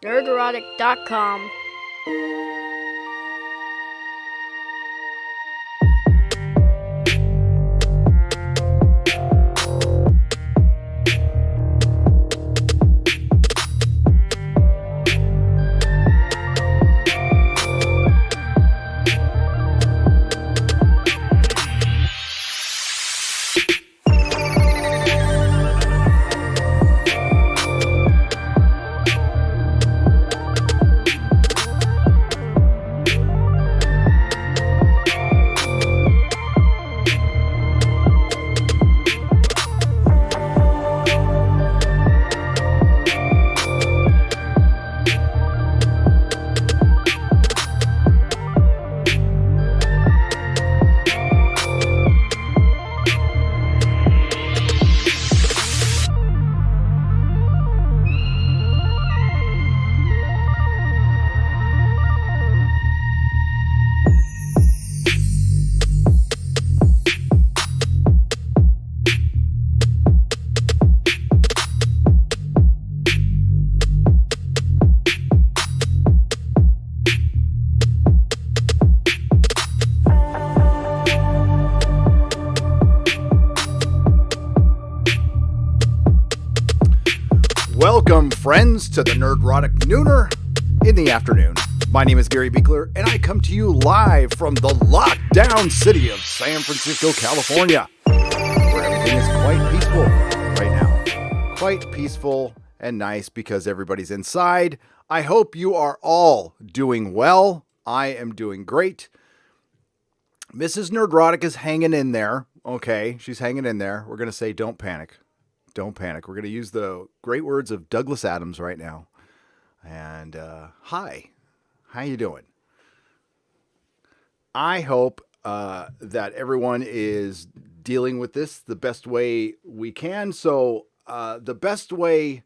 Nerdrotic.com. Welcome, friends, to the Nerdrotic Nooner in the afternoon. My name is Gary Beekler, and I come to you live from the lockdown city of San Francisco, California, where everything is quite peaceful right now. Quite peaceful and nice because everybody's inside. I hope you are all doing well. I am doing great. Mrs. Nerdrotic is hanging in there. Okay, she's hanging in there. We're going to say don't panic. Don't panic. We're going to use the great words of Douglas Adams right now. And hi, how you doing? I hope that everyone is dealing with this the best way we can. So the best way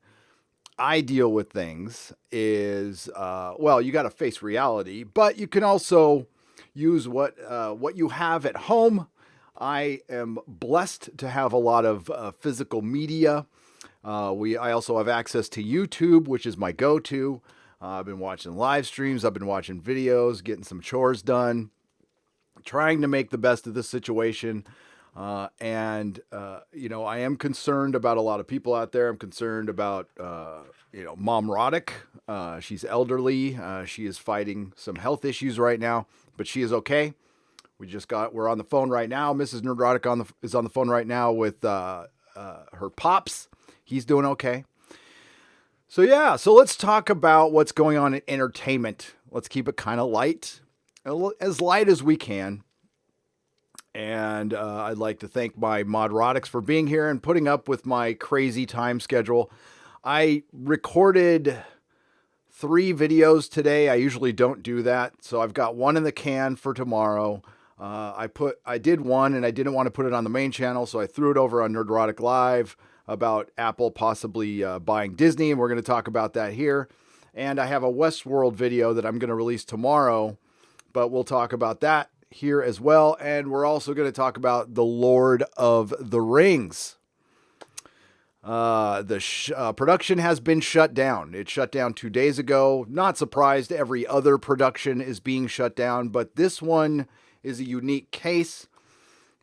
I deal with things is, well, you got to face reality, but you can also use what you have at home. I am blessed to have a lot of physical media. I also have access to YouTube, which is my go-to. I've been watching live streams. I've been watching videos, getting some chores done, trying to make the best of this situation. And I am concerned about a lot of people out there. I'm concerned about, Mom Roddick. She's elderly. She is fighting some health issues right now, but she is okay. We're on the phone right now. Mrs. Nerdrotic is on the phone right now with her pops. He's doing okay. So let's talk about what's going on in entertainment. Let's keep it kind of light, as light as we can. And I'd like to thank my Modrotics for being here and putting up with my crazy time schedule. I recorded 3 videos today. I usually don't do that. So I've got one in the can for tomorrow. I did one and I didn't want to put it on the main channel, so I threw it over on Nerdrotic Live about Apple possibly buying Disney, and we're going to talk about that here. And I have a Westworld video that I'm going to release tomorrow, but we'll talk about that here as well. And we're also going to talk about The Lord of the Rings. The production has been shut down. It shut down 2 days ago. Not surprised, every other production is being shut down, but this one is a unique case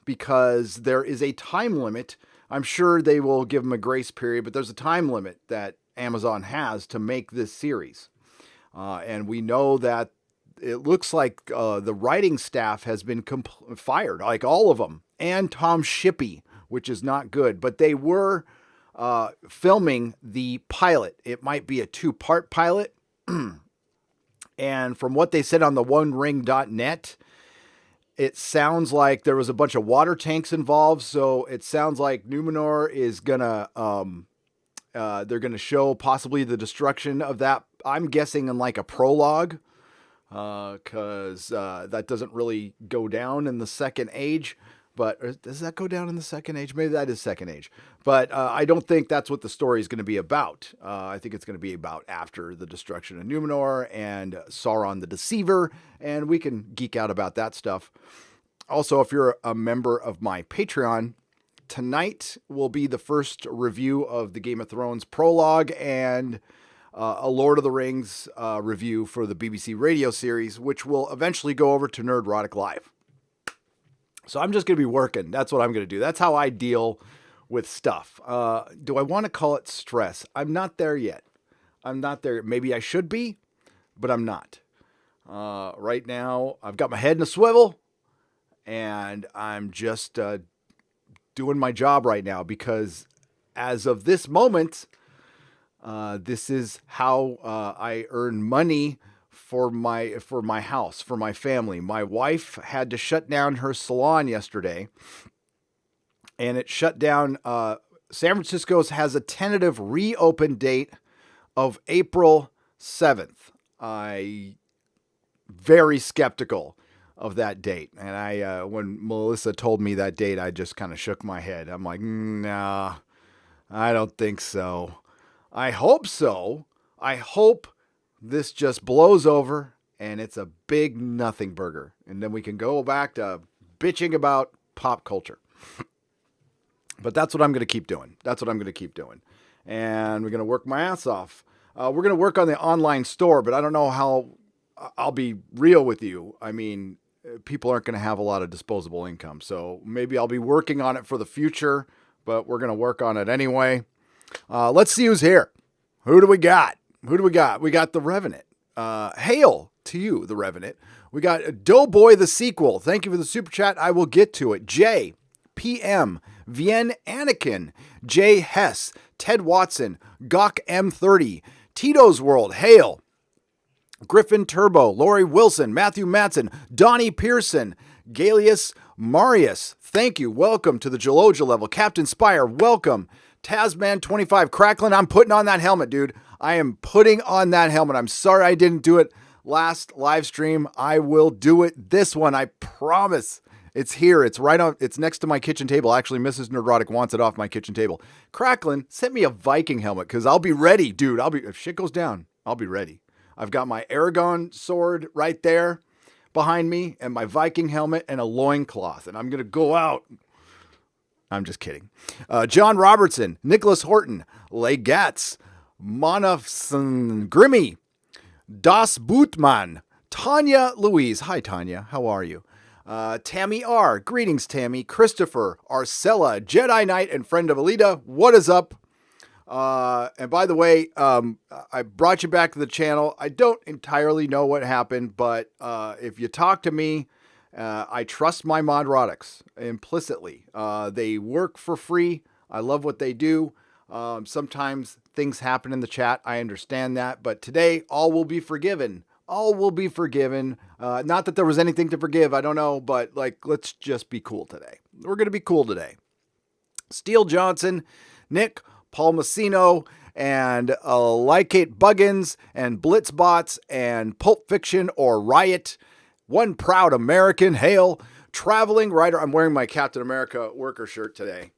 because there is a time limit. I'm sure they will give them a grace period, but there's a time limit that Amazon has to make this series. And we know that it looks like the writing staff has been fired, like all of them, and Tom Shippey, which is not good. But they were filming the pilot. It might be a 2-part pilot. And from what they said on the OneRing.net, it sounds like there was a bunch of water tanks involved. So it sounds like Numenor is gonna, they're gonna show possibly the destruction of that. I'm guessing in like a prologue, because that doesn't really go down in the Second Age. But does that go down in the Second Age? Maybe that is Second Age. But I don't think that's what the story is going to be about. I think it's going to be about after the destruction of Numenor and Sauron the Deceiver. And we can geek out about that stuff. Also, if you're a member of my Patreon, tonight will be the first review of the Game of Thrones prologue. And a Lord of the Rings review for the BBC radio series, which will eventually go over to Nerdrotic Live. So I'm just going to be working. That's what I'm going to do. That's how I deal with stuff. Do I want to call it stress? I'm not there yet. I'm not there. Maybe I should be, but I'm not. Right now, I've got my head in a swivel, and I'm just doing my job right now because as of this moment, this is how I earn money for my house, for my family. My wife had to shut down her salon yesterday, and it shut down. San Francisco has a tentative reopen date of April 7th. Very skeptical of that date. And I, when Melissa told me that date, I just kind of shook my head. I'm like, nah, I don't think so. I hope so. I hope this just blows over and it's a big nothing burger. And then we can go back to bitching about pop culture. But that's what I'm going to keep doing. That's what I'm going to keep doing. And we're going to work my ass off. We're going to work on the online store, but I don't know how. I'll be real with you. I mean, people aren't going to have a lot of disposable income. So maybe I'll be working on it for the future, but we're going to work on it anyway. Let's see who's here. Who do we got? We got the Revenant. Hail to you, the Revenant. We got Doughboy the sequel. Thank you for the super chat. I will get to it. Jay, PM, Vien Anakin, Jay Hess, Ted Watson, Gawk M30, Tito's World, Hail, Griffin Turbo, Lori Wilson, Matthew Matson, Donnie Pearson, Galius Marius, thank you. Welcome to the Geloja level. Captain Spire, welcome. Tasman25, Cracklin, I'm putting on that helmet, dude. I am putting on that helmet. I'm sorry I didn't do it last live stream. I will do it this one, I promise. It's here. It's right on. It's next to my kitchen table. Actually, Mrs. Nerdrotic wants it off my kitchen table. Cracklin, sent me a Viking helmet because I'll be ready, dude. If shit goes down, I'll be ready. I've got my Aragon sword right there behind me and my Viking helmet and a loincloth. And I'm going to go out. I'm just kidding. John Robertson, Nicholas Horton, Legatz, Monofson, Grimmy, Das Bootman, Tanya Louise. Hi, Tanya. How are you? Tammy R. Greetings, Tammy. Christopher, Arcella, Jedi Knight, and friend of Alita. What is up? And by the way, I brought you back to the channel. I don't entirely know what happened, but if you talk to me, I trust my Modrotics implicitly. They work for free. I love what they do. Sometimes things happen in the chat. I understand that, but today all will be forgiven. All will be forgiven. Not that there was anything to forgive. I don't know, but let's just be cool today. We're going to be cool today. Steele Johnson, Nick, Paul Massino, and Lykate Buggins, and Blitzbots, and Pulp Fiction or Riot. One proud American, hail, traveling writer. I'm wearing my Captain America worker shirt today.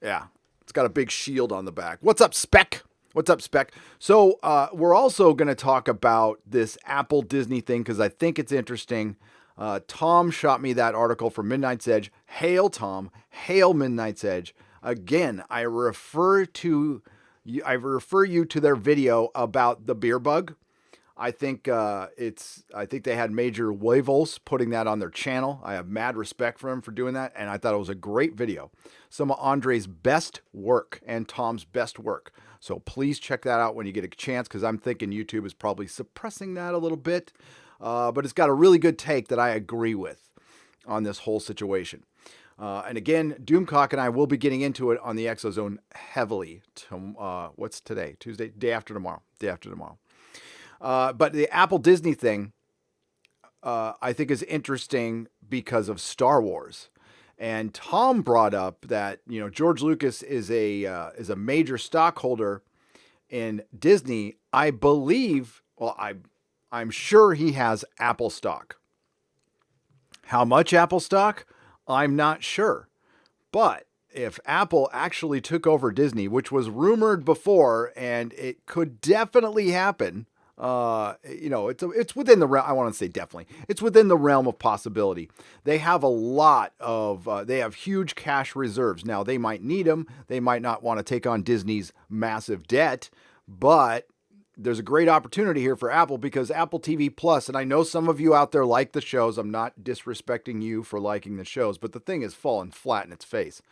Yeah, it's got a big shield on the back. What's up, Spec? What's up, Spec? So we're also going to talk about this Apple Disney thing because I think it's interesting. Tom shot me that article from Midnight's Edge. Hail, Tom. Hail, Midnight's Edge. Again, I refer you to their video about the beer bug. I think they had Major Wavels putting that on their channel. I have mad respect for him for doing that, and I thought it was a great video. Some of Andre's best work and Tom's best work. So please check that out when you get a chance, because I'm thinking YouTube is probably suppressing that a little bit. But it's got a really good take that I agree with on this whole situation. And again, Doomcock and I will be getting into it on the Exozone heavily. What's today? Tuesday? Day after tomorrow. But the Apple Disney thing, I think is interesting because of Star Wars. And Tom brought up that, George Lucas is a major stockholder in Disney. I believe, I'm sure he has Apple stock. How much Apple stock? I'm not sure. But if Apple actually took over Disney, which was rumored before, and it could definitely happen, it's within the realm. I want to say definitely. It's within the realm of possibility. They have they have huge cash reserves. Now, they might need them. They might not want to take on Disney's massive debt, but there's a great opportunity here for Apple because Apple TV Plus, and I know some of you out there like the shows. I'm not disrespecting you for liking the shows, but the thing is fallen flat in its face.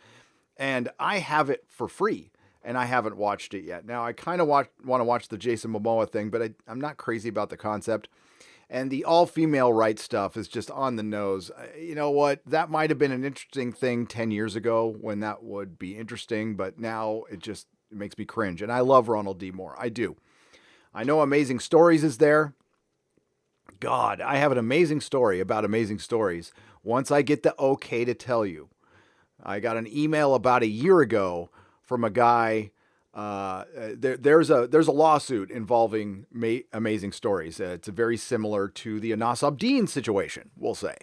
And I have it for free, and I haven't watched it yet. Now, I kind of want to watch the Jason Momoa thing, but I'm not crazy about the concept. And the all-female rights stuff is just on the nose. You know what? That might have been an interesting thing 10 years ago when that would be interesting, but now it makes me cringe. And I love Ronald D. Moore. I do. I know Amazing Stories is there. God, I have an amazing story about Amazing Stories. Once I get the okay to tell you. I got an email about a year ago from a guy. There's a lawsuit involving Amazing Stories. It's very similar to the Anas Abdeen situation, we'll say.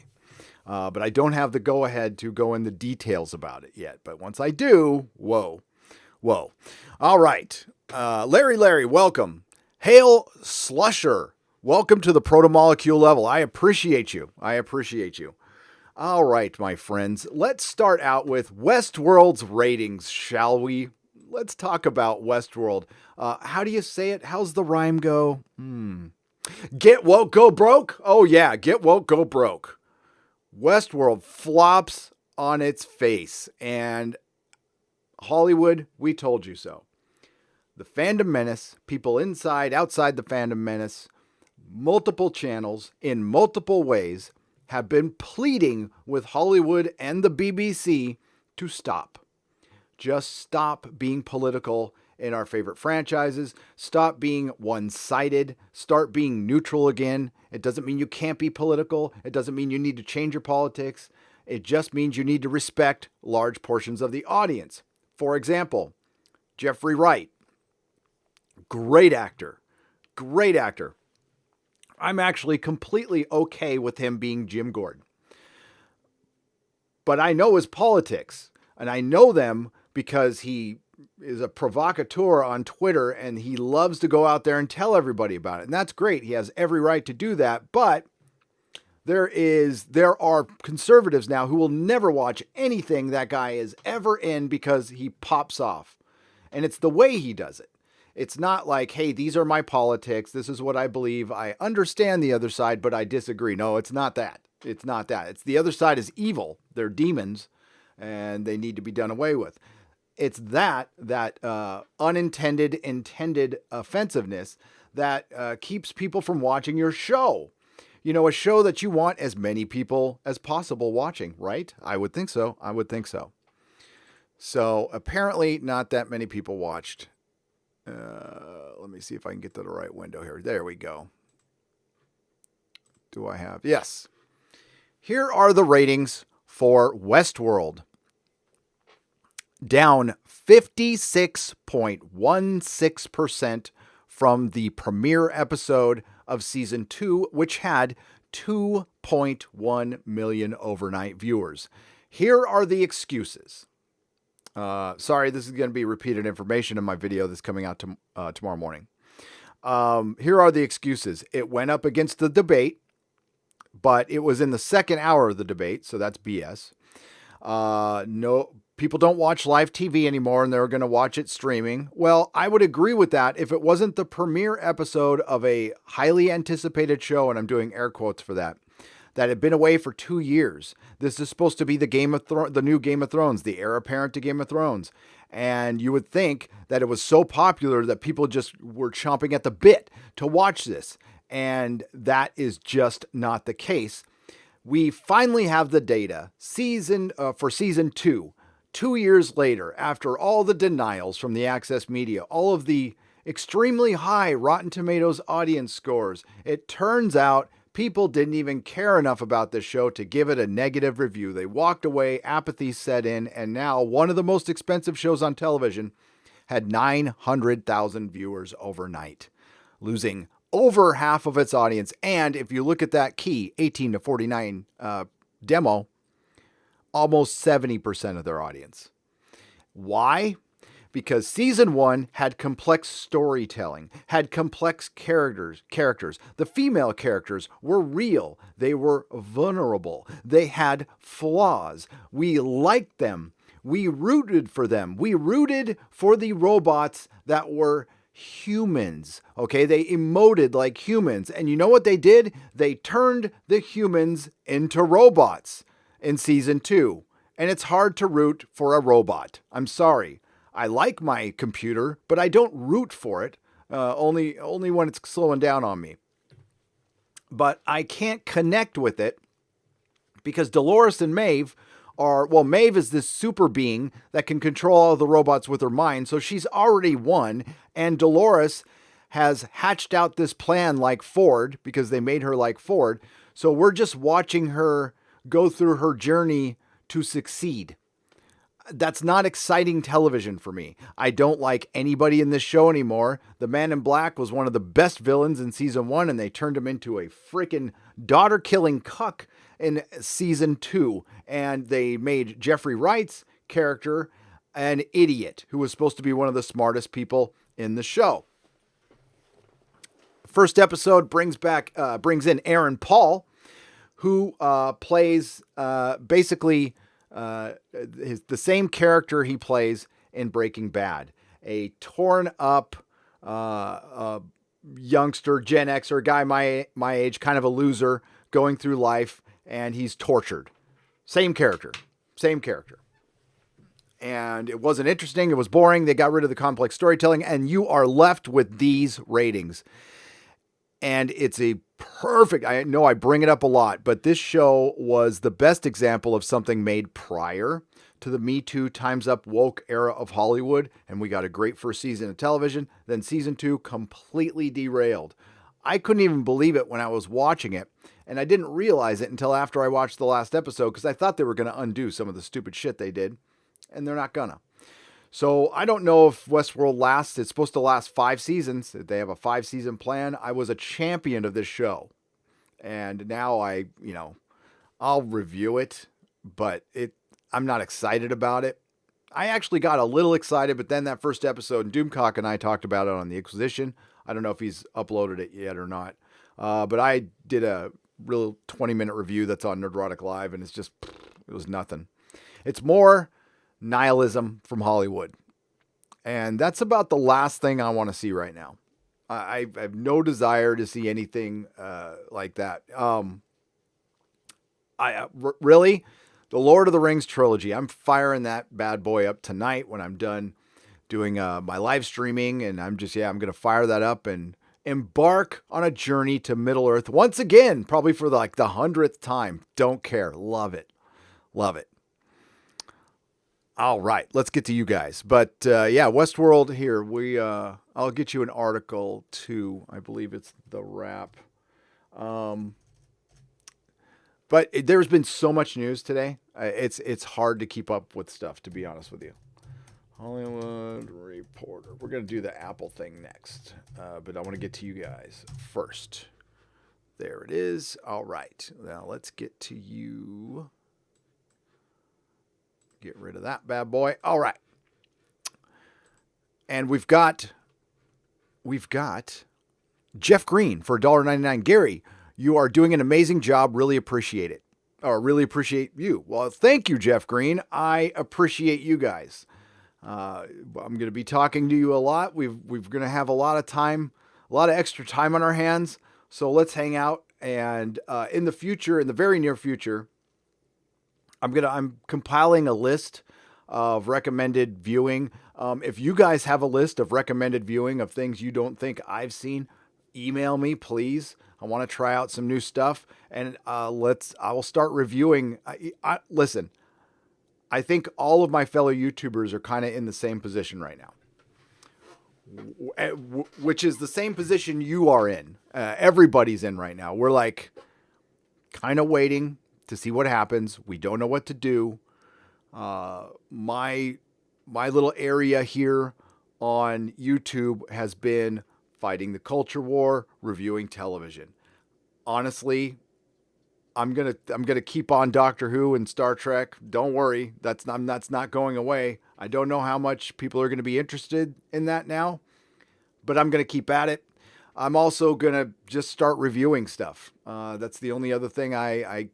But I don't have the go-ahead to go in the details about it yet. But once I do, whoa. All right. Larry, welcome. Hail Slusher. Welcome to the proto-molecule level. I appreciate you. All right, my friends. Let's start out with Westworld's ratings, shall we? Let's talk about Westworld. How do you say it? How's the rhyme go? Get woke, go broke? Oh, yeah. Get woke, go broke. Westworld flops on its face. And Hollywood, we told you so. The fandom menace, people inside, outside the fandom menace, multiple channels in multiple ways have been pleading with Hollywood and the BBC to stop. Just stop being political in our favorite franchises. Stop being one-sided. Start being neutral again. It doesn't mean you can't be political. It doesn't mean you need to change your politics. It just means you need to respect large portions of the audience. For example, Jeffrey Wright. Great actor. I'm actually completely okay with him being Jim Gordon. But I know his politics, and I know them because he is a provocateur on Twitter, and he loves to go out there and tell everybody about it. And that's great. He has every right to do that. But there are conservatives now who will never watch anything that guy is ever in because he pops off. And it's the way he does it. It's not like, hey, these are my politics. This is what I believe. I understand the other side, but I disagree. No, it's not that. It's the other side is evil. They're demons, and they need to be done away with. It's that unintended, intended offensiveness that keeps people from watching your show. You know, a show that you want as many people as possible watching, right? I would think so. So apparently not that many people watched. Let me see if I can get to the right window here. There we go. Do I have? Yes. Here are the ratings for Westworld. Down 56.16% from the premiere episode of season 2, which had 2.1 million overnight viewers. Here are the excuses. Sorry, this is going to be repeated information in my video that's coming out tomorrow morning. Here are the excuses. It went up against the debate, but it was in the second hour of the debate, so that's BS. No, people don't watch live TV anymore, and they're going to watch it streaming. Well, I would agree with that if it wasn't the premiere episode of a highly anticipated show, and I'm doing air quotes for that had been away for 2 years. This is supposed to be the new Game of Thrones, the heir apparent to Game of Thrones. And you would think that it was so popular that people just were chomping at the bit to watch this. And that is just not the case. We finally have the data for season 2, 2 years later, after all the denials from the Access media, all of the extremely high Rotten Tomatoes audience scores. It turns out people didn't even care enough about this show to give it a negative review. They walked away, apathy set in, and now one of the most expensive shows on television had 900,000 viewers overnight, losing over half of its audience. And if you look at that key, 18 to 49 demo, almost 70% of their audience. Why? Because season 1 had complex storytelling, had complex characters. The female characters were real. They were vulnerable. They had flaws. We liked them. We rooted for them. We rooted for the robots that were humans. Okay, they emoted like humans. And you know what they did? They turned the humans into robots in season 2. And it's hard to root for a robot. I'm sorry. I like my computer, but I don't root for it. Only when it's slowing down on me. But I can't connect with it because Dolores and Maeve Maeve is this super being that can control all the robots with her mind, so she's already won, and Dolores has hatched out this plan like Ford, because they made her like Ford, so we're just watching her go through her journey to succeed. That's not exciting television for me. I don't like anybody in this show anymore. The Man in Black was one of the best villains in season 1, and they turned him into a freaking daughter-killing cuck in season 2. And they made Jeffrey Wright's character an idiot who was supposed to be one of the smartest people in the show. First episode brings in Aaron Paul, who plays basically the same character he plays in Breaking Bad, a torn up youngster, Gen Xer guy my age, kind of a loser going through life, and he's tortured. Same character. And it wasn't interesting. It was boring. They got rid of the complex storytelling, and you are left with these ratings. And it's a perfect, I know I bring it up a lot, but this show was the best example of something made prior to the Me Too Time's Up woke era of Hollywood. And we got a great first season of television. Then season 2 completely derailed. I couldn't even believe it when I was watching it. And I didn't realize it until after I watched the last episode, because I thought they were going to undo some of the stupid shit they did. And they're not gonna. So I don't know if Westworld lasts. It's supposed to last 5 seasons. They have a 5-season plan. I was a champion of this show. And now I'll review it, but I'm not excited about it. I actually got a little excited, but then that first episode, and Doomcock and I talked about it on the Inquisition. I don't know if he's uploaded it yet or not. But I did a real 20-minute review that's on Nerdrotic Live, and it was nothing. It's more nihilism from Hollywood. And that's about the last thing I want to see right now. I have no desire to see anything like that. Really, the Lord of the Rings trilogy, I'm firing that bad boy up tonight when I'm done doing my live streaming. And I'm going to fire that up and embark on a journey to Middle-earth once again, probably for the 100th time. Don't care. Love it. All right, let's get to you guys. But Westworld here. I'll get you an article too. I believe it's The Wrap. But there's been so much news today. It's hard to keep up with stuff, to be honest with you. Hollywood Reporter. We're going to do the Apple thing next. But I want to get to you guys first. There it is. All right. Now let's get to you. Get rid of that bad boy. All right. And we've got Jeff Green for $1.99. Gary, you are doing an amazing job. Really appreciate it. Or really appreciate you. Well, thank you, Jeff Green. I appreciate you guys. I'm going to be talking to you a lot. We're going to have a lot of time, a lot of extra time on our hands. So let's hang out. And in the future, in the very near future, I'm compiling a list of recommended viewing. If you guys have a list of recommended viewing of things you don't think I've seen, email me, please. I want to try out some new stuff, and I will start reviewing. Listen, I think all of my fellow YouTubers are kind of in the same position right now, which is the same position you are in. Everybody's in right now. We're kind of waiting to see what happens. We don't know what to do. My little area here on YouTube has been fighting the culture war, reviewing television. Honestly, I'm gonna keep on Doctor Who and Star Trek. Don't worry, that's not going away. I don't know how much people are going to be interested in that now, but I'm gonna keep at it. I'm also gonna just start reviewing stuff. That's the only other thing I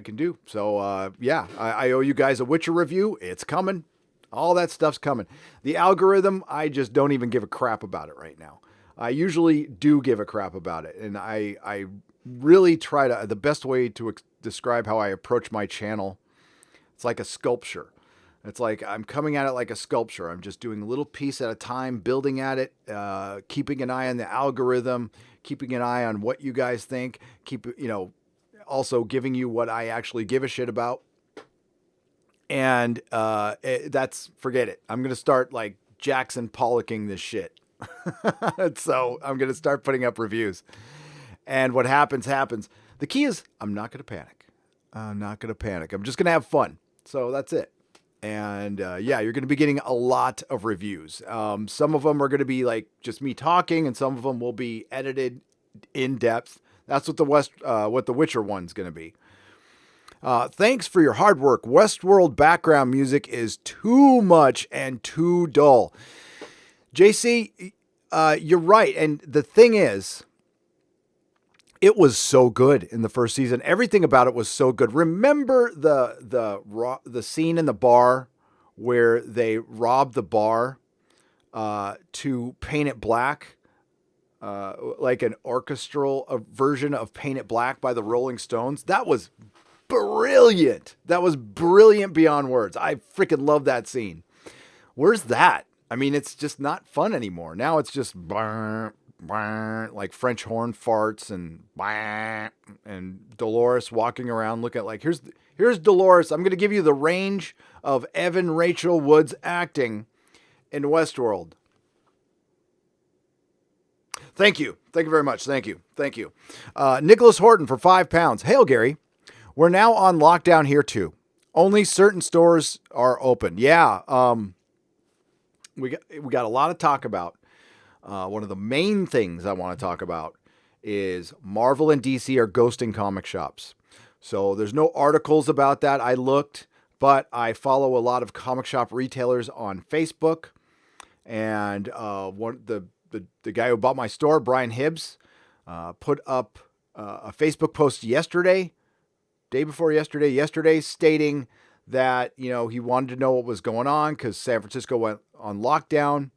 can do. So I owe you guys a Witcher review. It's coming. All that stuff's coming. The algorithm, I just don't even give a crap about it right now. I usually do give a crap about it. And I really try to, the best way to describe how I approach my channel, it's like a sculpture. It's like I'm coming at it like a sculpture. I'm just doing a little piece at a time, building at it, keeping an eye on the algorithm, keeping an eye on what you guys think, also giving you what I actually give a shit about. And forget it. I'm going to start like Jackson Pollocking this shit. So I'm going to start putting up reviews. And what happens. The key is I'm not going to panic. I'm not going to panic. I'm just going to have fun. So that's it. And you're going to be getting a lot of reviews. Some of them are going to be like just me talking, and some of them will be edited in depth. That's what the Witcher one's going to be. Thanks for your hard work. Westworld background music is too much and too dull. JC, you're right. And the thing is, it was so good in the first season. Everything about it was so good. Remember the scene in the bar where they robbed the bar to paint it black, like an orchestral version of "Paint It Black" by the Rolling Stones. That was brilliant. That was brilliant beyond words. I freaking love that scene. Where's that? I mean, it's just not fun anymore. Now it's just like French horn farts and Dolores walking around looking at like, here's Dolores. I'm going to give you the range of Evan Rachel Wood's acting in Westworld. Thank you. Thank you very much. Thank you. Nicholas Horton for £5. Hail, Gary. We're now on lockdown here too. Only certain stores are open. Yeah. We got a lot to talk about. One of the main things I want to talk about is Marvel and DC are ghosting comic shops. So there's no articles about that. I looked, but I follow a lot of comic shop retailers on Facebook. And the guy who bought my store, Brian Hibbs, put up a Facebook post day before yesterday, stating that, he wanted to know what was going on because San Francisco went on lockdown.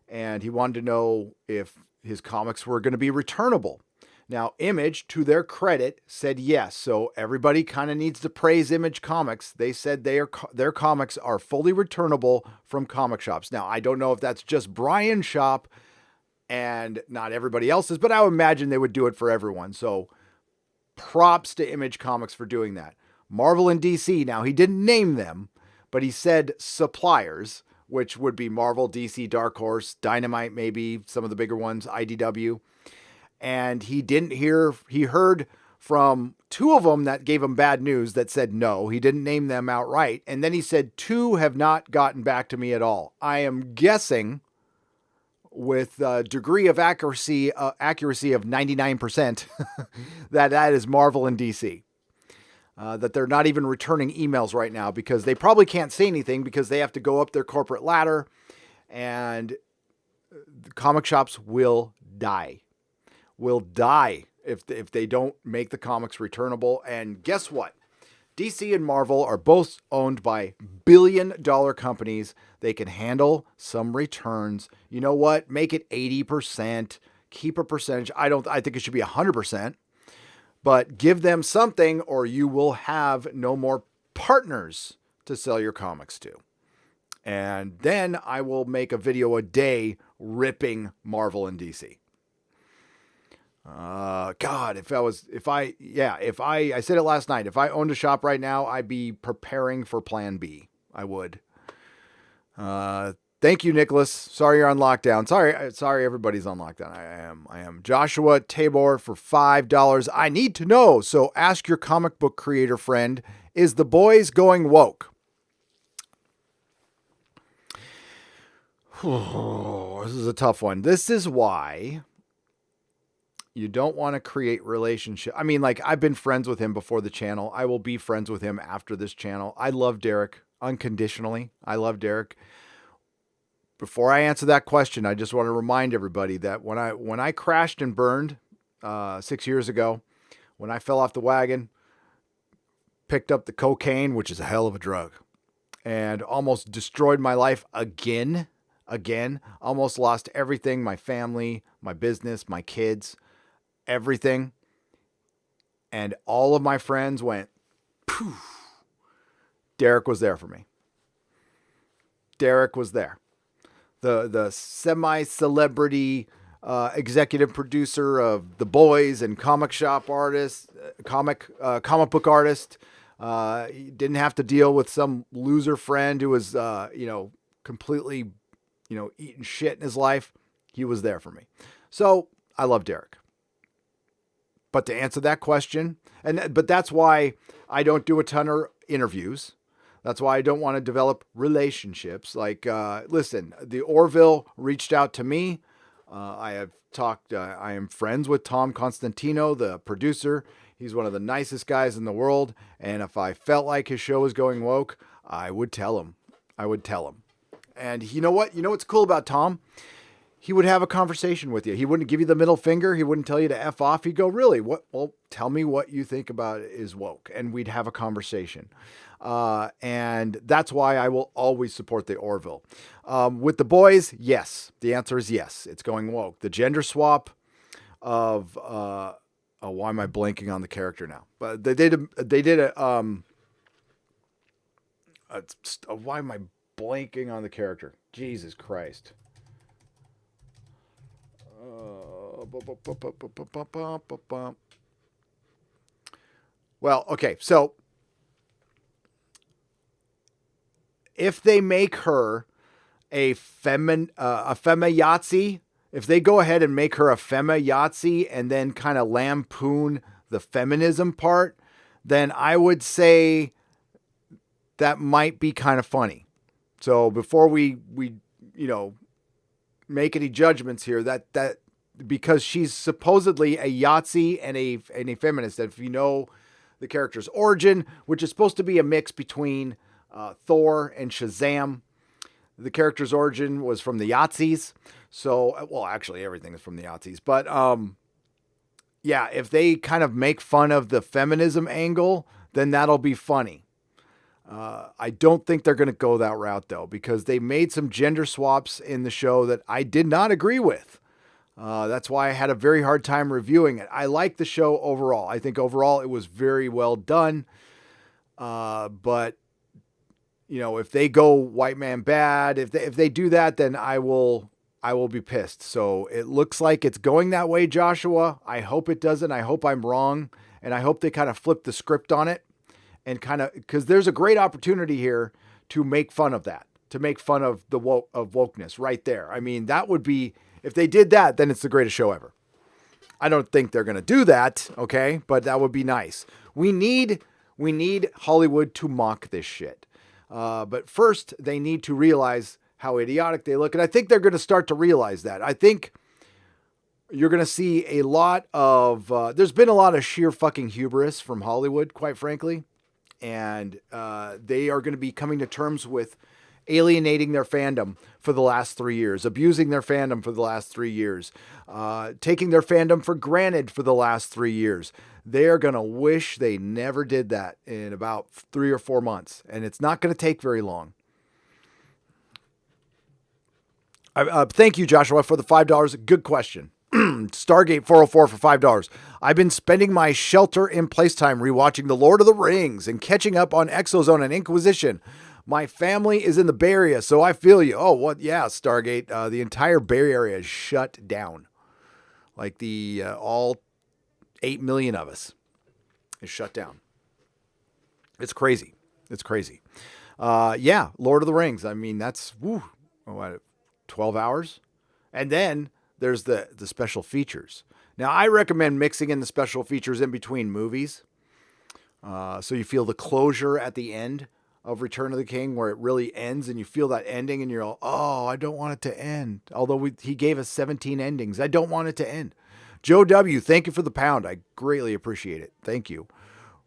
And he wanted to know if his comics were going to be returnable. Now, Image, to their credit, said yes. So everybody kind of needs to praise Image Comics. They said their comics are fully returnable from comic shops. Now, I don't know if that's just Brian's shop and not everybody else's, but I would imagine they would do it for everyone. So props to Image Comics for doing that. Marvel and DC, now he didn't name them, but he said suppliers, which would be Marvel, DC, Dark Horse, Dynamite, maybe some of the bigger ones, IDW. And he heard from two of them that gave him bad news that said no. He didn't name them outright. And then he said 2 have not gotten back to me at all. I am guessing with a degree of accuracy of 99% that is Marvel and DC. That they're not even returning emails right now because they probably can't say anything because they have to go up their corporate ladder, and the comic shops will die. If they don't make the comics returnable. And guess what? DC and Marvel are both owned by billion-dollar companies. They can handle some returns. You know what? Make it 80%. Keep a percentage. I think it should be 100%. But give them something or you will have no more partners to sell your comics to. And then I will make a video a day ripping Marvel and DC. God, I said it last night. If I owned a shop right now, I'd be preparing for plan B. I would. Thank you, Nicholas. Sorry you're on lockdown. Sorry everybody's on lockdown. I am. Joshua Tabor for $5. I need to know. So ask your comic book creator friend, is the boys going woke? This is a tough one. This is why you don't want to create relationship. I mean, like, I've been friends with him before the channel. I will be friends with him after this channel. I love Derek unconditionally. I love Derek. Before I answer that question, I just want to remind everybody that when I crashed and burned 6 years ago, when I fell off the wagon, picked up the cocaine, which is a hell of a drug, and almost destroyed my life again. Almost lost everything, my family, my business, my kids, everything. And all of my friends went, poof. Derek was there for me. Derek was there. The semi-celebrity executive producer of The Boys and comic shop artist, comic book artist. He didn't have to deal with some loser friend who was, completely, eating shit in his life. He was there for me. So I love Derek. But to answer that question, but that's why I don't do a ton of interviews. That's why I don't want to develop relationships. Like, listen, the Orville reached out to me. I have talked, I am friends with Tom Constantino, the producer. He's one of the nicest guys in the world. And if I felt like his show was going woke, I would tell him. And you know what? You know what's cool about Tom? He would have a conversation with you. He wouldn't give you the middle finger. He wouldn't tell you to F off. He'd go, really? What? Well, tell me what you think about it is woke. And we'd have a conversation. And that's why I will always support the Orville. With The Boys, yes. The answer is yes. It's going woke. The gender swap of, why am I blanking on the character now? But they did a why am I blanking on the character? Jesus Christ. Well, okay, so if they make her a femayahtzee, if they go ahead and make her a femayahtzee and then kind of lampoon the feminism part, then I would say that might be kind of funny. So before we make any judgments here, that because she's supposedly a Yahtzee and a feminist. If you know the character's origin, which is supposed to be a mix between Thor and Shazam. The character's origin was from the Yahtzees. So, well, actually everything is from the Yahtzees. But, yeah, if they kind of make fun of the feminism angle, then that'll be funny. I don't think they're going to go that route, though, because they made some gender swaps in the show that I did not agree with. That's why I had a very hard time reviewing it. I like the show overall. I think overall it was very well done. But, if they go white man bad, if they do that, then I will be pissed. So it looks like it's going that way, Joshua. I hope it doesn't. I hope I'm wrong. And I hope they kind of flip the script on it. And kind of, because there's a great opportunity here to make fun of that, to make fun of the wokeness right there. I mean, that would be, if they did that, then it's the greatest show ever. I don't think they're going to do that, okay? But that would be nice. We need Hollywood to mock this shit. But first, they need to realize how idiotic they look. And I think they're going to start to realize that. I think you're going to see a lot of, there's been a lot of sheer fucking hubris from Hollywood, quite frankly. And they are going to be coming to terms with alienating their fandom for the last 3 years, abusing their fandom for the last 3 years, taking their fandom for granted for the last 3 years. They're going to wish they never did that in about 3 or 4 months. And it's not going to take very long. Thank you, Joshua, for the $5. Good question. Stargate 404 for $5. I've been spending my shelter-in-place time rewatching The Lord of the Rings and catching up on Exozone and Inquisition. My family is in the Bay Area, so I feel you. Oh, what? Yeah, Stargate. The entire Bay Area is shut down. Like the all 8 million of us is shut down. It's crazy. It's crazy. Yeah, Lord of the Rings. I mean, that's 12 hours. And then there's the special features. Now, I recommend mixing in the special features in between movies. So you feel the closure at the end of Return of the King, where it really ends and you feel that ending and you're all, oh, I don't want it to end. Although he gave us 17 endings. I don't want it to end. Joe W., thank you for the pound. I greatly appreciate it. Thank you.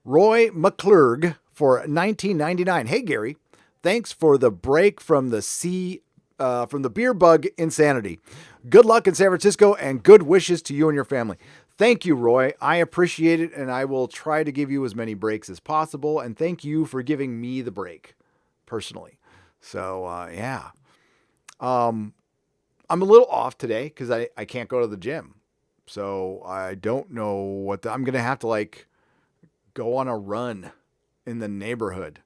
Roy McClurg for $19.99. Hey, Gary, thanks for the break from the beer bug insanity. Good luck in San Francisco and good wishes to you and your family. Thank you, Roy. I appreciate it, and I will try to give you as many breaks as possible. And thank you for giving me the break. personally. So, yeah. I'm a little off today because I can't go to the gym. So I don't know what I'm going to have to like go on a run in the neighborhood.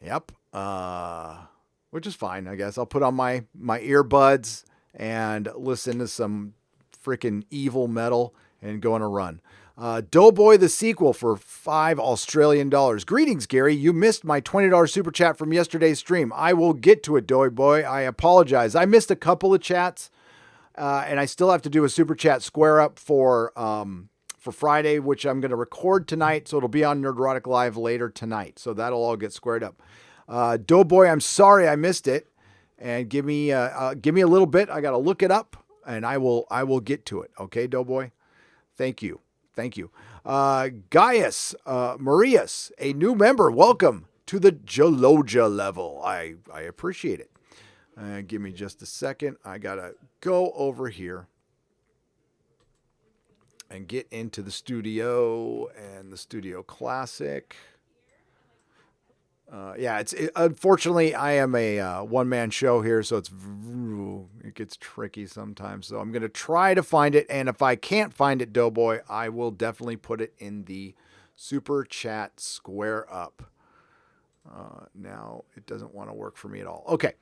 Yep. Which is fine, I guess. I'll put on my earbuds and listen to some freaking evil metal and go on a run. Doughboy the sequel for $5 Australian. Greetings, Gary. You missed my $20 super chat from yesterday's stream. I will get to it, Doughboy. I apologize. I missed a couple of chats, and I still have to do a super chat square up for Friday, which I'm going to record tonight, so it'll be on Nerdrotic Live later tonight. So that'll all get squared up. Doughboy, I'm sorry I missed it, and give me a little bit. I got to look it up, and I will get to it. Okay, Doughboy. Thank you. Gaius Marias, a new member. Welcome to the Geologia level. I appreciate it. Give me just a second. I got to go over here and get into the studio and the Studio Classic. Unfortunately, I am a one-man show here, so it gets tricky sometimes. So I'm going to try to find it, and if I can't find it, Doughboy, I will definitely put it in the super chat square up. Now, it doesn't want to work for me at all. Okay.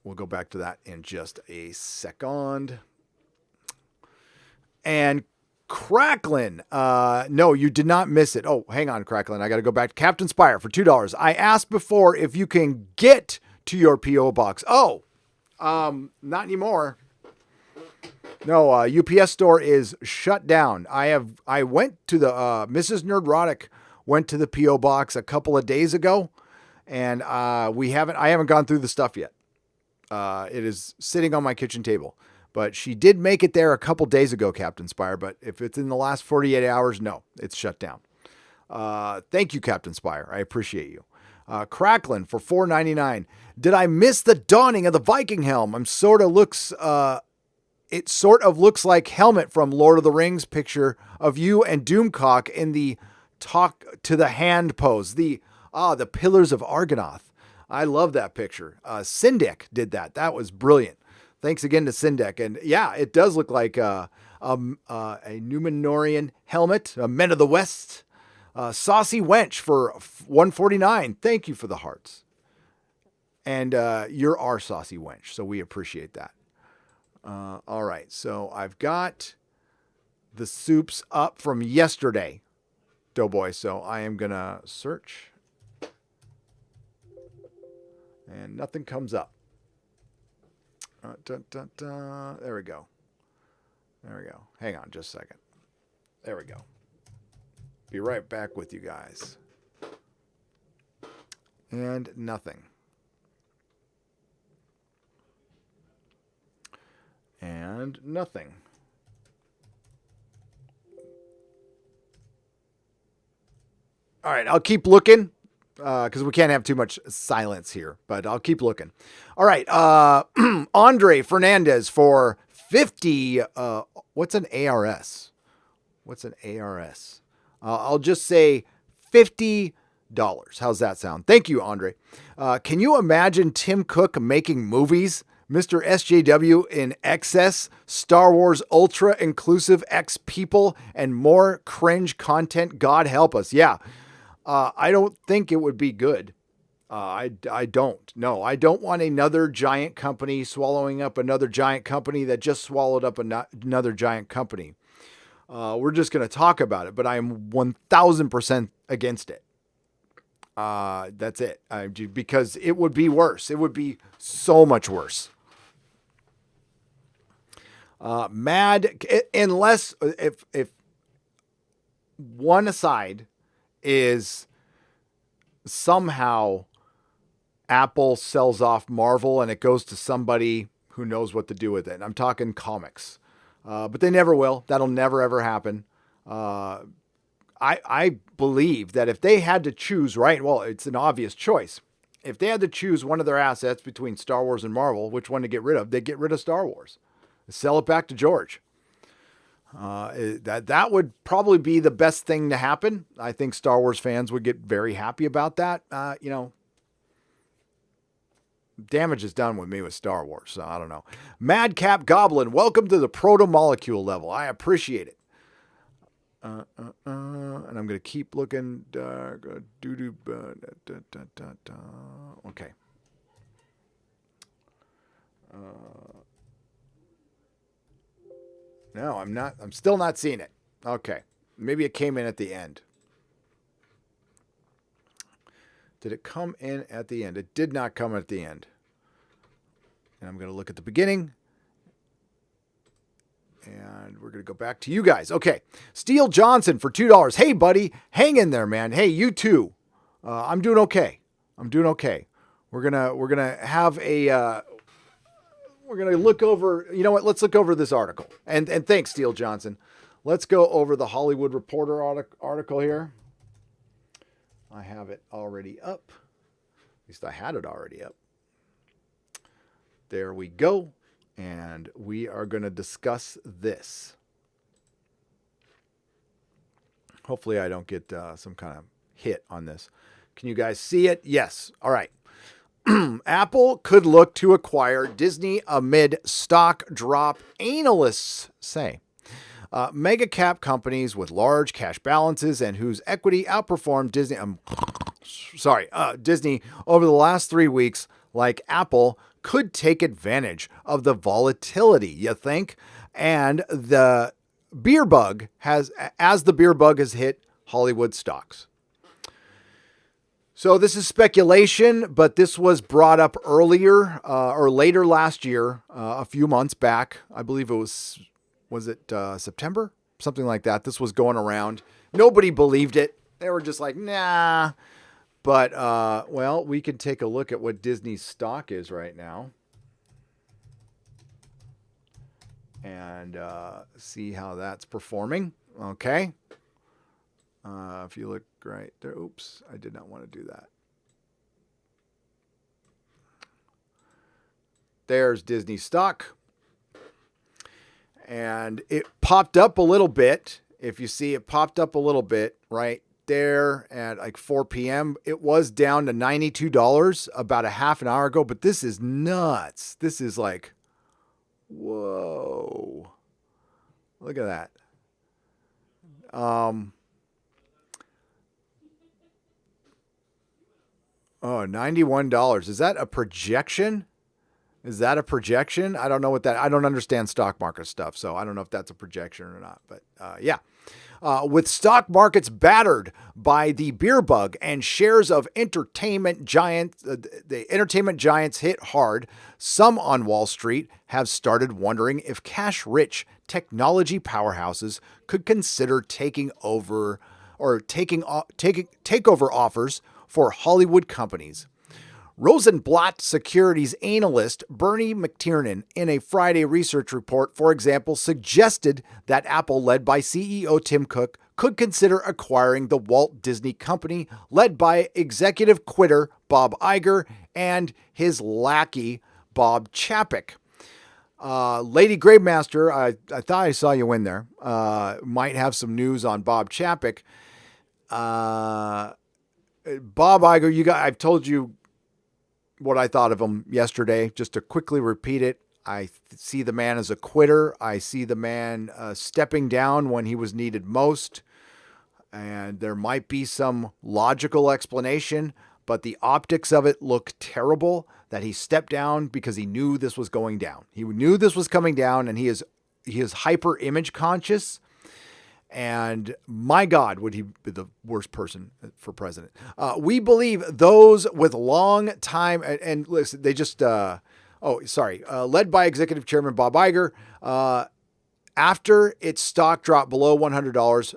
We'll go back to that in just a second. And Cracklin. No, you did not miss it. Oh, hang on, Cracklin. I got to go back to Captain Spire for $2. I asked before if you can get to your P.O. box. Oh, not anymore. No, UPS store is shut down. I went to the, Mrs. Nerdrotic went to the P.O. box a couple of days ago, and I haven't gone through the stuff yet. It is sitting on my kitchen table. But she did make it there a couple days ago, Captain Spire. But if it's in the last 48 hours, no, it's shut down. Thank you, Captain Spire. I appreciate you. Cracklin for $4.99. Did I miss the donning of the Viking helm? It sort of looks like Helmet from Lord of the Rings picture of you and Doomcock in the talk to the hand pose. The Pillars of Argonath. I love that picture. Sindek did that. That was brilliant. Thanks again to Sindek. And yeah, it does look like a Numenorian helmet, a Men of the West. Saucy Wench for $1.49. Thank you for the hearts. And you're our Saucy Wench, so we appreciate that. All right, so I've got the soups up from yesterday, Doughboy. So I am going to search. And nothing comes up. There we go. Hang on just a second. There we go. Be right back with you guys. And nothing. And nothing. All right, I'll keep looking. Because we can't have too much silence here, but I'll keep looking. All right. Andre Fernandez for 50. What's an ARS? I'll just say $50. How's that sound? Thank you, Andre. Can you imagine Tim Cook making movies? Mr. SJW in excess, Star Wars ultra inclusive X people, and more cringe content. God help us. Yeah. I don't think it would be good. I don't. No, I don't want another giant company swallowing up another giant company that just swallowed up another giant company. We're just going to talk about it, but I am 1000% against it. That's it. Because it would be worse. It would be so much worse. Unless if one aside is somehow Apple sells off Marvel and it goes to somebody who knows what to do with it. I'm talking comics, but they never will. That'll never, ever happen. I believe that if they had to choose, right? Well, it's an obvious choice. If they had to choose one of their assets between Star Wars and Marvel, which one to get rid of, they'd get rid of Star Wars. Sell it back to George. That would probably be the best thing to happen. I think Star Wars fans would get very happy about that. Damage is done with me with Star Wars, so I don't know. Madcap Goblin, welcome to the proto-molecule level. I appreciate it. And I'm going to keep looking. Okay. No, I'm not. I'm still not seeing it. Okay. Maybe it came in at the end. Did it come in at the end? It did not come at the end. And I'm going to look at the beginning. And we're going to go back to you guys. Okay. Steele Johnson for $2. Hey, buddy. Hang in there, man. Hey, you too. I'm doing okay. I'm doing okay. We're going to have a, we're going to look over, you know what? Let's look over this article. And thanks, Steele Johnson. Let's go over the Hollywood Reporter article here. I have it already up. At least I had it already up. There we go. And we are going to discuss this. Hopefully I don't get some kind of hit on this. Can you guys see it? Yes. All right. Apple could look to acquire Disney amid stock drop, analysts say. Mega cap companies with large cash balances and whose equity outperformed Disney. Disney over the last 3 weeks, like Apple, could take advantage of the volatility, you think? And the beer bug has hit Hollywood stocks. So this is speculation, but this was brought up earlier or later last year, a few months back. I believe it was it September? Something like that. This was going around. Nobody believed it. They were just like, nah. But, well, we can take a look at what Disney's stock is right now. And see how that's performing. Okay. If you look right there. Oops, I did not want to do that. There's Disney stock. And it popped up a little bit. If you see, it popped up a little bit right there at like 4 p.m. It was down to $92 about a half an hour ago, but this is nuts. This is like, whoa. Look at that. $91. Is that a projection? Is that a projection? I don't know what that, I don't understand stock market stuff, so I don't know if that's a projection or not, but yeah. With stock markets battered by the beer bug and shares of entertainment giants, the entertainment giants hit hard, some on Wall Street have started wondering if cash-rich technology powerhouses could consider taking over or takeover offers for Hollywood companies. Rosenblatt Securities analyst Bernie McTiernan, in a Friday research report, for example, suggested that Apple, led by CEO Tim Cook, could consider acquiring the Walt Disney Company, led by executive quitter Bob Iger and his lackey Bob Chapek. Lady Gravemaster, I thought I saw you in there, might have some news on Bob Chapek. Bob Iger, I've told you what I thought of him yesterday. Just to quickly repeat it, I see the man as a quitter. I see the man stepping down when he was needed most. And there might be some logical explanation, but the optics of it look terrible, that he stepped down because he knew this was going down. He knew this was coming down, and he is hyper image conscious. And my God, would he be the worst person for president? We believe those with long time, and listen, they just, led by Executive Chairman Bob Iger, after its stock dropped below $100,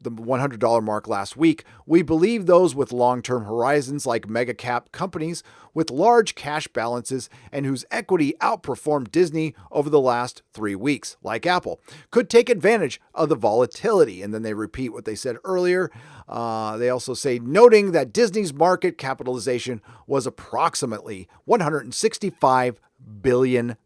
the $100 mark last week, we believe those with long-term horizons, like mega cap companies with large cash balances and whose equity outperformed Disney over the last 3 weeks, like Apple, could take advantage of the volatility. And then they repeat what they said earlier. They also say, noting that Disney's market capitalization was approximately $165 billion,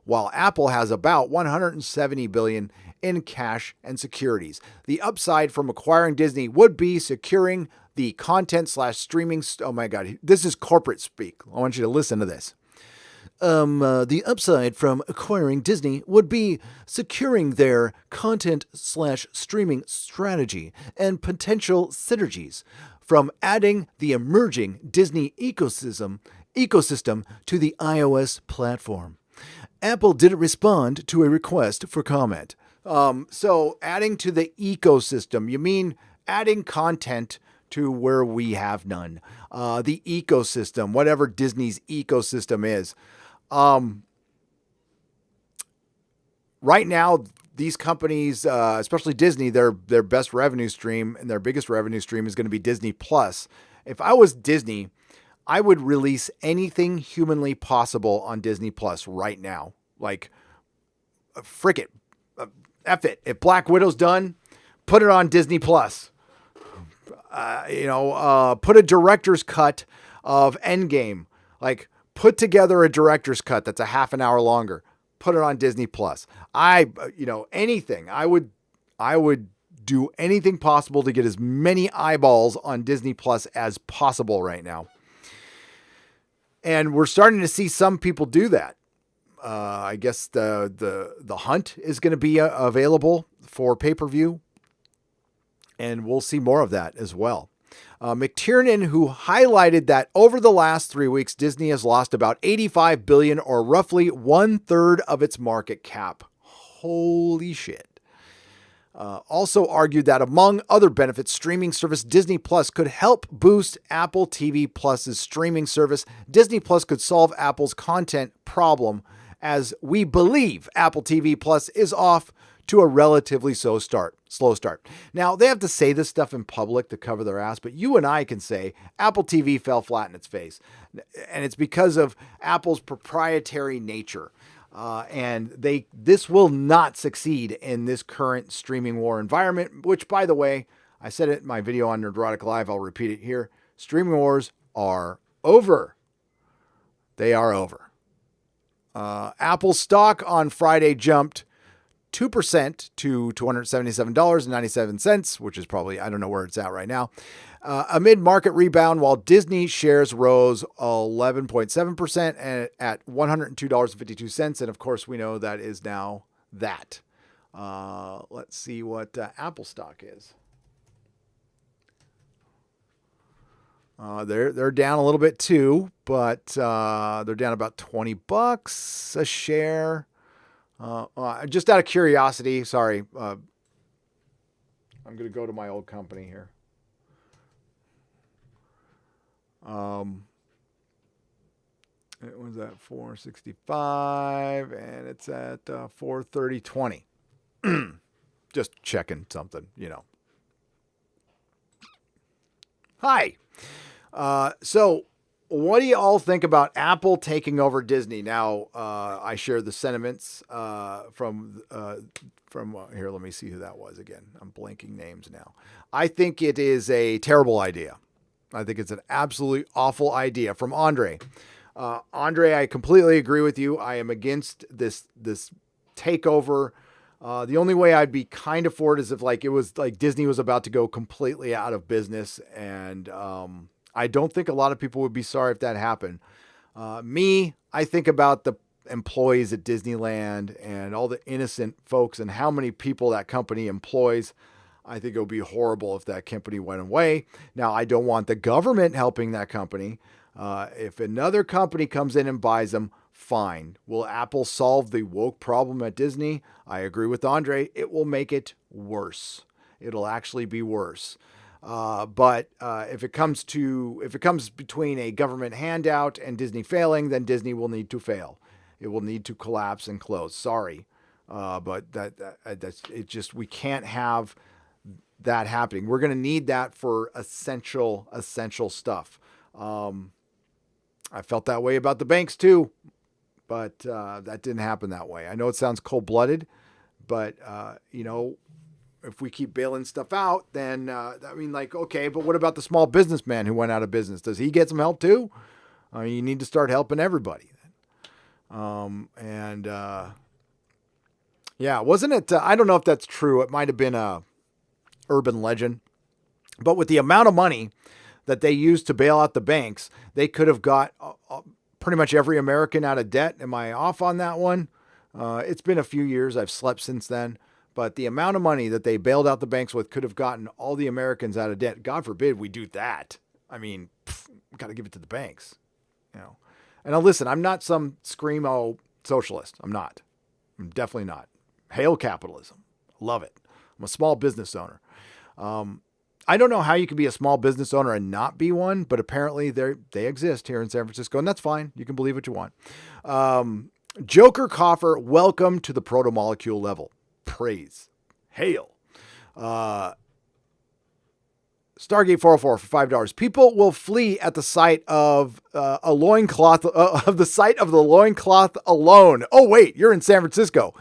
while Apple has about $170 billion in cash and securities. The upside from acquiring Disney would be securing the content/streaming. Oh my God, this is corporate speak. I want you to listen to this. The upside from acquiring Disney would be securing their content/streaming strategy and potential synergies from adding the emerging Disney ecosystem to the iOS platform. Apple didn't respond to a request for comment. So adding to the ecosystem, you mean adding content to where we have none. The ecosystem, whatever Disney's ecosystem is. Right now, these companies, especially Disney, their best revenue stream and their biggest revenue stream is going to be Disney Plus. If I was Disney, I would release anything humanly possible on Disney Plus right now. Like, frick it. F it. If Black Widow's done, put it on Disney Plus. Put a director's cut of Endgame. Like, put together a director's cut that's a half an hour longer. Put it on Disney Plus. Anything. I would do anything possible to get as many eyeballs on Disney Plus as possible right now. And we're starting to see some people do that. I guess the Hunt is going to be available for pay-per-view, and we'll see more of that as well. McTiernan, who highlighted that over the last 3 weeks, Disney has lost about $85 billion, or roughly 1/3 of its market cap. Holy shit. Also argued that among other benefits, streaming service Disney Plus could help boost Apple TV Plus's streaming service. Disney Plus could solve Apple's content problem, as we believe Apple TV Plus is off to a relatively slow start. Now, they have to say this stuff in public to cover their ass, but you and I can say Apple TV fell flat in its face. And it's because of Apple's proprietary nature. And this will not succeed in this current streaming war environment, which, by the way, I said it in my video on Nerdrotic Live. I'll repeat it here. Streaming wars are over. They are over. Apple stock on Friday jumped 2% to $277.97, which is probably, I don't know where it's at right now, amid market rebound, while Disney shares rose 11.7% at $102.52. And of course, we know that is now that. Let's see what Apple stock is. They're down a little bit too, but they're down about $20 a share. Just out of curiosity, sorry, I'm going to go to my old company here. It was at 465 and it's at 430.20. Just checking something, Hi. So what do you all think about Apple taking over Disney? Now, I share the sentiments from here. Let me see who that was again. I'm blanking names now. I think it is a terrible idea. I think it's an absolutely awful idea. From Andre. Andre, I completely agree with you. I am against this takeover. The only way I'd be kind of for it is if it was like Disney was about to go completely out of business, and I don't think a lot of people would be sorry if that happened. I think about the employees at Disneyland and all the innocent folks and how many people that company employs. I think it would be horrible if that company went away. Now, I don't want the government helping that company. If another company comes in and buys them, fine. Will Apple solve the woke problem at Disney? I agree with Andre. It will make it worse. It'll actually be worse. But if it comes between a government handout and Disney failing, then Disney will need to fail. It will need to collapse and close. Sorry, but we can't have that happening. We're going to need that for essential stuff. I felt that way about the banks too, but that didn't happen that way. I know it sounds cold-blooded, but if we keep bailing stuff out, then okay, but what about the small businessman who went out of business? Does he get some help too? You need to start helping everybody. Yeah, wasn't it? I don't know if that's true. It might have been a urban legend, but with the amount of money that they used to bail out the banks, they could have got pretty much every American out of debt. Am I off on that one? It's been a few years. I've slept since then. But the amount of money that they bailed out the banks with could have gotten all the Americans out of debt. God forbid we do that. I mean, got to give it to the banks, you know. And now listen, I'm not some screamo socialist. I'm not. I'm definitely not. Hail capitalism. Love it. I'm a small business owner. I don't know how you can be a small business owner and not be one, but apparently they exist here in San Francisco, and that's fine. You can believe what you want. Joker Coffer, welcome to the proto-molecule level. Praise. Hail. Stargate 404 for $5. People will flee at the sight of a loincloth, of the sight of the loincloth alone. Oh, wait, you're in San Francisco.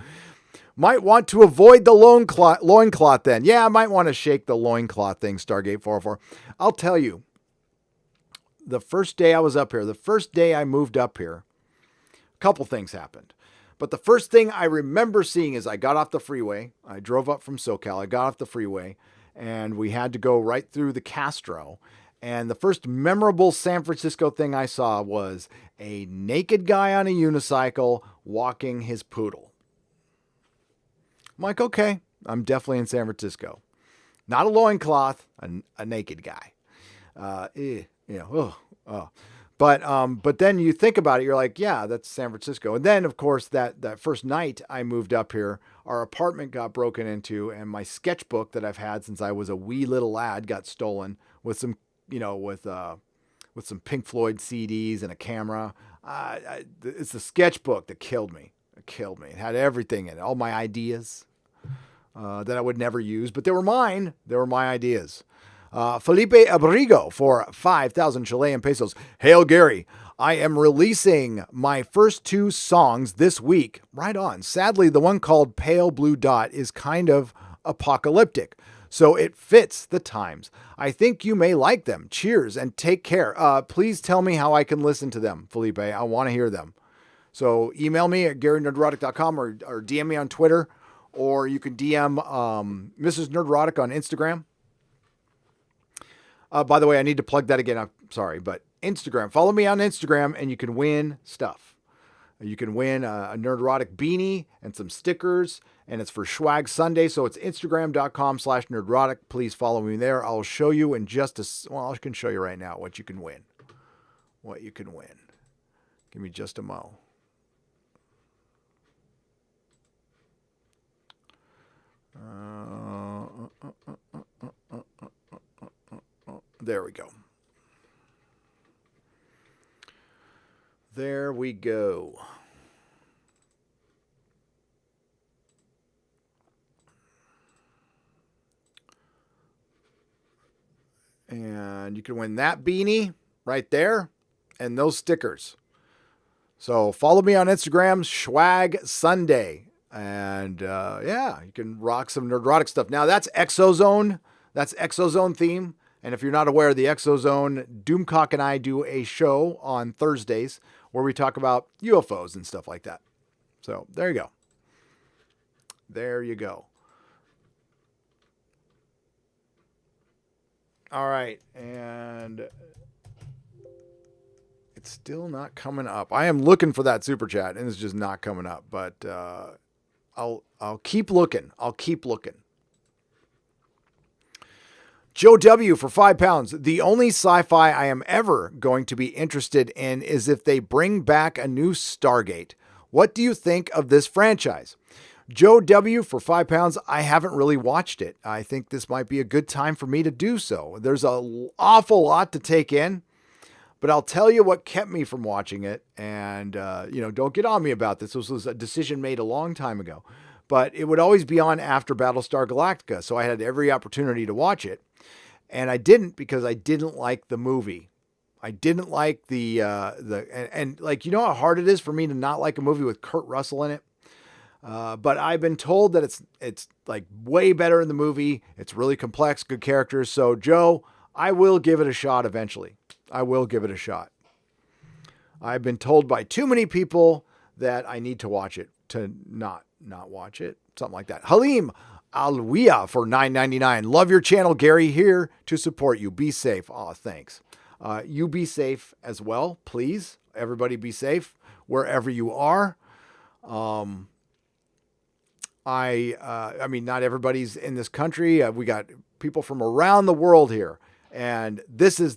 Might want to avoid the loincloth then. Yeah, I might want to shake the loincloth thing, Stargate 404. I'll tell you, the first day I was up here, the first day I moved up here, a couple things happened. But the first thing I remember seeing is I got off the freeway. I drove up from SoCal. I got off the freeway, and we had to go right through the Castro. And the first memorable San Francisco thing I saw was a naked guy on a unicycle walking his poodle. I'm like, okay, I'm definitely in San Francisco. Not a loincloth, a naked guy. But then you think about it, you're like, yeah, that's San Francisco. And then, of course, that first night I moved up here, our apartment got broken into, and my sketchbook that I've had since I was a wee little lad got stolen with some, with some Pink Floyd CDs and a camera. It's the sketchbook that killed me. It had everything in it, all my ideas that I would never use, but they were mine. They were my ideas. Felipe Abrigo for 5,000 Chilean pesos. Hail Gary, I am releasing my first 2 songs this week. Right on. Sadly, the one called Pale Blue Dot is kind of apocalyptic, so it fits the times. I think you may like them. Cheers and take care. Please tell me how I can listen to them, Felipe. I want to hear them. So email me at GaryNerdrotic.com or DM me on Twitter, or you can DM Mrs. Nerdrotic on Instagram. By the way, I need to plug that again. I'm sorry, but Instagram. Follow me on Instagram and you can win stuff. You can win a Nerdrotic beanie and some stickers, and it's for Swag Sunday. So it's Instagram.com/Nerdrotic. Please follow me there. I'll show you in I can show you right now what you can win. Give me just a mo. There we go. There we go. And you can win that beanie right there and those stickers. So follow me on Instagram, Swag Sunday. And you can rock some Nerdrotic stuff. Now that's Exozone. That's Exozone theme. And if you're not aware of the Exozone, Doomcock and I do a show on Thursdays where we talk about UFOs and stuff like that. So there you go. There you go. All right. And it's still not coming up. I am looking for that super chat and it's just not coming up. But I'll keep looking. Joe W. for £5. The only sci-fi I am ever going to be interested in is if they bring back a new Stargate. What do you think of this franchise? Joe W. for £5. I haven't really watched it. I think this might be a good time for me to do so. There's an awful lot to take in, but I'll tell you what kept me from watching it. And, don't get on me about this. This was a decision made a long time ago, but it would always be on after Battlestar Galactica. So I had every opportunity to watch it. And I didn't because I didn't like the movie. I didn't like and you know how hard it is for me to not like a movie with Kurt Russell in it. But I've been told that it's like way better in the movie. It's really complex, good characters. So Joe, I will give it a shot eventually. I will give it a shot. I've been told by too many people that I need to watch it to not watch it. Something like that. Halim Alwiya for $9.99. Love your channel, Gary. Here to support you. Be safe. Oh, thanks. You be safe as well, please. Everybody be safe wherever you are. I mean, not everybody's in this country. We got people from around the world here. And this is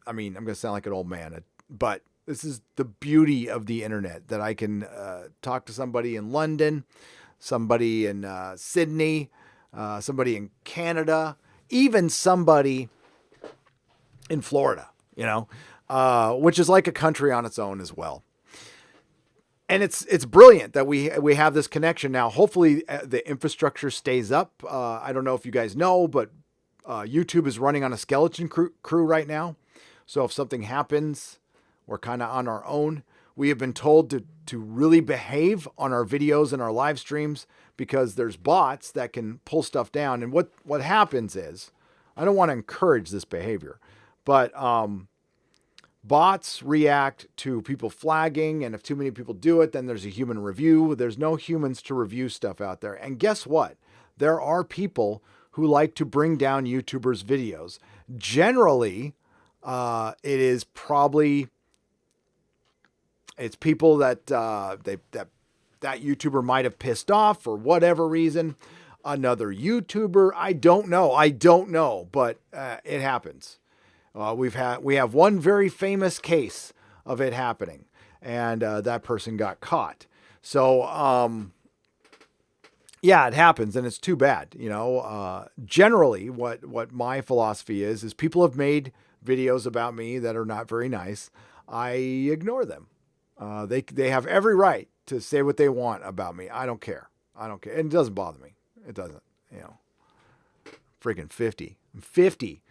I'm going to sound like an old man, but this is the beauty of the internet, that I can talk to somebody in London, somebody in Sydney, somebody in Canada, even somebody in Florida, which is like a country on its own as well. And it's brilliant that we have this connection now. Hopefully the infrastructure stays up. I don't know if you guys know, but YouTube is running on a skeleton crew right now. So if something happens, we're kind of on our own. We have been told to really behave on our videos and our live streams, because there's bots that can pull stuff down. And what happens is, I don't want to encourage this behavior, but bots react to people flagging, and if too many people do it, then there's a human review. There's no humans to review stuff out there. And guess what? There are people who like to bring down YouTubers' videos. Generally, it's people that that YouTuber might have pissed off for whatever reason. Another YouTuber, I don't know, but it happens. We have one very famous case of it happening, and that person got caught. So, yeah, it happens, and it's too bad. Generally, what my philosophy is people have made videos about me that are not very nice. I ignore them. They have every right to say what they want about me. I don't care. And it doesn't bother me. It doesn't. Freaking 50. I'm 50.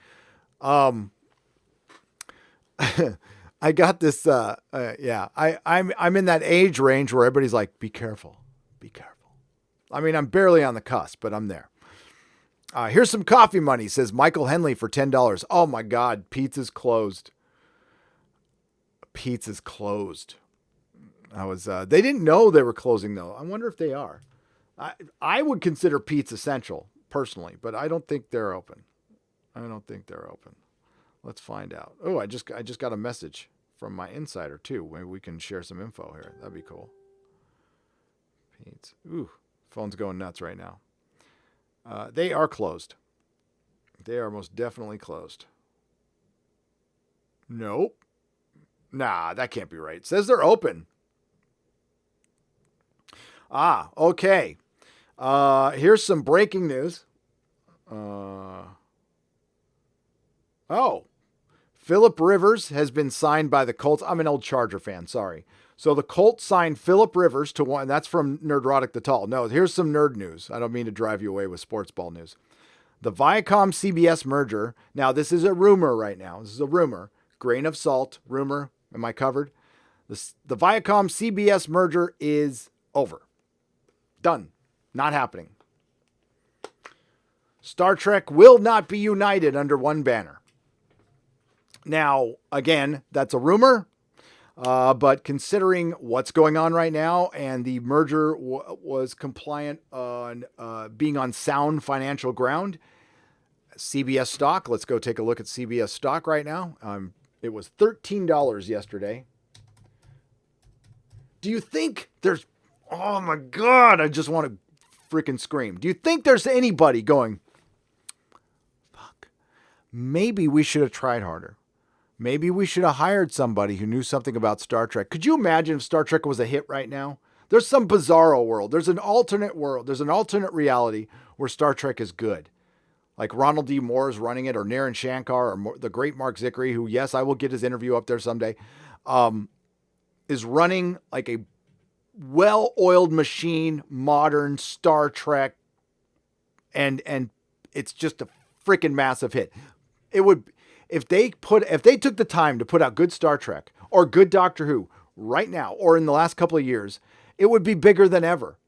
I got this. I'm in that age range where everybody's like, be careful. I mean, I'm barely on the cusp, but I'm there. Here's some coffee money, says Michael Henley for $10. Oh my God. Pizza's closed. They didn't know they were closing though. I wonder if they are. I would consider Pete's essential personally, but I don't think they're open. Let's find out. Oh, I just got a message from my insider too. Maybe we can share some info here. That'd be cool. Pete's. Ooh, phone's going nuts right now. They are closed. They are most definitely closed. Nope. Nah, that can't be right. It says they're open. Okay. Here's some breaking news. Phillip Rivers has been signed by the Colts. I'm an old Charger fan, sorry. So the Colts signed Phillip Rivers to one. That's from Nerdrotic the Tall. No, here's some nerd news. I don't mean to drive you away with sports ball news. The Viacom-CBS merger. Now, this is a rumor right now. This is a rumor. Grain of salt. Rumor. Am I covered? The Viacom-CBS merger is over. Done. Not happening. Star Trek will not be united under one banner. Now, again, that's a rumor. But considering what's going on right now, and the merger was compliant on being on sound financial ground, CBS stock, let's go take a look at CBS stock right now. It was $13 yesterday. Do you think there's, oh my God, I just want to freaking scream. Do you think there's anybody going, fuck, maybe we should have tried harder? Maybe we should have hired somebody who knew something about Star Trek. Could you imagine if Star Trek was a hit right now? There's some bizarro world. There's an alternate world. There's an alternate reality where Star Trek is good. Like Ronald D. Moore is running it, or Naren Shankar, or the great Mark Zickery, who, yes, I will get his interview up there someday, is running like a well-oiled machine, modern Star Trek, and it's just a freaking massive hit. It would... If they took the time to put out good Star Trek or good Doctor Who right now, or in the last couple of years, it would be bigger than ever.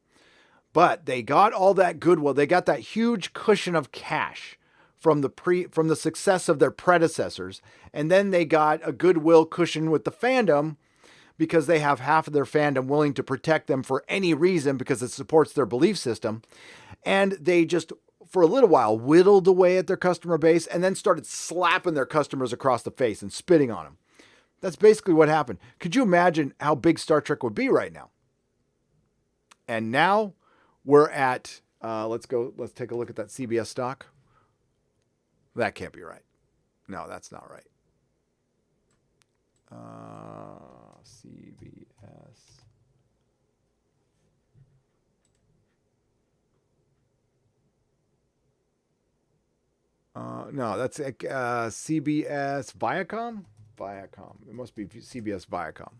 But they got all that goodwill. They got that huge cushion of cash from the success of their predecessors. And then they got a goodwill cushion with the fandom, because they have half of their fandom willing to protect them for any reason because it supports their belief system. And they just, for a little while, whittled away at their customer base and then started slapping their customers across the face and spitting on them. That's basically what happened. Could you imagine how big Star Trek would be right now? And now we're at, let's take a look at that CBS stock. That can't be right. No, that's not right. CBS. No, that's CBS Viacom. Viacom. It must be CBS Viacom.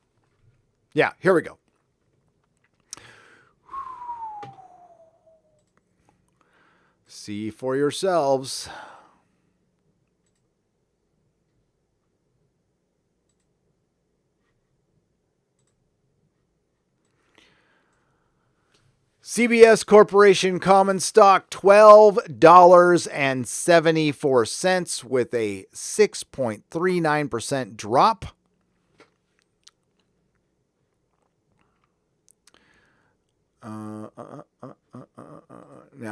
Yeah, here we go. See for yourselves. CBS Corporation common stock, $12.74 with a 6.39% drop. Now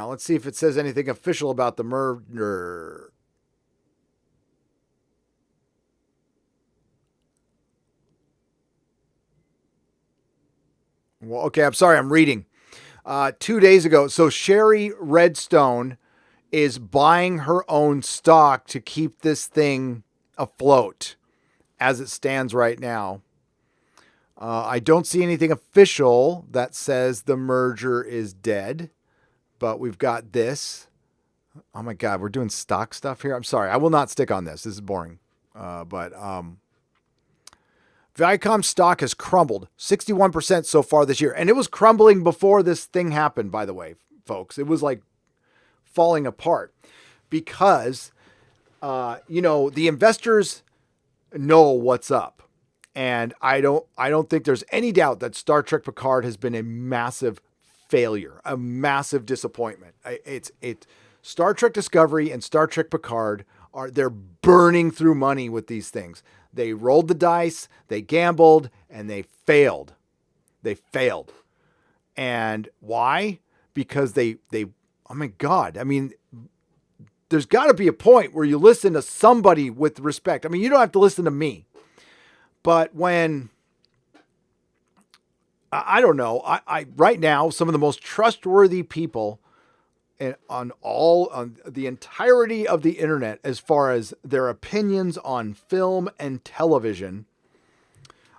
let's see if it says anything official about the merger. Well, okay, I'm sorry, I'm reading. 2 days ago, so Sherry Redstone is buying her own stock to keep this thing afloat as it stands right now. I don't see anything official that says the merger is dead, but we've got this. Oh my God, we're doing stock stuff here. I'm sorry. I will not stick on this. This is boring. But Viacom stock has crumbled 61% so far this year. And it was crumbling before this thing happened, by the way, folks. It was like falling apart because, the investors know what's up. And I don't think there's any doubt that Star Trek Picard has been a massive failure, a massive disappointment. It's Star Trek Discovery and Star Trek Picard they're burning through money with these things. They rolled the dice, they gambled, and they failed. They failed. And why? Because they oh my God. I mean, there's got to be a point where you listen to somebody with respect. I mean, you don't have to listen to me. But when, I don't know, I right now, some of the most trustworthy people on the entirety of the internet, as far as their opinions on film and television,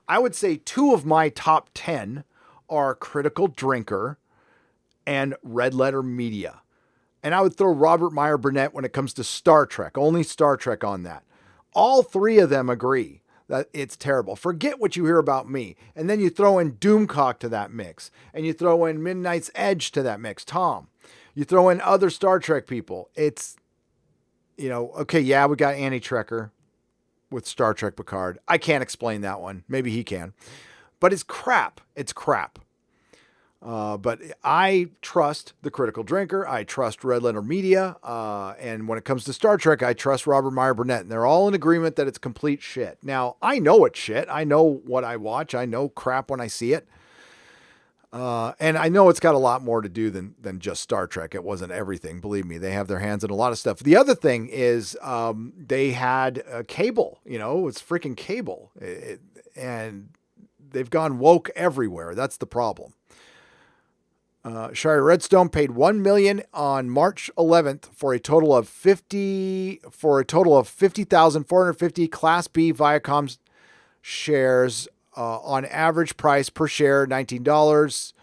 I would say 2 of my top 10 are Critical Drinker and Red Letter Media. And I would throw Robert Meyer Burnett when it comes to Star Trek, only Star Trek on that. All 3 of them agree that it's terrible. Forget what you hear about me. And then you throw in Doomcock to that mix. And you throw in Midnight's Edge to that mix, Tom. You throw in other Star Trek people. It's, okay, yeah, we got Annie Trekker with Star Trek Picard. I can't explain that one. Maybe he can. But it's crap. It's crap. But I trust the Critical Drinker. I trust Red Letter Media. And when it comes to Star Trek, I trust Robert Meyer Burnett. And they're all in agreement that it's complete shit. Now, I know it's shit. I know what I watch. I know crap when I see it. And I know it's got a lot more to do than just Star Trek. It wasn't everything. Believe me, they have their hands in a lot of stuff. The other thing is they had cable. It's freaking cable. And they've gone woke everywhere. That's the problem. Sherry Redstone paid $1 million on March 11th for a total of 50,450 Class B Viacom shares. On average price per share, $19.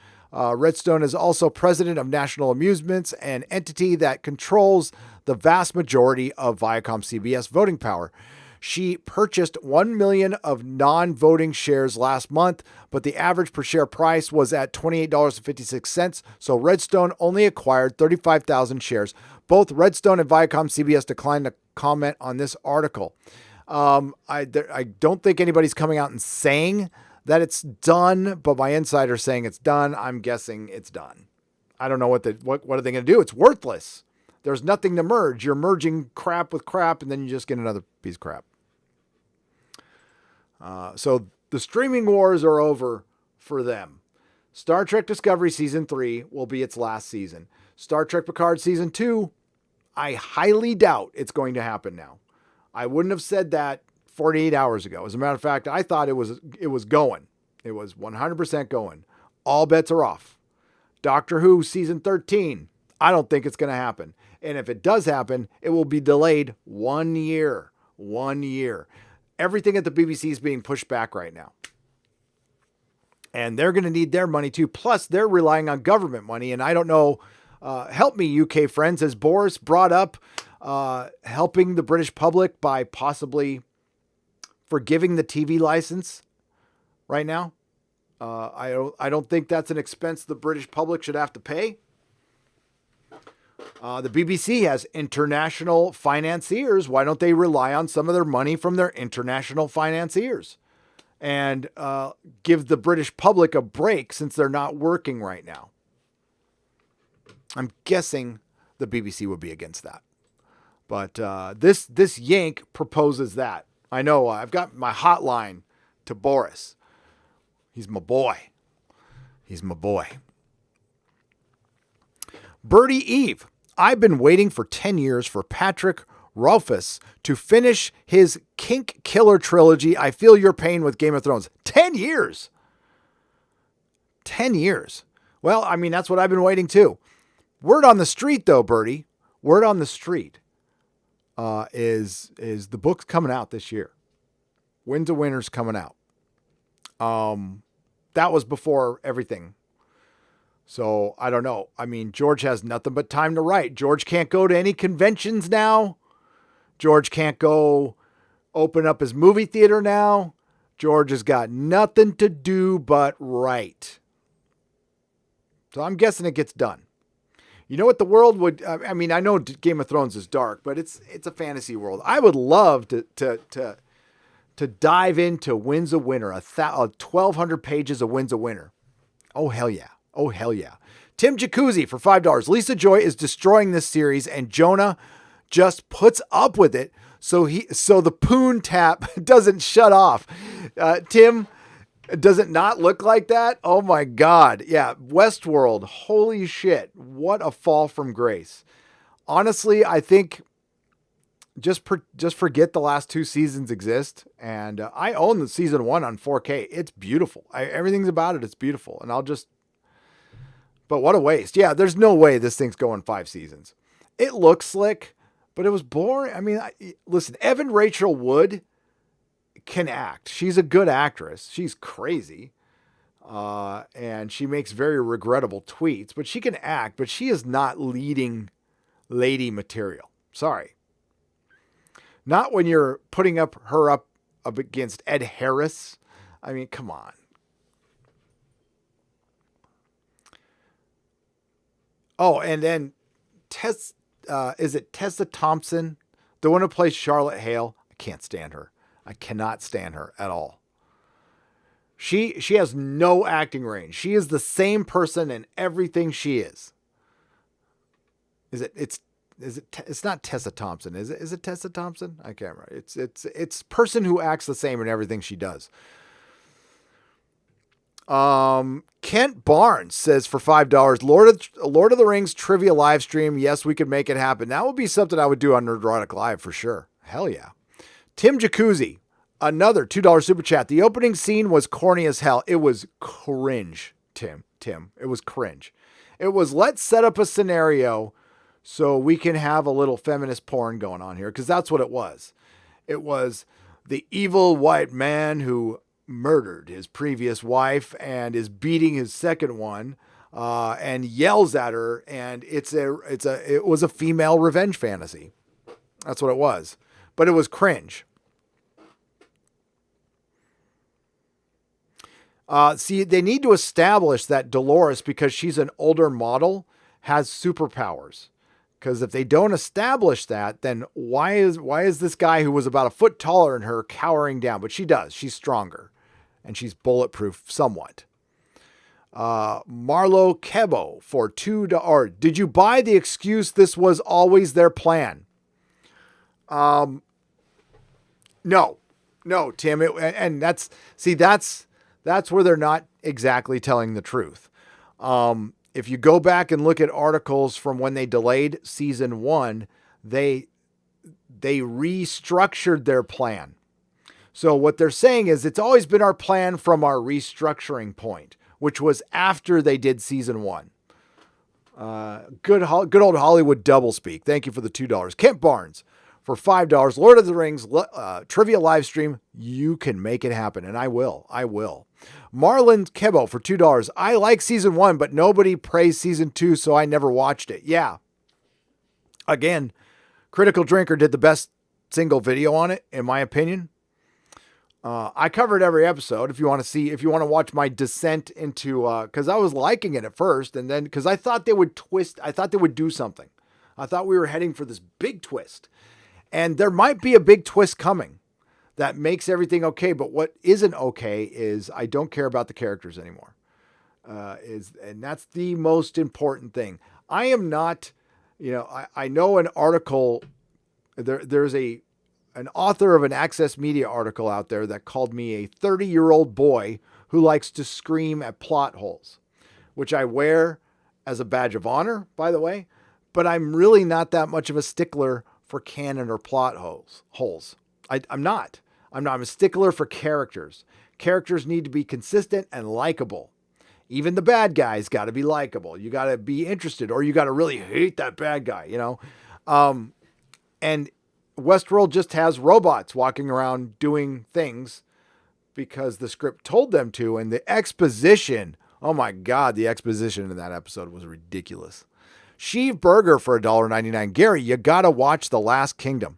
Redstone is also president of National Amusements, an entity that controls the vast majority of Viacom CBS voting power. She purchased 1 million of non-voting shares last month, but the average per share price was at $28.56, so Redstone only acquired 35,000 shares. Both Redstone and Viacom CBS declined to comment on this article. I don't think anybody's coming out and saying that it's done, but my insider's saying it's done. I'm guessing it's done. I don't know what are they going to do? It's worthless. There's nothing to merge. You're merging crap with crap, and then you just get another piece of crap. So The streaming wars are over for them. Star Trek Discovery Season 3 will be its last season. Star Trek Picard Season 2, I highly doubt it's going to happen now. I wouldn't have said that 48 hours ago. As a matter of fact, I thought it was going. It was 100% going. All bets are off. Doctor Who Season 13, I don't think it's going to happen. And if it does happen, it will be delayed 1 year. 1 year. Everything at the BBC is being pushed back right now. And they're going to need their money too. Plus, they're relying on government money. And I don't know, help me, UK friends, has Boris brought up helping the British public by possibly forgiving the TV license right now? I don't think that's an expense the British public should have to pay. The BBC has international financiers. Why don't they rely on some of their money from their international financiers and give the British public a break since they're not working right now? I'm guessing the BBC would be against that. But this yank proposes that. I know I've got my hotline to Boris. He's my boy. He's my boy. Birdie Eve. I've been waiting for 10 years for Patrick Rothfuss to finish his Kink Killer trilogy. I feel your pain with Game of Thrones. 10 years. 10 years. Well, I mean, that's what I've been waiting too. Word on the street, though, Birdie. Word on the street is the book's coming out this year. Winds of Winter's coming out. That was before everything. So I don't know. I mean, George has nothing but time to write. George can't go to any conventions now. George can't go open up his movie theater now. George has got nothing to do but write. So I'm guessing it gets done. You know what the world would, I mean, I know Game of Thrones is dark, but it's a fantasy world. I would love to dive into Winds of Winter, 1,200 pages of Winds of Winter. Oh, hell yeah. Oh, hell yeah. Tim Jacuzzi for $5. Lisa Joy is destroying this series and Jonah just puts up with it so the poon tap doesn't shut off. Tim, does it not look like that? Oh my God. Yeah. Westworld. Holy shit. What a fall from grace. Honestly, I think just forget the last 2 seasons exist. And I own the season 1 on 4K. It's beautiful. Everything's about it. It's beautiful. And but what a waste. Yeah. There's no way this thing's going 5 seasons. It looks slick, but it was boring. I mean, listen, Evan Rachel Wood can act. She's a good actress. She's crazy. And she makes very regrettable tweets, but she can act, but she is not leading lady material. Sorry. Not when you're putting her up against Ed Harris. I mean, come on. Oh, and then is it Tessa Thompson? The one who plays Charlotte Hale? I can't stand her. I cannot stand her at all. She has no acting range. She is the same person in everything she is. It's not Tessa Thompson, is it? Is it Tessa Thompson? I can't remember. It's person who acts the same in everything she does. Kent Barnes says for $5, Lord of the Rings trivia live stream. Yes, we could make it happen. That would be something I would do on Nerdrotic Live for sure. Hell yeah. Tim Jacuzzi, another $2 super chat. The opening scene was corny as hell. It was cringe, Tim. It was cringe. It was, let's set up a scenario so we can have a little feminist porn going on here, because that's what it was. It was the evil white man who murdered his previous wife and is beating his second one and yells at her, and it was a female revenge fantasy. That's what it was. But it was cringe. See, they need to establish that Dolores, because she's an older model, has superpowers. Because if they don't establish that, then why is this guy who was about a foot taller than her cowering down? But she does. She's stronger. And she's bulletproof somewhat. Marlo Kebo for $2. Did you buy the excuse this was always their plan? No. No, Tim, and that's where they're not exactly telling the truth. If you go back and look at articles from when they delayed season 1, they restructured their plan. So what they're saying is it's always been our plan from our restructuring point, which was after they did season 1. Good old Hollywood doublespeak. Thank you for the $2. Kent Barnes for $5. Lord of the Rings trivia live stream. You can make it happen, and I will. Marlon Kebo for $2. I like season 1, but nobody praised season 2, so I never watched it. Yeah. Again, Critical Drinker did the best single video on it, in my opinion. I covered every episode. If you want to watch my descent into, cause I was liking it at first. And then, cause I thought they would do something. I thought we were heading for this big twist, and there might be a big twist coming that makes everything okay. But what isn't okay is I don't care about the characters anymore. And that's the most important thing. I am not, I know an article, there's an author of an Access Media article out there that called me a 30-year-old boy who likes to scream at plot holes, which I wear as a badge of honor, by the way, but I'm really not that much of a stickler for canon or plot holes. I'm not. I'm a stickler for characters. Characters need to be consistent and likable. Even the bad guys got to be likable. You got to be interested, or you got to really hate that bad guy, and Westworld just has robots walking around doing things because the script told them to. And the exposition, oh my God, the exposition in that episode was ridiculous. Sheev Burger for $1.99. Gary, you got to watch The Last Kingdom.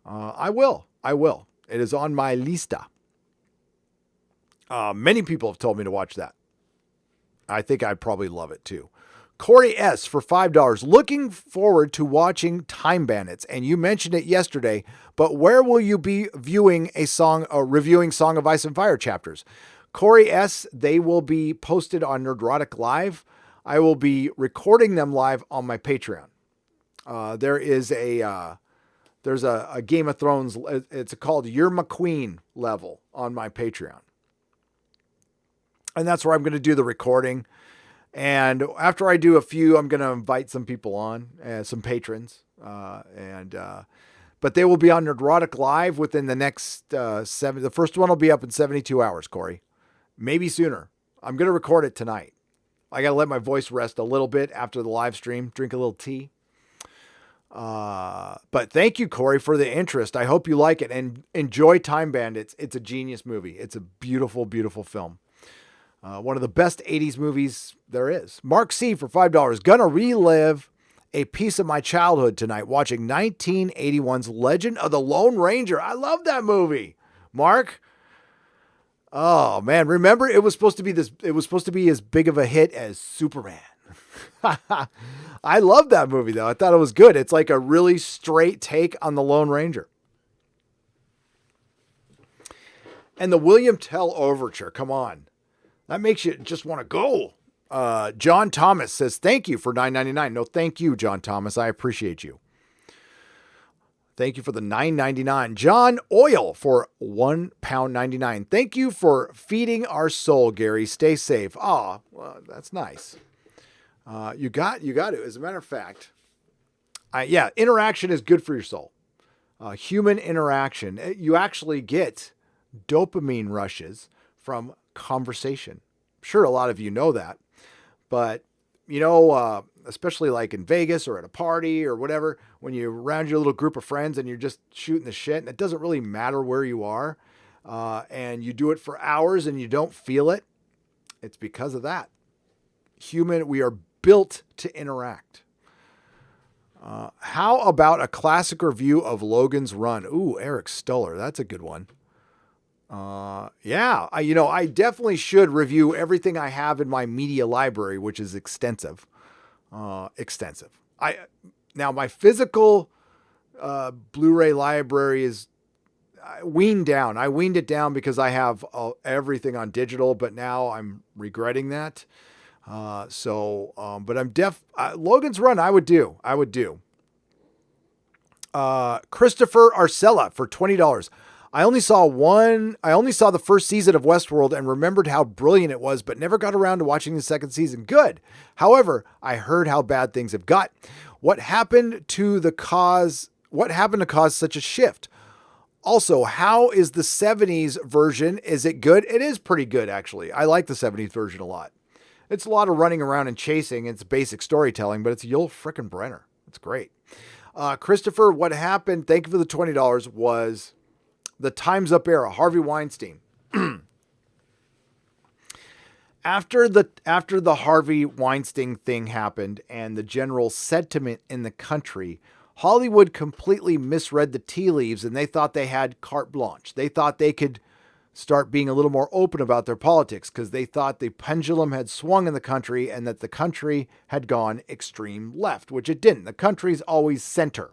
I will. It is on my lista. Many people have told me to watch that. I think I'd probably love it too. Corey S. for $5. Looking forward to watching Time Bandits. And you mentioned it yesterday, but where will you be reviewing Song of Ice and Fire chapters? Corey S., they will be posted on Nerdrotic Live. I will be recording them live on my Patreon. There's a Game of Thrones, it's called You're McQueen level on my Patreon. And that's where I'm going to do the recording. And after I do a few, I'm going to invite some people on, some patrons. But they will be on Nerdrotic Live within the next 7. The first one will be up in 72 hours, Corey. Maybe sooner. I'm going to record it tonight. I got to let my voice rest a little bit after the live stream, drink a little tea. But thank you, Corey, for the interest. I hope you like it and enjoy Time Bandits. It's a genius movie. It's a beautiful, beautiful film. One of the best 80s movies there is. Mark C. for $5. Gonna relive a piece of my childhood tonight watching 1981's Legend of the Lone Ranger. I love that movie. Mark. Oh man, remember it was supposed to be as big of a hit as Superman. I love that movie though. I thought it was good. It's like a really straight take on the Lone Ranger. And the William Tell Overture, come on. That makes you just want to go. John Thomas says, thank you for $9.99. No, thank you, John Thomas. I appreciate you. Thank you for the $9.99. John Oil for £1.99. Thank you for feeding our soul, Gary. Stay safe. Oh, well, that's nice. You got to. As a matter of fact, interaction is good for your soul. Human interaction. You actually get dopamine rushes from conversation. Sure, a lot of you know that, but especially like in Vegas or at a party or whatever, when you're around your little group of friends and you're just shooting the shit and it doesn't really matter where you are, and you do it for hours and you don't feel it, it's because of that. We are built to interact. How about a classic review of Logan's Run? Ooh, Eric Stoller. That's a good one. I definitely should review everything I have in my media library, which is extensive. Now my physical, Blu-ray library is weaned down. I weaned it down because I have everything on digital, but now I'm regretting that. But I'm Logan's Run, I would do. Christopher Arcella for $20. I only saw the first season of Westworld and remembered how brilliant it was, but never got around to watching the second season. Good. However, I heard how bad things have got. What happened to cause such a shift? Also, how is the 70s version? Is it good? It is pretty good, actually. I like the 70s version a lot. It's a lot of running around and chasing. It's basic storytelling, but it's Yul frickin' Brenner. It's great. Christopher, what happened? Thank you for the $20. Was the Time's Up era, Harvey Weinstein. After the Harvey Weinstein thing happened and the general sentiment in the country, Hollywood completely misread the tea leaves and they thought they had carte blanche. They thought they could start being a little more open about their politics because they thought the pendulum had swung in the country and that the country had gone extreme left, which it didn't. The country's always center.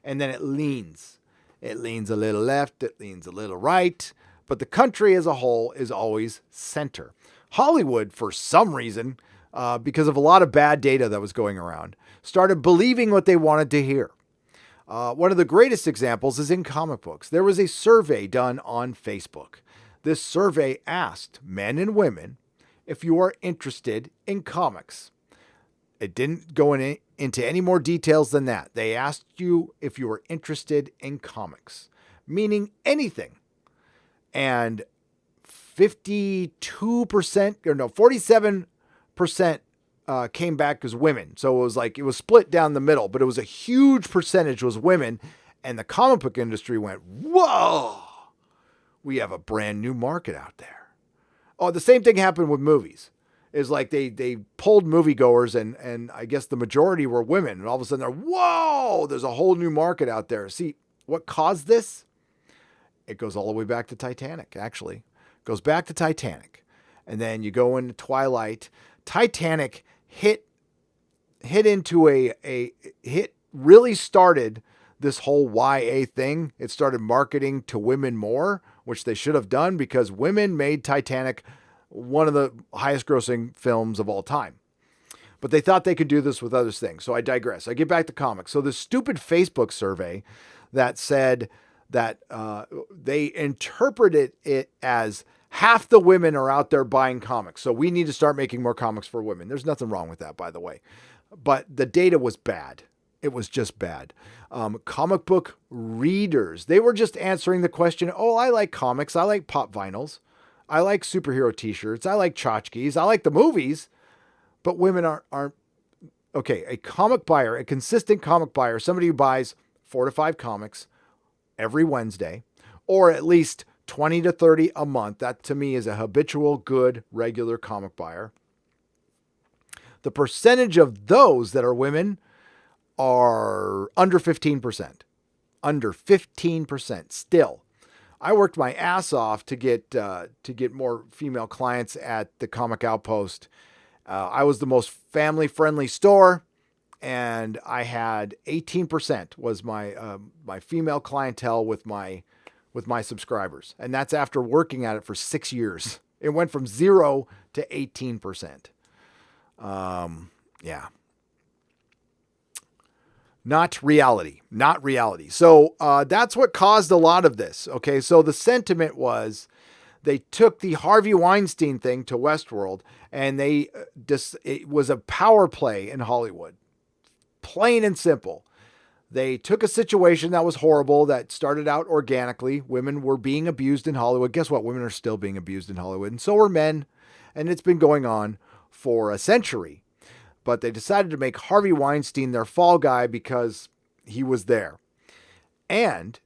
And then it leans. It leans a little left, it leans a little right, but the country as a whole is always center. Hollywood, for some reason, because of a lot of bad data that was going around, started believing what they wanted to hear. One of the greatest examples is in comic books. There was a survey done on Facebook. This survey asked men and women if you are interested in comics. It didn't go into any more details than that. They asked you if you were interested in comics, meaning anything. And 47% came back as women. So it was split down the middle, but it was a huge percentage was women. And the comic book industry went, whoa, we have a brand new market out there. Oh, the same thing happened with movies. Is like they pulled moviegoers and I guess the majority were women. And all of a sudden whoa, there's a whole new market out there. See, what caused this? It goes all the way back to Titanic, actually. It goes back to Titanic. And then you go into Twilight. Titanic really started this whole YA thing. It started marketing to women more, which they should have done because women made Titanic one of the highest grossing films of all time. But they thought they could do this with other things. So I digress. I get back to comics. So this stupid Facebook survey that said that they interpreted it as half the women are out there buying comics. So we need to start making more comics for women. There's nothing wrong with that, by the way. But the data was bad. It was just bad. Comic book readers, they were just answering the question, oh, I like comics. I like pop vinyls. I like superhero t-shirts. I like tchotchkes. I like the movies. But women aren't. Okay, a comic buyer, a consistent comic buyer, somebody who buys 4 to 5 comics every Wednesday, or at least 20 to 30 a month. That to me is a habitual, good, regular comic buyer. The percentage of those that are women are under 15%. Under 15% still. I worked my ass off to get more female clients at the Comic Outpost. I was the most family-friendly store, and I had 18% was my female clientele with my subscribers, and that's after working at it for 6 years. It went from 0 to 18%. Yeah. Not reality. So that's what caused a lot of this. Okay, so the sentiment was they took the Harvey Weinstein thing to Westworld, and it was a power play in Hollywood. Plain and simple. They took a situation that was horrible, that started out organically. Women were being abused in Hollywood. Guess what? Women are still being abused in Hollywood, and so are men. And it's been going on for a century. But they decided to make Harvey Weinstein their fall guy because he was there. And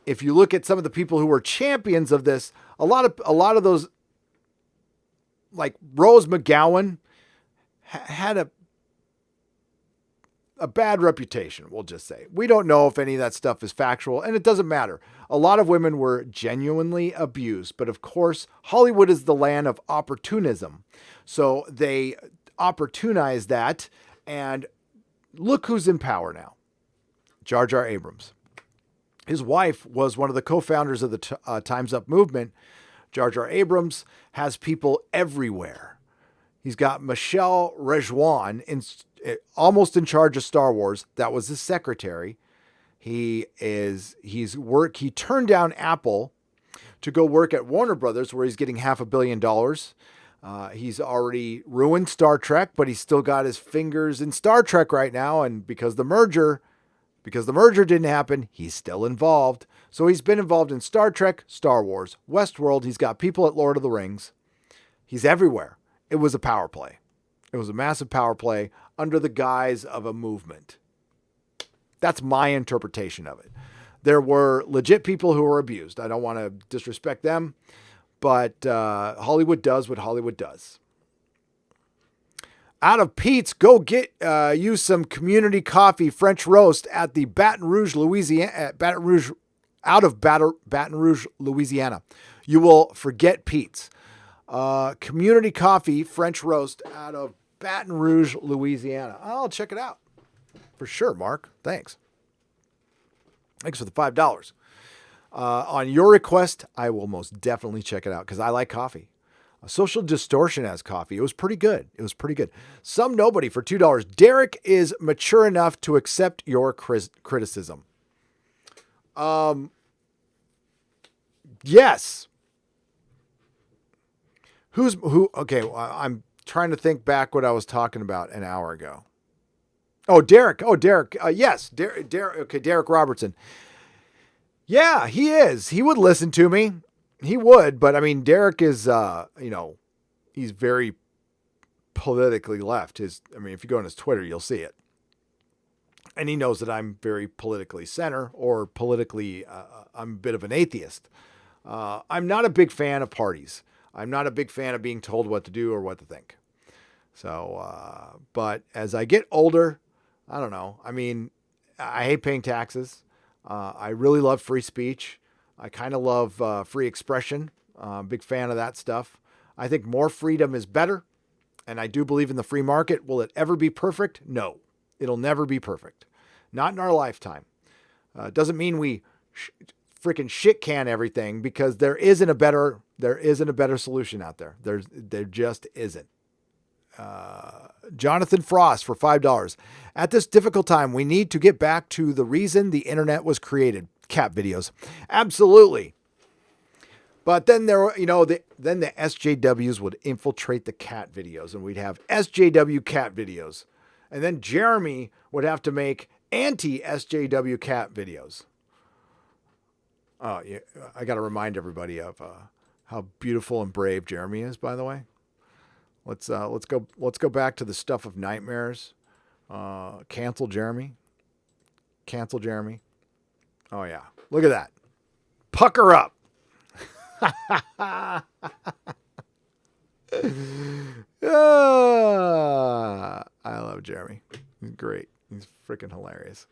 if you look at some of the people who were champions of this, a lot of those, like Rose McGowan, had a bad reputation, we'll just say. We don't know if any of that stuff is factual, and it doesn't matter. A lot of women were genuinely abused, but of course, Hollywood is the land of opportunism. So they opportunize that, and look who's in power now. Jar Jar Abrams. His wife was one of the co-founders of the Time's Up movement. Jar Jar Abrams has people everywhere. He's got Michelle Rejwan almost in charge of Star Wars. That was his secretary. He turned down Apple to go work at Warner Brothers, where he's getting $500 million. He's already ruined Star Trek, but he's still got his fingers in Star Trek right now. And because the merger didn't happen, he's still involved. So he's been involved in Star Trek, Star Wars, Westworld. He's got people at Lord of the Rings. He's everywhere. It was a power play. It was a massive power play under the guise of a movement. That's my interpretation of it. There were legit people who were abused. I don't want to disrespect them, but Hollywood does what Hollywood does. Out of Pete's, go get you some community coffee French roast at the Baton Rouge, Louisiana. Out of Baton Rouge, Louisiana. You will forget Pete's. Community coffee French roast out of Baton Rouge, Louisiana. I'll check it out for sure, Mark. Thanks for the $5. On your request, I will most definitely check it out because I like coffee. Social Distortion has coffee. It was pretty good. Some Nobody for $2. Derek is mature enough to accept your criticism. Yes. Who? Okay, I'm trying to think back what I was talking about an hour ago. Oh, Derek. Yes, Derek. Okay, Derek Robertson. Yeah, he is. He would listen to me. He would, but I mean, Derek is, he's very politically left. If you go on his Twitter, you'll see it. And he knows that I'm very politically center or politically, I'm a bit of an atheist. I'm not a big fan of parties. I'm not a big fan of being told what to do or what to think. So, but as I get older, I don't know. I mean, I hate paying taxes. I really love free speech. I kind of love free expression. Big fan of that stuff. I think more freedom is better. And I do believe in the free market. Will it ever be perfect? No, it'll never be perfect. Not in our lifetime. Doesn't mean we freaking shit can everything, because there isn't a better solution out there. There just isn't. Jonathan Frost for $5. At this difficult time, we need to get back to the reason the internet was created. Cat videos. Absolutely. But then then the SJWs would infiltrate the cat videos and we'd have SJW cat videos. And then Jeremy would have to make anti-SJW cat videos. Oh, yeah. I got to remind everybody of how beautiful and brave Jeremy is, by the way. Let's go back to the stuff of nightmares. Cancel Jeremy. Oh yeah. Look at that. Pucker up. I love Jeremy. He's great. He's freaking hilarious.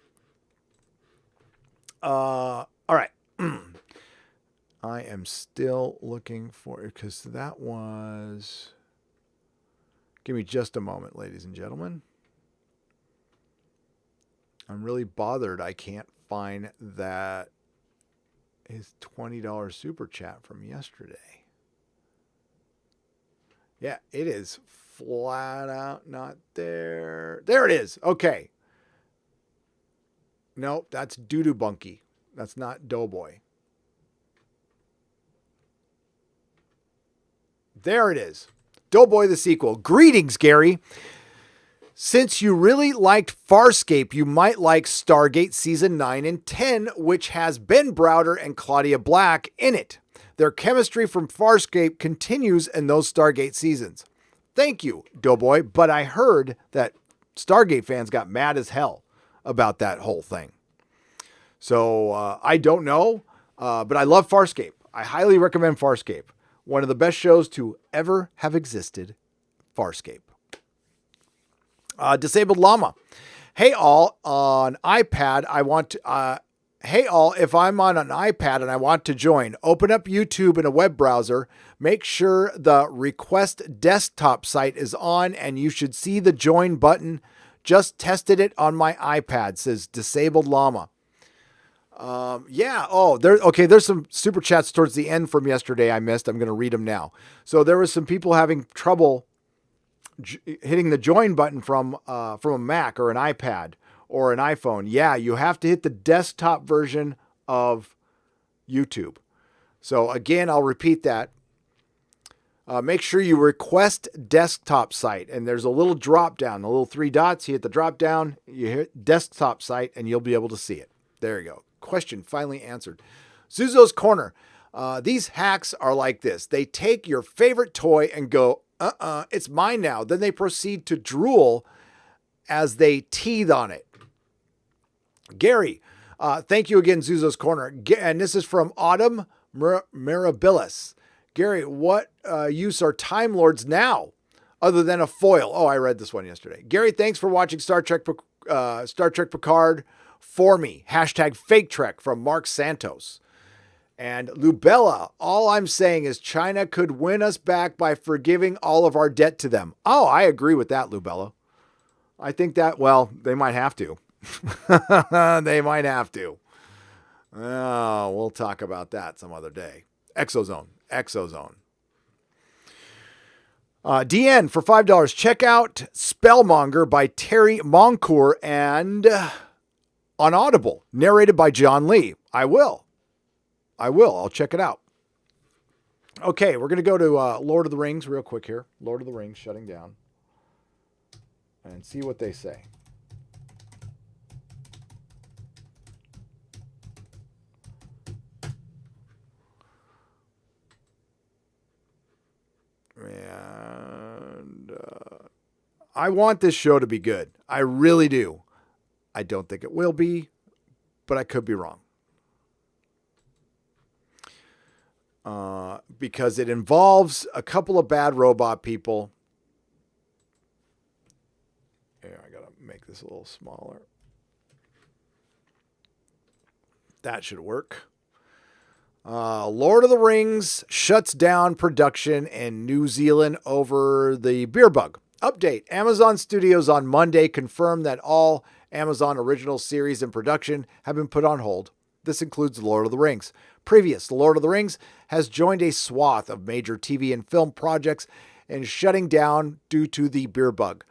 All right. I am still looking for it because that was... Give me just a moment, ladies and gentlemen. I'm really bothered I can't find that his $20 super chat from yesterday. Yeah, it is flat out not there. There it is. Okay. Nope, that's Doodoo Bunky. That's not Doughboy. There it is. Doughboy the sequel. Greetings, Gary. Since you really liked Farscape, you might like Stargate Season 9 and 10, which has Ben Browder and Claudia Black in it. Their chemistry from Farscape continues in those Stargate seasons. Thank you, Doughboy, but I heard that Stargate fans got mad as hell about that whole thing. So I don't know, but I love Farscape. I highly recommend Farscape. One of the best shows to ever have existed, Farscape. Disabled Llama. Hey all, on iPad, I want to... hey all, if I'm on an iPad and I want to join, open up YouTube in a web browser. Make sure the request desktop site is on and you should see the join button. Just tested it on my iPad, says Disabled Llama. Yeah. Oh, there's some super chats towards the end from yesterday I missed. I'm going to read them now. So there was some people having trouble hitting the join button from a Mac or an iPad or an iPhone, yeah, you have to hit the desktop version of YouTube. So again, I'll repeat that. Make sure you request desktop site, and there's a little drop down, the little 3 dots. You hit the drop down, you hit desktop site, and you'll be able to see it. There you go. Question finally answered. Zuzo's Corner. These hacks are like this. They take your favorite toy and go, it's mine now. Then they proceed to drool as they teethe on it. Gary, thank you again, Zuzo's Corner. And this is from Autumn Mirabilis. Gary, what use are Time Lords now other than a foil? Oh, I read this one yesterday. Gary, thanks for watching Star Trek Picard for me. Hashtag fake trek from Mark Santos. And Lubella, all I'm saying is China could win us back by forgiving all of our debt to them. Oh, I agree with that, Lubella. I think that, well, they might have to. They might have to. Oh, we'll talk about that some other day. Exozone. DN for $5. Check out Spellmonger by Terry Moncourt and on Audible, narrated by John Lee. I will. I'll check it out. Okay, we're going to go to Lord of the Rings real quick here. Lord of the Rings shutting down. And see what they say. And I want this show to be good. I really do. I don't think it will be, but I could be wrong. Because it involves a couple of bad robot people. Here, I gotta make this a little smaller. That should work. Lord of the Rings shuts down production in New Zealand over the beer bug. Update. Amazon Studios on Monday confirmed that all Amazon original series in production have been put on hold. This includes Lord of the Rings. Previous, Lord of the Rings has joined a swath of major TV and film projects and shutting down due to the beer bug,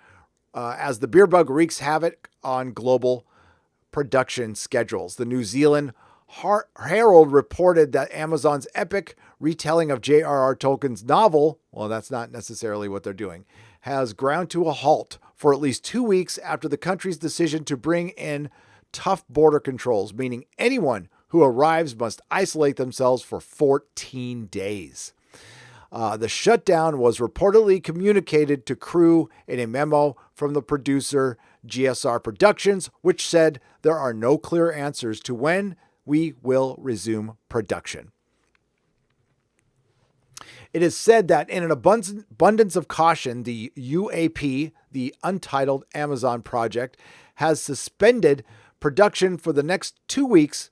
as the beer bug wreaks havoc on global production schedules. The New Zealand Herald reported that Amazon's epic retelling of J.R.R. Tolkien's novel, well, that's not necessarily what they're doing, has ground to a halt for at least 2 weeks after the country's decision to bring in tough border controls, meaning anyone who arrives must isolate themselves for 14 days. The shutdown was reportedly communicated to crew in a memo from the producer GSR Productions, which said there are no clear answers to when we will resume production. It is said that in an abundance of caution, the UAP, the Untitled Amazon Project, has suspended production for the next 2 weeks,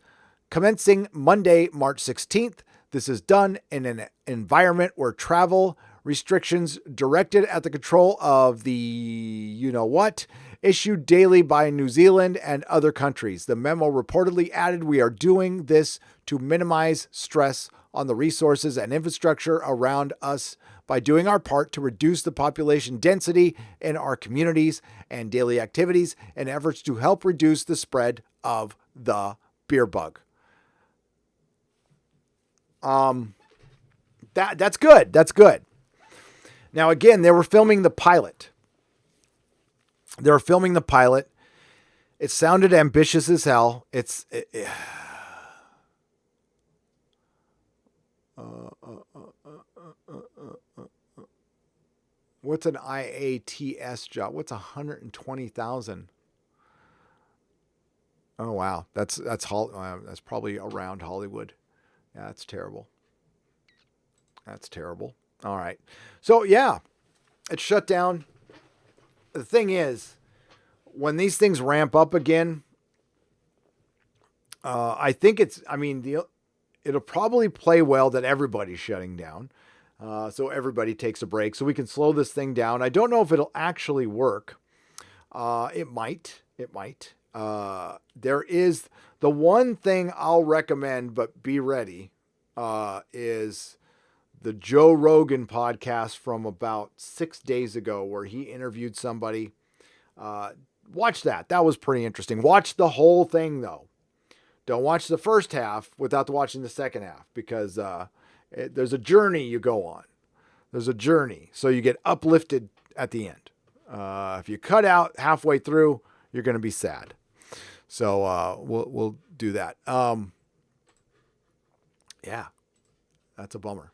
commencing Monday, March 16th. This is done in an environment where travel restrictions directed at the control of the you-know-what issued daily by New Zealand and other countries. The memo reportedly added, "We are doing this to minimize stress on the resources and infrastructure around us by doing our part to reduce the population density in our communities and daily activities in efforts to help reduce the spread of the beer bug." That's good. That's good. Now, again, they were filming the pilot. It sounded ambitious as hell. What's an IATS job? What's 120,000? Oh wow, that's probably around Hollywood. Yeah, that's terrible. That's terrible. All right. So yeah, it's shut down. The thing is, when these things ramp up again, I think it'll probably play well that everybody's shutting down. So everybody takes a break so we can slow this thing down. I don't know if it'll actually work. It might. There is the one thing I'll recommend, but be ready, is the Joe Rogan podcast from about 6 days ago, where he interviewed somebody watch that. That was pretty interesting. Watch the whole thing though. Don't watch the first half without watching the second half, because there's a journey you go on. There's a journey. So you get uplifted at the end. If you cut out halfway through, you're going to be sad. So we'll do that. Yeah. That's a bummer.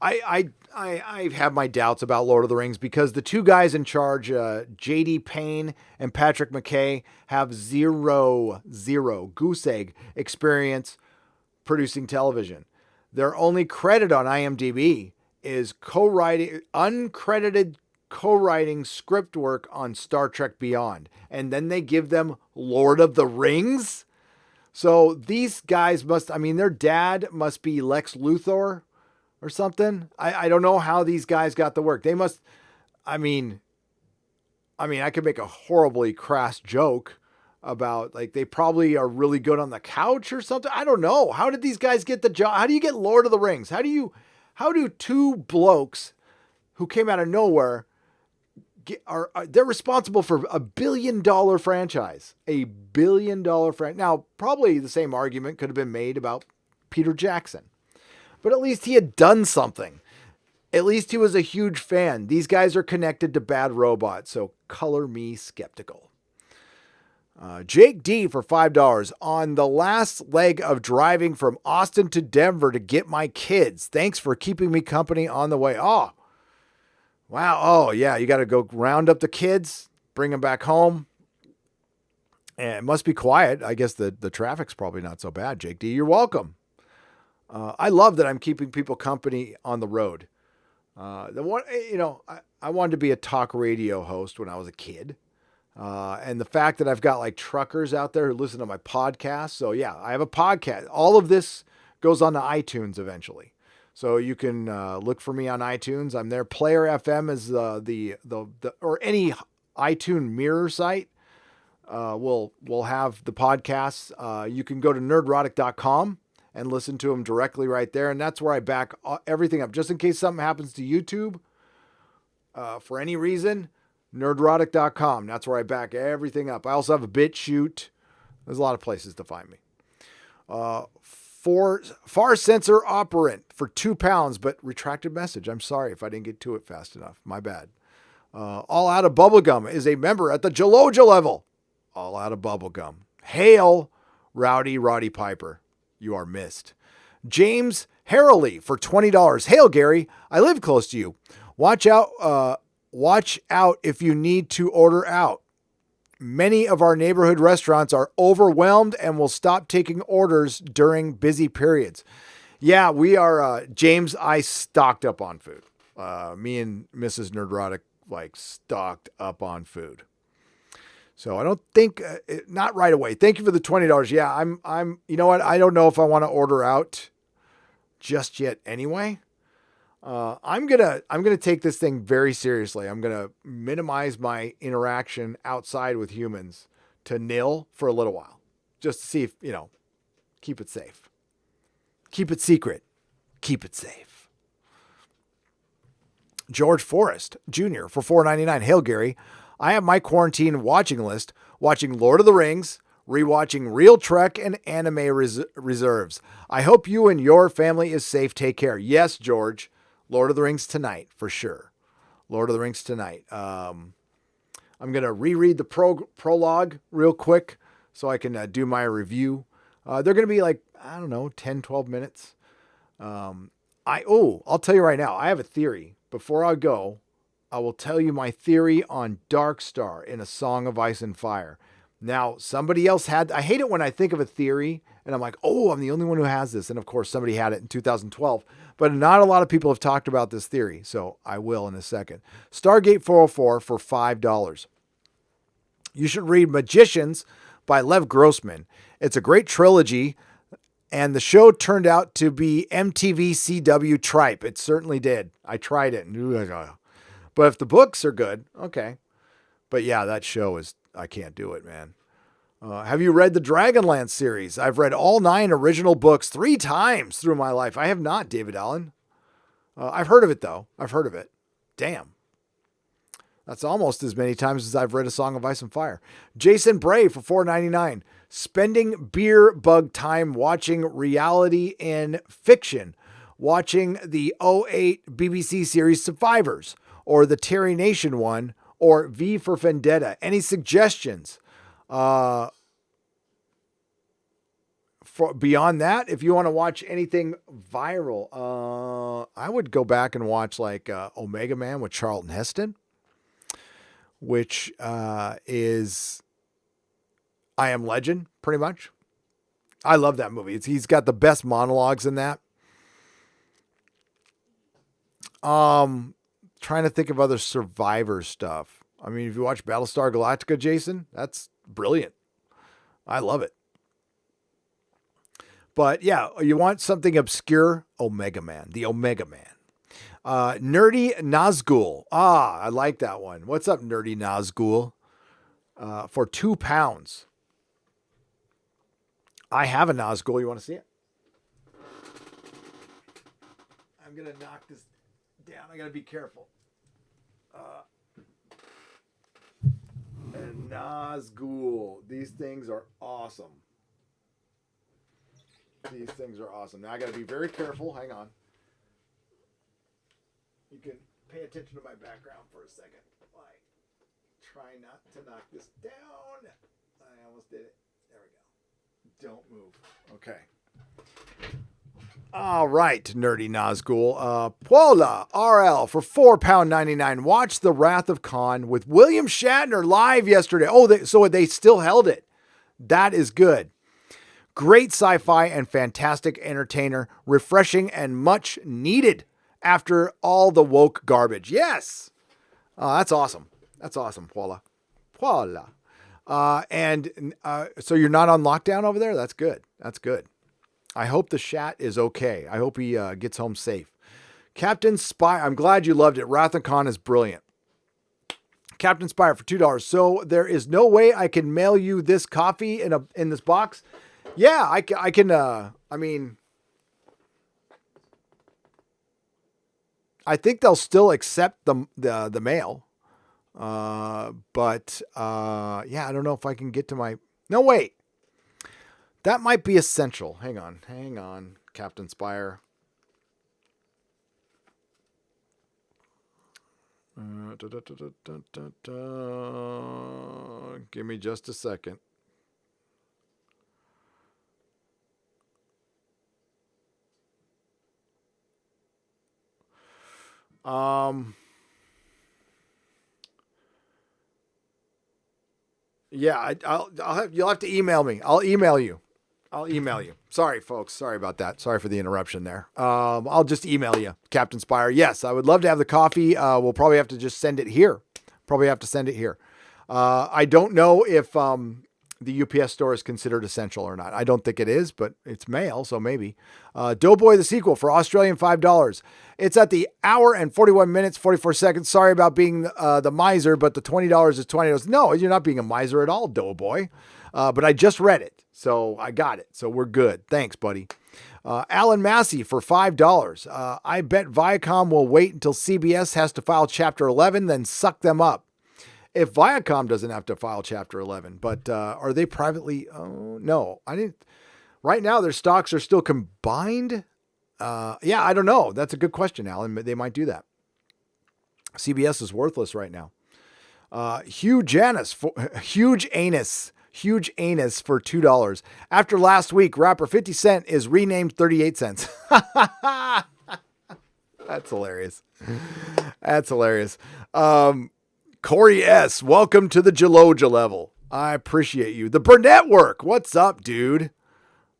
I have my doubts about Lord of the Rings because the two guys in charge, J.D. Payne and Patrick McKay, have zero goose egg experience producing television. Their only credit on IMDb is uncredited co-writing script work on Star Trek Beyond. And then they give them Lord of the Rings? So these guys their dad must be Lex Luthor or something. I don't know how these guys got the work. They must, I could make a horribly crass joke about they probably are really good on the couch or something. I don't know. How did these guys get the job? How do you get Lord of the Rings? How do two blokes who came out of nowhere they're responsible for $1 billion franchise, $1 billion franchise. Now, probably the same argument could have been made about Peter Jackson, but at least he had done something. At least he was a huge fan. These guys are connected to Bad Robot, so color me skeptical. Jake D for $5 on the last leg of driving from Austin to Denver to get my kids. Thanks for keeping me company on the way. Oh, wow. Oh, yeah. You got to go round up the kids, bring them back home. And it must be quiet. I guess the traffic's probably not so bad. Jake D, you're welcome. I love that I'm keeping people company on the road. I wanted to be a talk radio host when I was a kid. And the fact that I've got truckers out there who listen to my podcast. So yeah, I have a podcast. All of this goes on to iTunes eventually. So you can look for me on iTunes. I'm there. Player FM is or any iTunes mirror site will have the podcasts. You can go to nerdrotic.com and listen to them directly right there. And that's where I back everything up. Just in case something happens to YouTube for any reason, nerdrotic.com. That's where I back everything up. I also have a BitChute. There's a lot of places to find me. Far sensor operant for £2, but retracted message. I'm sorry if I didn't get to it fast enough. My bad. All Out of Bubblegum is a member at the Jaloja level. All Out of Bubblegum. Hail, Rowdy Roddy Piper. You are missed. James Harrelly for $20. Hail, Gary. I live close to you. Watch out if you need to order out. Many of our neighborhood restaurants are overwhelmed and will stop taking orders during busy periods. Yeah, we are, James, I stocked up on food. Me and Mrs. Nerdrotic, stocked up on food. So I don't think, not right away. Thank you for the $20. Yeah, I'm, you know what? I don't know if I want to order out just yet anyway. I'm gonna take this thing very seriously. I'm gonna minimize my interaction outside with humans to nil for a little while, just to see if keep it safe, keep it secret, keep it safe. George Forrest Jr. for $4.99. Hail, Gary. I have my quarantine watching list: watching Lord of the Rings, rewatching Real Trek, and anime reserves. I hope you and your family is safe. Take care. Yes, George. Lord of the Rings tonight, for sure. Lord of the Rings tonight. I'm going to reread the prologue real quick so I can do my review. They're going to be 10, 12 minutes. I'll tell you right now, I have a theory. Before I go, I will tell you my theory on Dark Star in A Song of Ice and Fire. Now, somebody else I hate it when I think of a theory and I'm like, oh, I'm the only one who has this. And of course, somebody had it in 2012. But not a lot of people have talked about this theory, so I will in a second. Stargate 404 for $5. You should read Magicians by Lev Grossman. It's a great trilogy, and the show turned out to be MTV CW tripe. It certainly did. I tried it. But if the books are good, okay. But yeah, that show I can't do it, man. Have you read the Dragonlance series? I've read all 9 original books 3 times through my life. I have not, David Allen. I've heard of it, though. I've heard of it. Damn. That's almost as many times as I've read A Song of Ice and Fire. Jason Bray for $4.99. Spending beer bug time watching reality and fiction. Watching the '08 BBC series Survivors, or the Terry Nation one, or V for Vendetta. Any suggestions? For beyond that, if you want to watch anything viral, I would go back and watch like Omega Man with Charlton Heston, which is I Am Legend, pretty much. I love that movie. He's got the best monologues in that. Trying to think of other Survivor stuff. I mean, if you watch Battlestar Galactica, Jason, that's brilliant. I love it. But yeah, you want something obscure? Omega Man, the Omega Man. Nerdy Nazgul. I like that one. What's up, Nerdy Nazgul? For £2. I have a Nazgul. You want to see it? I'm going to knock this down. I got to be careful. And Nazgul. These things are awesome. These things are awesome. Now I got to be very careful. Hang on. You can pay attention to my background for a second. Like, try not to knock this down. I almost did it. There we go. Don't move. Okay. All right, Nerdy Nazgul. Paula RL for £4.99. Watch The Wrath of Khan with William Shatner live yesterday. So they still held it. That is good. Great sci-fi and fantastic entertainer. Refreshing and much needed after all the woke garbage. Yes. That's awesome. That's awesome, Paula. Paula. So you're not on lockdown over there? That's good. That's good. I hope the Shat is okay. I hope he gets home safe. Captain Spire. I'm glad you loved it. Wrath of Khan is brilliant. Captain Spire for $2. So there is no way I can mail you this coffee in this box. Yeah, I can. I mean, I think they'll still accept the mail. But yeah, I don't know if I can get to my. No, wait. That might be essential. Hang on, Captain Spire. Give me just a second. Yeah, you'll have to email me. I'll email you. Sorry, folks. Sorry about that. Sorry for the interruption there. I'll just email you, Captain Spire. Yes, I would love to have the coffee. We'll probably have to just send it here. I don't know if the UPS store is considered essential or not. I don't think it is, but it's mail, so maybe. Doughboy the sequel for Australian $5. It's at the hour and 41 minutes, 44 seconds. Sorry about being the miser, but the $20 is $20. No, you're not being a miser at all, Doughboy. But I just read it, so I got it. So we're good. Thanks, buddy. Alan Massey for $5. I bet Viacom will wait until CBS has to file Chapter 11, then suck them up. If Viacom doesn't have to file Chapter 11, but are they privately? Oh, no, I didn't. Right now, their stocks are still combined. Yeah, I don't know. That's a good question, Alan. They might do that. CBS is worthless right now. Huge anus for $2. After last week, rapper 50 Cent is renamed 38 cents. That's hilarious. That's hilarious. Corey S., welcome to the Jaloja level. I appreciate you. The Burnett Work. What's up, dude?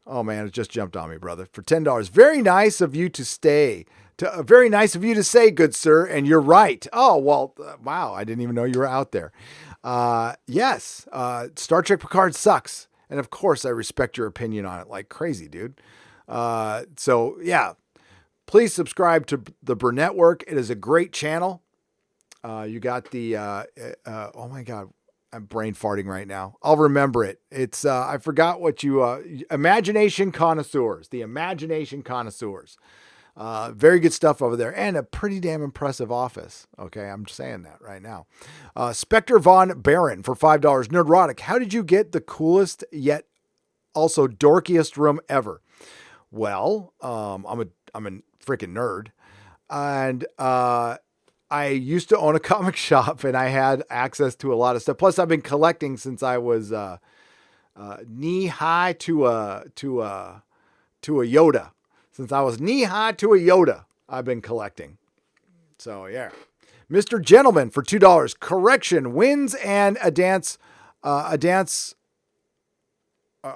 Oh, man, it just jumped on me, brother. For $10. Very nice of you to stay. Very nice of you to say, good sir, and you're right. Oh, well, wow, I didn't even know you were out there. Yes, Star Trek Picard sucks. And, of course, I respect your opinion on it like crazy, dude. So, yeah, please subscribe to the Burnett Work. It is a great channel. You got the, oh my God, I'm brain farting right now. I'll remember it. It's, I forgot what you, Imagination Connoisseurs, the Imagination Connoisseurs. Very good stuff over there, and a pretty damn impressive office. Okay, I'm saying that right now. Spectre Von Baron for $5. Nerdrotic, how did you get the coolest yet also dorkiest room ever? Well, I'm a freaking nerd, and I used to own a comic shop, and I had access to a lot of stuff. Plus, I've been collecting since I was knee high to a Yoda. Since I was knee high to a Yoda, I've been collecting. So yeah, Mr. Gentleman for $2. Correction: wins and a dance.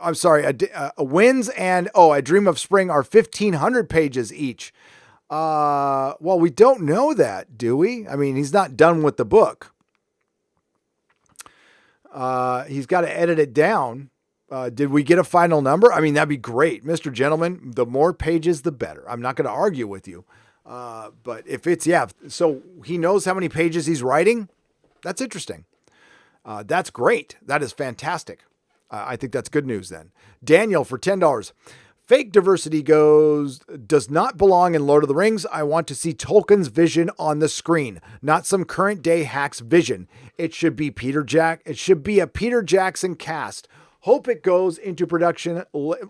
I'm sorry. Wins and A Dream of Spring are 1,500 pages each. Well, we don't know that, do we? I mean, he's not done with the book. He's got to edit it down. Did we get a final number? I mean, that'd be great. Mr. Gentleman, the more pages, the better. I'm not going to argue with you. But if it's, so he knows how many pages he's writing. That's interesting. That's great. That is fantastic. I think that's good news then. Daniel for $10. Fake diversity does not belong in Lord of the Rings. I want to see Tolkien's vision on the screen, not some current day hack's vision. It should be It should be a Peter Jackson cast. Hope it goes into production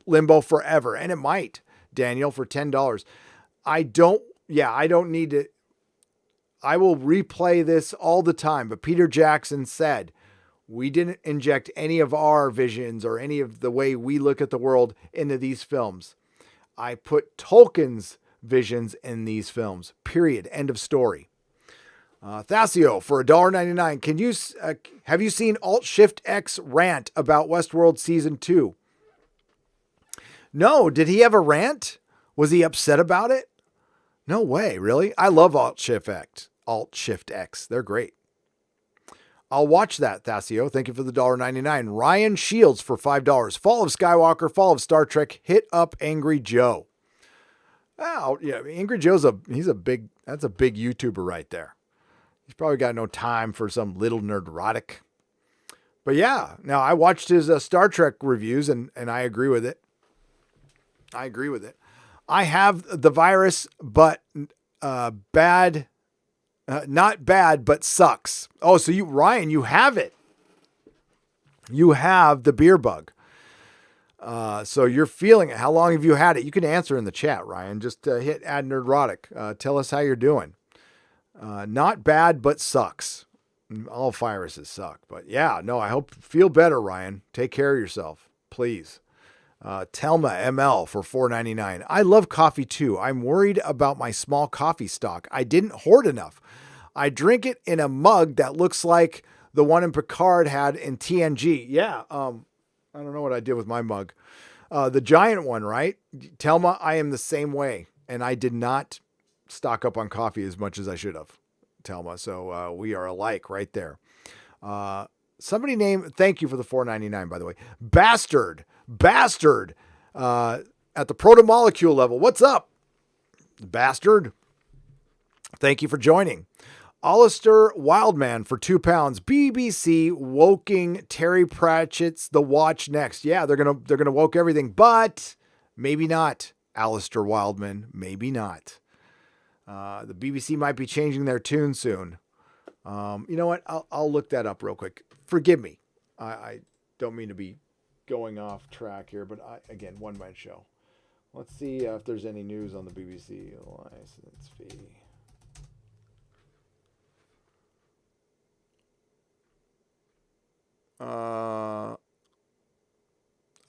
limbo forever. And it might, Daniel, for $10. I don't need to. I will replay this all the time, but Peter Jackson said, we didn't inject any of our visions or any of the way we look at the world into these films. I put Tolkien's visions in these films, period. End of story. Thassio for $1.99. Have you seen Alt-Shift-X rant about Westworld Season 2? No. Did he have a rant? Was he upset about it? No way, really? I love Alt-Shift-X. Alt-Shift-X. They're great. I'll watch that, Thassio. Thank you for the $1.99. Ryan Shields for $5. Fall of Skywalker, Fall of Star Trek, hit up Angry Joe. Oh, yeah, Angry Joe's that's a big YouTuber right there. He's probably got no time for some little nerdrotic. But yeah, now I watched his Star Trek reviews and I agree with it. I have the virus, but bad. Not bad, but sucks. Oh, so Ryan, you have it. You have the beer bug. So you're feeling it. How long have you had it? You can answer in the chat, Ryan. Just hit add Nerdrotic. Tell us how you're doing. Not bad, but sucks. All viruses suck. But yeah, no, I hope feel better, Ryan. Take care of yourself, please. Telma ML for $4.99. I love coffee too. I'm worried about my small coffee stock. I didn't hoard enough. I drink it in a mug that looks like the one in Picard had in TNG. Yeah. I don't know what I did with my mug. The giant one, right? Telma, I am the same way. And I did not stock up on coffee as much as I should have, Telma. So we are alike right there. Thank you for the $4.99, by the way. Bastard at the proto-molecule level. What's up, Bastard? Thank you for joining. Alistair Wildman for £2. BBC woking Terry Pratchett's The Watch next. Yeah, they're gonna woke everything, but maybe not. Alistair Wildman, maybe not. The BBC might be changing their tune soon. You know what? I'll look that up real quick. Forgive me. I don't mean to be going off track here, but again, one-man show. Let's see if there's any news on the BBC license fee.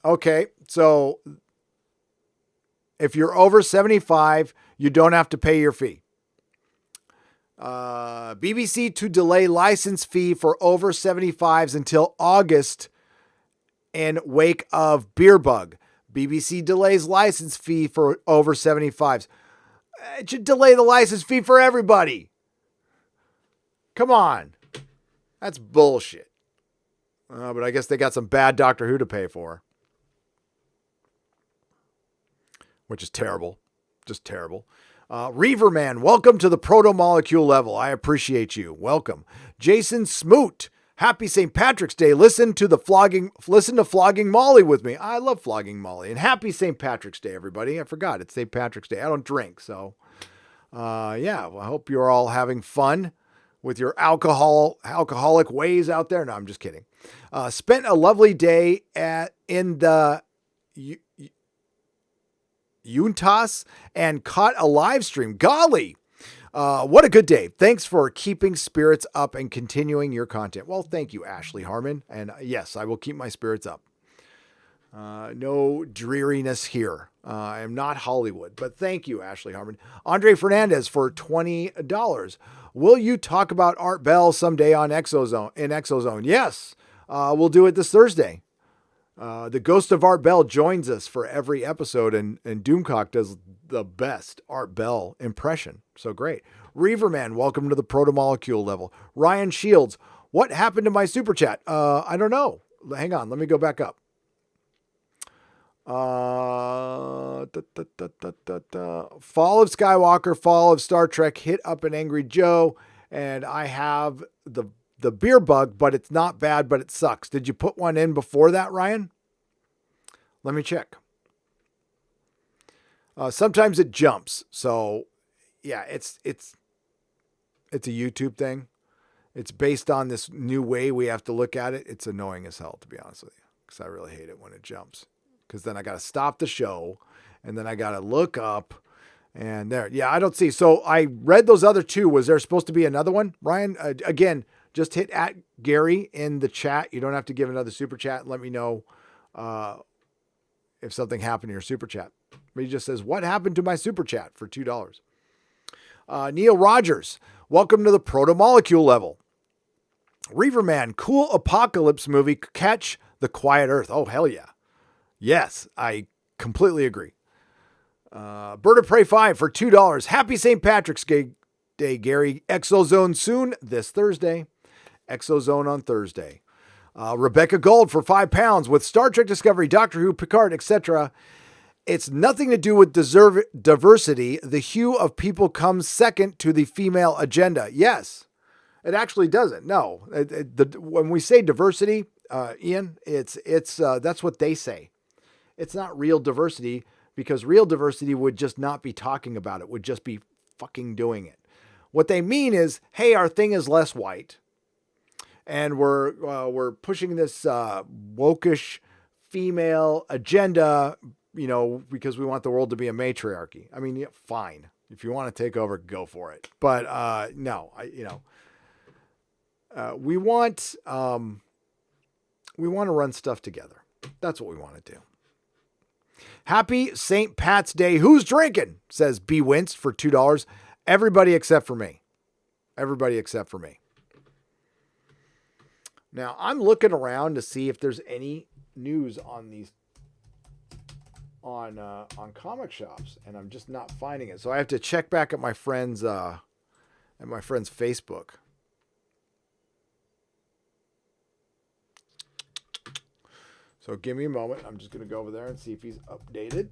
Okay, so if you're over 75, you don't have to pay your fee. BBC to delay license fee for over 75s until August in wake of beer bug. BBC delays license fee for over 75s. It should delay the license fee for everybody. Come on. That's bullshit. But I guess they got some bad Doctor Who to pay for. Which is terrible. Just terrible. Reaverman, welcome to the proto-molecule level. I appreciate you. Welcome. Jason Smoot, Happy St. Patrick's Day. Listen to Flogging Molly with me. I love Flogging Molly. And happy St. Patrick's Day, everybody. I forgot it's St. Patrick's Day. I don't drink, so yeah. Well, I hope you're all having fun with your alcoholic ways out there. No, I'm just kidding. Spent a lovely day in the Yuntas and caught a live stream. Golly. What a good day. Thanks for keeping spirits up and continuing your content. Well, thank you, Ashley Harmon. And yes, I will keep my spirits up. No dreariness here. I am not Hollywood, but thank you, Ashley Harmon. Andre Fernandez for $20. Will you talk about Art Bell someday on Exozone? Yes, we'll do it this Thursday. The ghost of Art Bell joins us for every episode, and Doomcock does the best Art Bell impression. So great. Reaverman, welcome to the proto-molecule level. Ryan Shields, what happened to my super chat? I don't know. Hang on, let me go back up. Fall of Skywalker, Fall of Star Trek, Hit Up an Angry Joe, and I have the beer bug, but it's not bad, but it sucks. Did you put one in before that, Ryan? Let me check. Sometimes it jumps. So yeah, it's a YouTube thing. It's based on this new way we have to look at it. It's annoying as hell, to be honest with you, because I really hate it when it jumps. Because then I got to stop the show, and then I got to look up, and there. Yeah, I don't see. So I read those other two. Was there supposed to be another one, Ryan? Again, just hit at Gary in the chat. You don't have to give another super chat. Let me know if something happened to your super chat. He just says, what happened to my super chat for $2? Neil Rogers, welcome to the proto-molecule level. Reaverman, cool apocalypse movie. Catch the Quiet Earth. Oh, hell yeah. Yes, I completely agree. Bird of Prey 5 for $2. Happy St. Patrick's Day, Gary. Exozone soon this Thursday. Exozone on Thursday. Rebecca Gold for £5 with Star Trek Discovery, Doctor Who, Picard, etc. It's nothing to do with diversity. The hue of people comes second to the female agenda. Yes, it actually doesn't. No, when we say diversity, Ian, it's that's what they say. It's not real diversity, because real diversity would just not be talking about it, would just be fucking doing it. What they mean is, hey, our thing is less white, and we're pushing this wokish female agenda, because we want the world to be a matriarchy. I mean, yeah, fine. If you want to take over, go for it. But no, we want to run stuff together. That's what we want to do. Happy St. Pat's Day. Who's drinking? Says B. Wince for $2. Everybody except for me. Everybody except for me. Now, I'm looking around to see if there's any news on these on comic shops, and I'm just not finding it. So I have to check back at my friend's Facebook. So give me a moment. I'm just going to go over there and see if he's updated.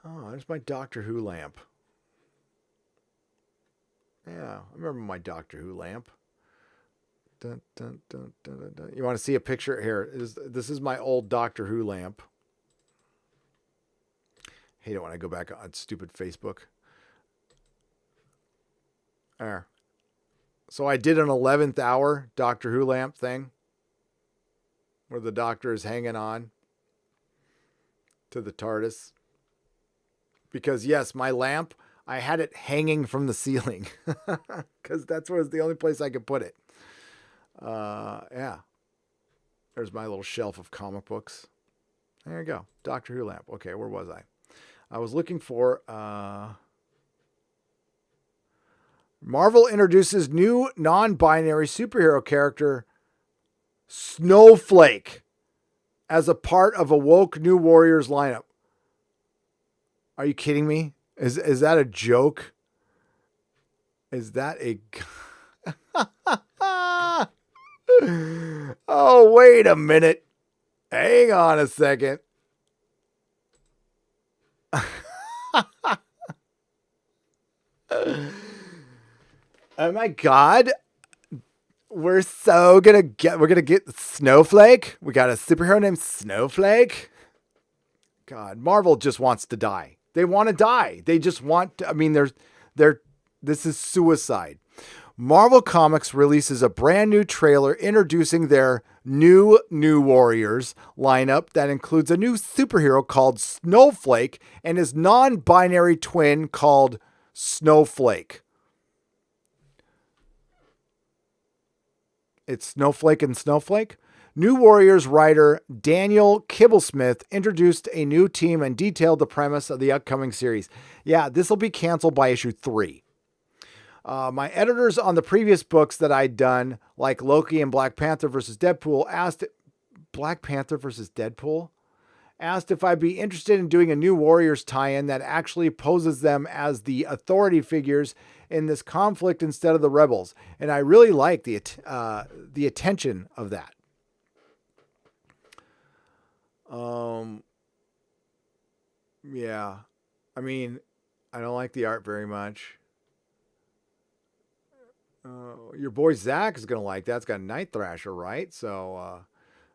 Oh, there's my Doctor Who lamp. Yeah, I remember my Doctor Who lamp. Dun, dun, dun, dun, dun, dun. You want to see a picture? Here, this is my old Doctor Who lamp. Hate it when I go back on stupid Facebook. There. So I did an 11th hour Doctor Who lamp thing where the Doctor is hanging on to the TARDIS. Because yes, my lamp, I had it hanging from the ceiling because that was the only place I could put it. Yeah. There's my little shelf of comic books. There you go. Doctor Who lamp. Okay, where was I? I was looking for... Marvel introduces new non-binary superhero character, Snowflake, as a part of a woke New Warriors lineup. Are you kidding me? Is that a joke? Is that a... Oh, wait a minute. Hang on a second. Oh my God. We're gonna get Snowflake. We got a superhero named Snowflake. God, Marvel just wants to die. They want to die. They just want to, I mean, this is suicide. Marvel Comics releases a brand new trailer introducing their new Warriors lineup that includes a new superhero called Snowflake and his non-binary twin called Snowflake. It's Snowflake and Snowflake. New Warriors writer Daniel Kibblesmith introduced a new team and detailed the premise of the upcoming series. Yeah, this will be canceled by issue 3. My editors on the previous books that I'd done, like Loki and Black Panther versus Deadpool, asked if I'd be interested in doing a new Warriors tie-in that actually poses them as the authority figures in this conflict instead of the rebels. And I really like the attention of that. Yeah, I mean, I don't like the art very much. Your boy Zach is going to like that. It's got Night Thrasher, right? So,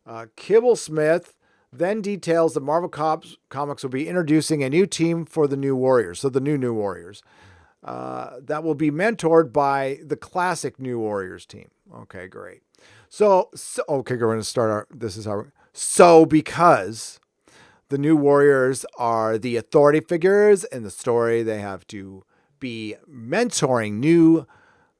Kibblesmith then details that Marvel Comics will be introducing a new team for the New Warriors. So the new Warriors that will be mentored by the classic New Warriors team. Okay, great. So okay, we're going to start because the New Warriors are the authority figures in the story, they have to be mentoring new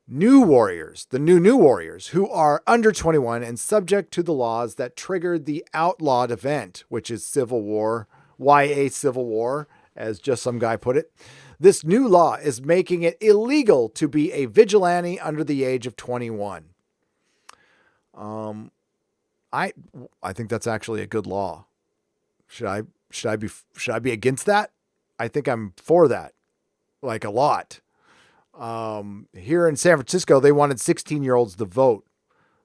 warriors, the new warriors who are under 21 and subject to the laws that triggered the outlawed event, which is Civil War, YA Civil War, as just some guy put it. This new law is making it illegal to be a vigilante under the age of 21. I think that's actually a good law. Should I be against that? I think I'm for that, like a lot. Here in San Francisco, they wanted 16-year-olds to vote.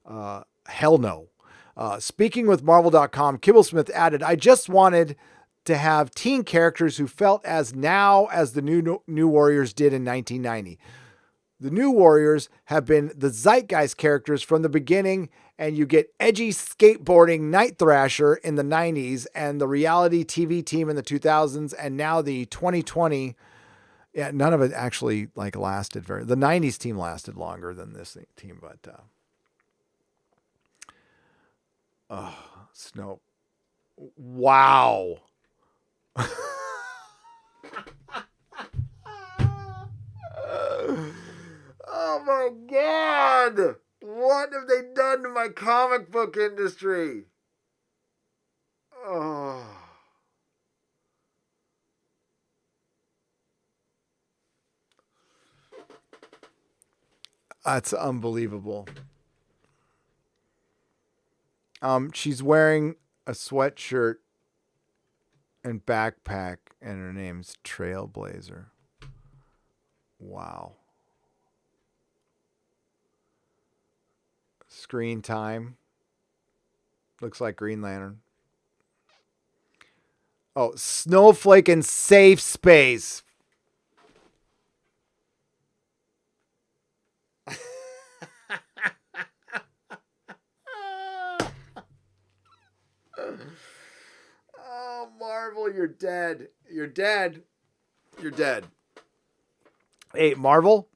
Hell no. Speaking with Marvel.com, Kibblesmith added, I just wanted to have teen characters who felt as now as the new Warriors did in 1990. The New Warriors have been the zeitgeist characters from the beginning, and you get edgy skateboarding Night Thrasher in the 90s and the reality TV team in the 2000s, and now the 2020. Yeah, none of it actually lasted the 90s team lasted longer than this team, but Snow. Wow. Oh my God. What have they done to my comic book industry? Oh. That's unbelievable. She's wearing a sweatshirt and backpack, and her name's Trailblazer. Wow. Screen time. Looks like Green Lantern. Oh, Snowflake and Safe Space. Oh, Marvel, you're dead. You're dead. You're dead. Hey, Marvel.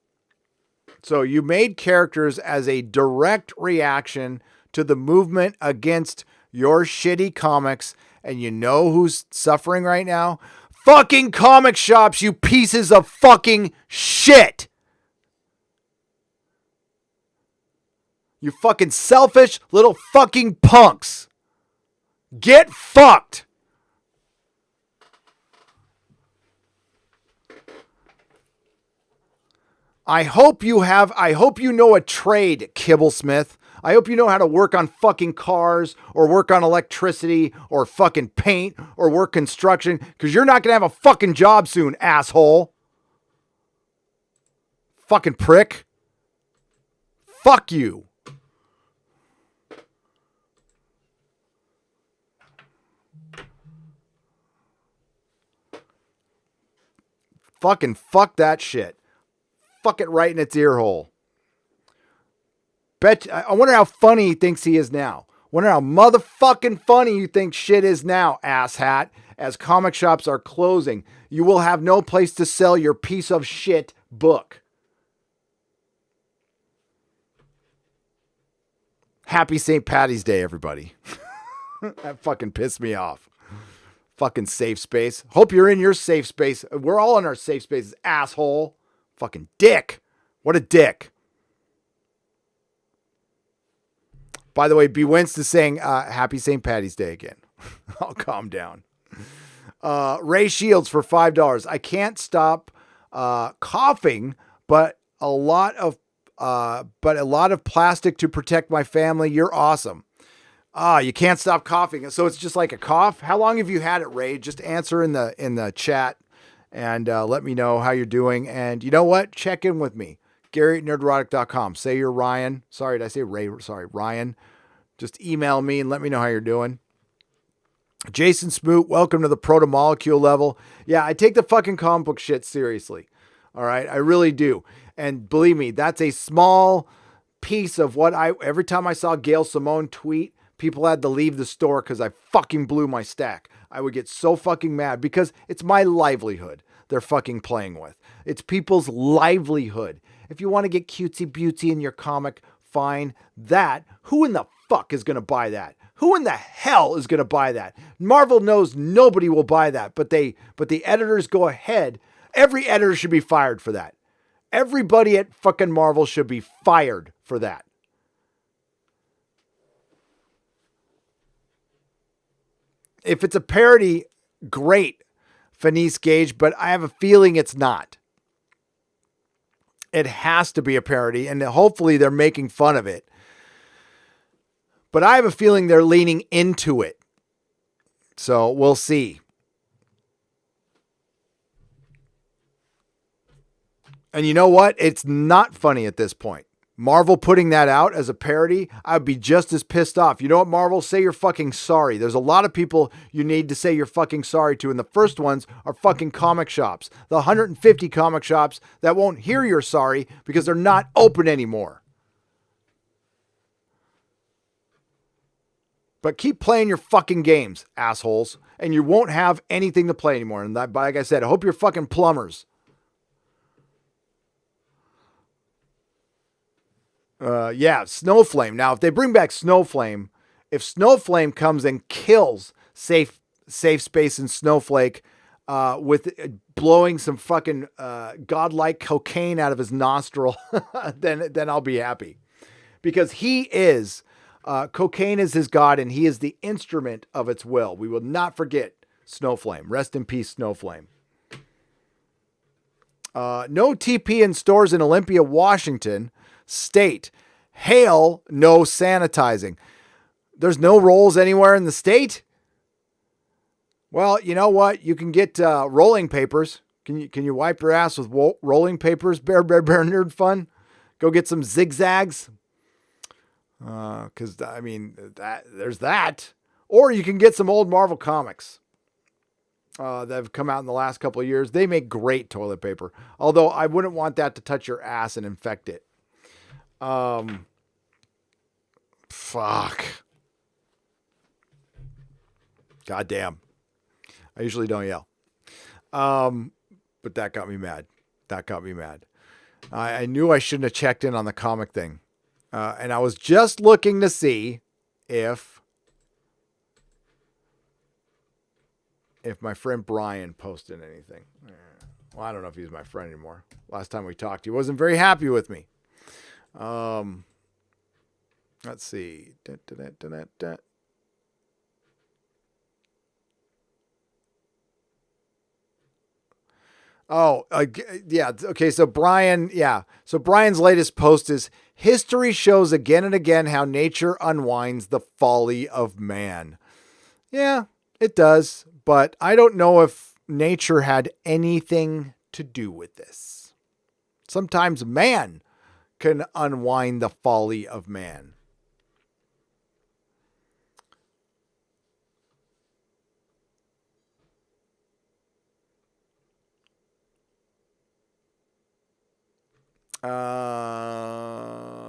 So you made characters as a direct reaction to the movement against your shitty comics, and you know who's suffering right now? Fucking comic shops, you pieces of fucking shit. You fucking selfish little fucking punks. Get fucked. I hope you know a trade, Kibblesmith. I hope you know how to work on fucking cars or work on electricity or fucking paint or work construction, because you're not going to have a fucking job soon, asshole. Fucking prick. Fuck you. Fucking fuck that shit. fuck it right in its ear hole. I wonder how funny he thinks he is now. Wonder how motherfucking funny you think shit is now, asshat. As comic shops are closing, you will have no place to sell your piece of shit book. Happy St. Patty's Day, everybody. That fucking pissed me off. Fucking safe space. Hope you're in your safe space. We're all in our safe spaces, asshole. Fucking dick. What a dick. By the way, B. Winston is saying Happy St. Patty's Day again. I'll calm down. Ray Shields for $5. I can't stop coughing, but a lot of plastic to protect my family. You're awesome. You can't stop coughing. So it's just like a cough. How long have you had it, Ray? Just answer in the chat and let me know how you're doing. And you know what? Check in with me. Gary at nerdrotic.com. Say you're Ryan. Sorry, did I say Ray? Sorry, Ryan. Just email me and let me know how you're doing. Jason Smoot, welcome to the proto-molecule level. Yeah, I take the fucking comic book shit seriously. All right, I really do. And believe me, that's a small piece of what every time I saw Gail Simone tweet, people had to leave the store because I fucking blew my stack. I would get so fucking mad because it's my livelihood they're fucking playing with. It's people's livelihood. If you want to get cutesy beauty in your comic, fine. Who in the fuck is going to buy that? Who in the hell is going to buy that? Marvel knows nobody will buy that, but the editors go ahead. Every editor should be fired for that. Everybody at fucking Marvel should be fired for that. If it's a parody, great, Fenice Gage, but I have a feeling it's not. It has to be a parody, and hopefully they're making fun of it. But I have a feeling they're leaning into it. So we'll see. And you know what? It's not funny at this point. Marvel putting that out as a parody, I'd be just as pissed off. You know what, Marvel? Say you're fucking sorry. There's a lot of people you need to say you're fucking sorry to, and the first ones are fucking comic shops. The 150 comic shops that won't hear you're sorry because they're not open anymore. But keep playing your fucking games, assholes, and you won't have anything to play anymore. And that, like I said, I hope you're fucking plumbers. Snowflame. Now, if they bring back Snowflame, if Snowflame comes and kills Safe Space and Snowflake with blowing some fucking godlike cocaine out of his nostril, then I'll be happy. Because he is, cocaine is his god, and he is the instrument of its will. We will not forget Snowflame. Rest in peace, Snowflame. No TP in stores in Olympia, Washington State. Hail, no sanitizing. There's no rolls anywhere in the state? Well, you know what? You can get rolling papers. Can you wipe your ass with rolling papers? Bear Nerd Fun. Go get some zigzags. Because, I mean, there's that. Or you can get some old Marvel comics that have come out in the last couple of years. They make great toilet paper. Although I wouldn't want that to touch your ass and infect it. Fuck. Goddamn. I usually don't yell. But that got me mad. I knew I shouldn't have checked in on the comic thing. And I was just looking to see if my friend Brian posted anything. Well, I don't know if he's my friend anymore. Last time we talked, he wasn't very happy with me. Let's see. Yeah. Okay. So Brian, yeah. So Brian's latest post is history shows again and again how nature unwinds the folly of man. Yeah, it does. But I don't know if nature had anything to do with this. Sometimes man can unwind the folly of man.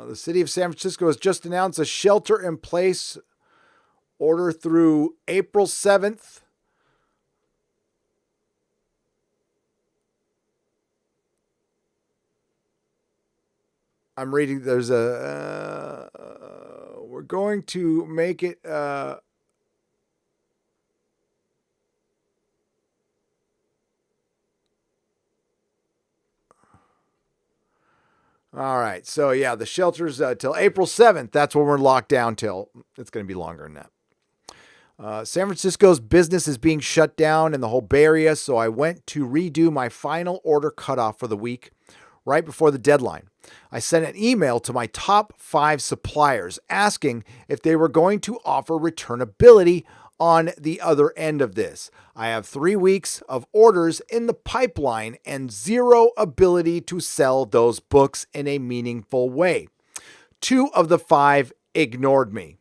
The city of San Francisco has just announced a shelter-in-place order through April 7th. I'm reading, there's a, we're going to make it, all right. So yeah, the shelters till April 7th. That's when we're locked down till. It's going to be longer than that. San Francisco's business is being shut down in the whole Bay Area. So I went to redo my final order cutoff for the week right before the deadline. I sent an email to my top 5 suppliers asking if they were going to offer returnability on the other end of this. I have 3 weeks of orders in the pipeline and 0 ability to sell those books in a meaningful way. 2 of the 5 ignored me.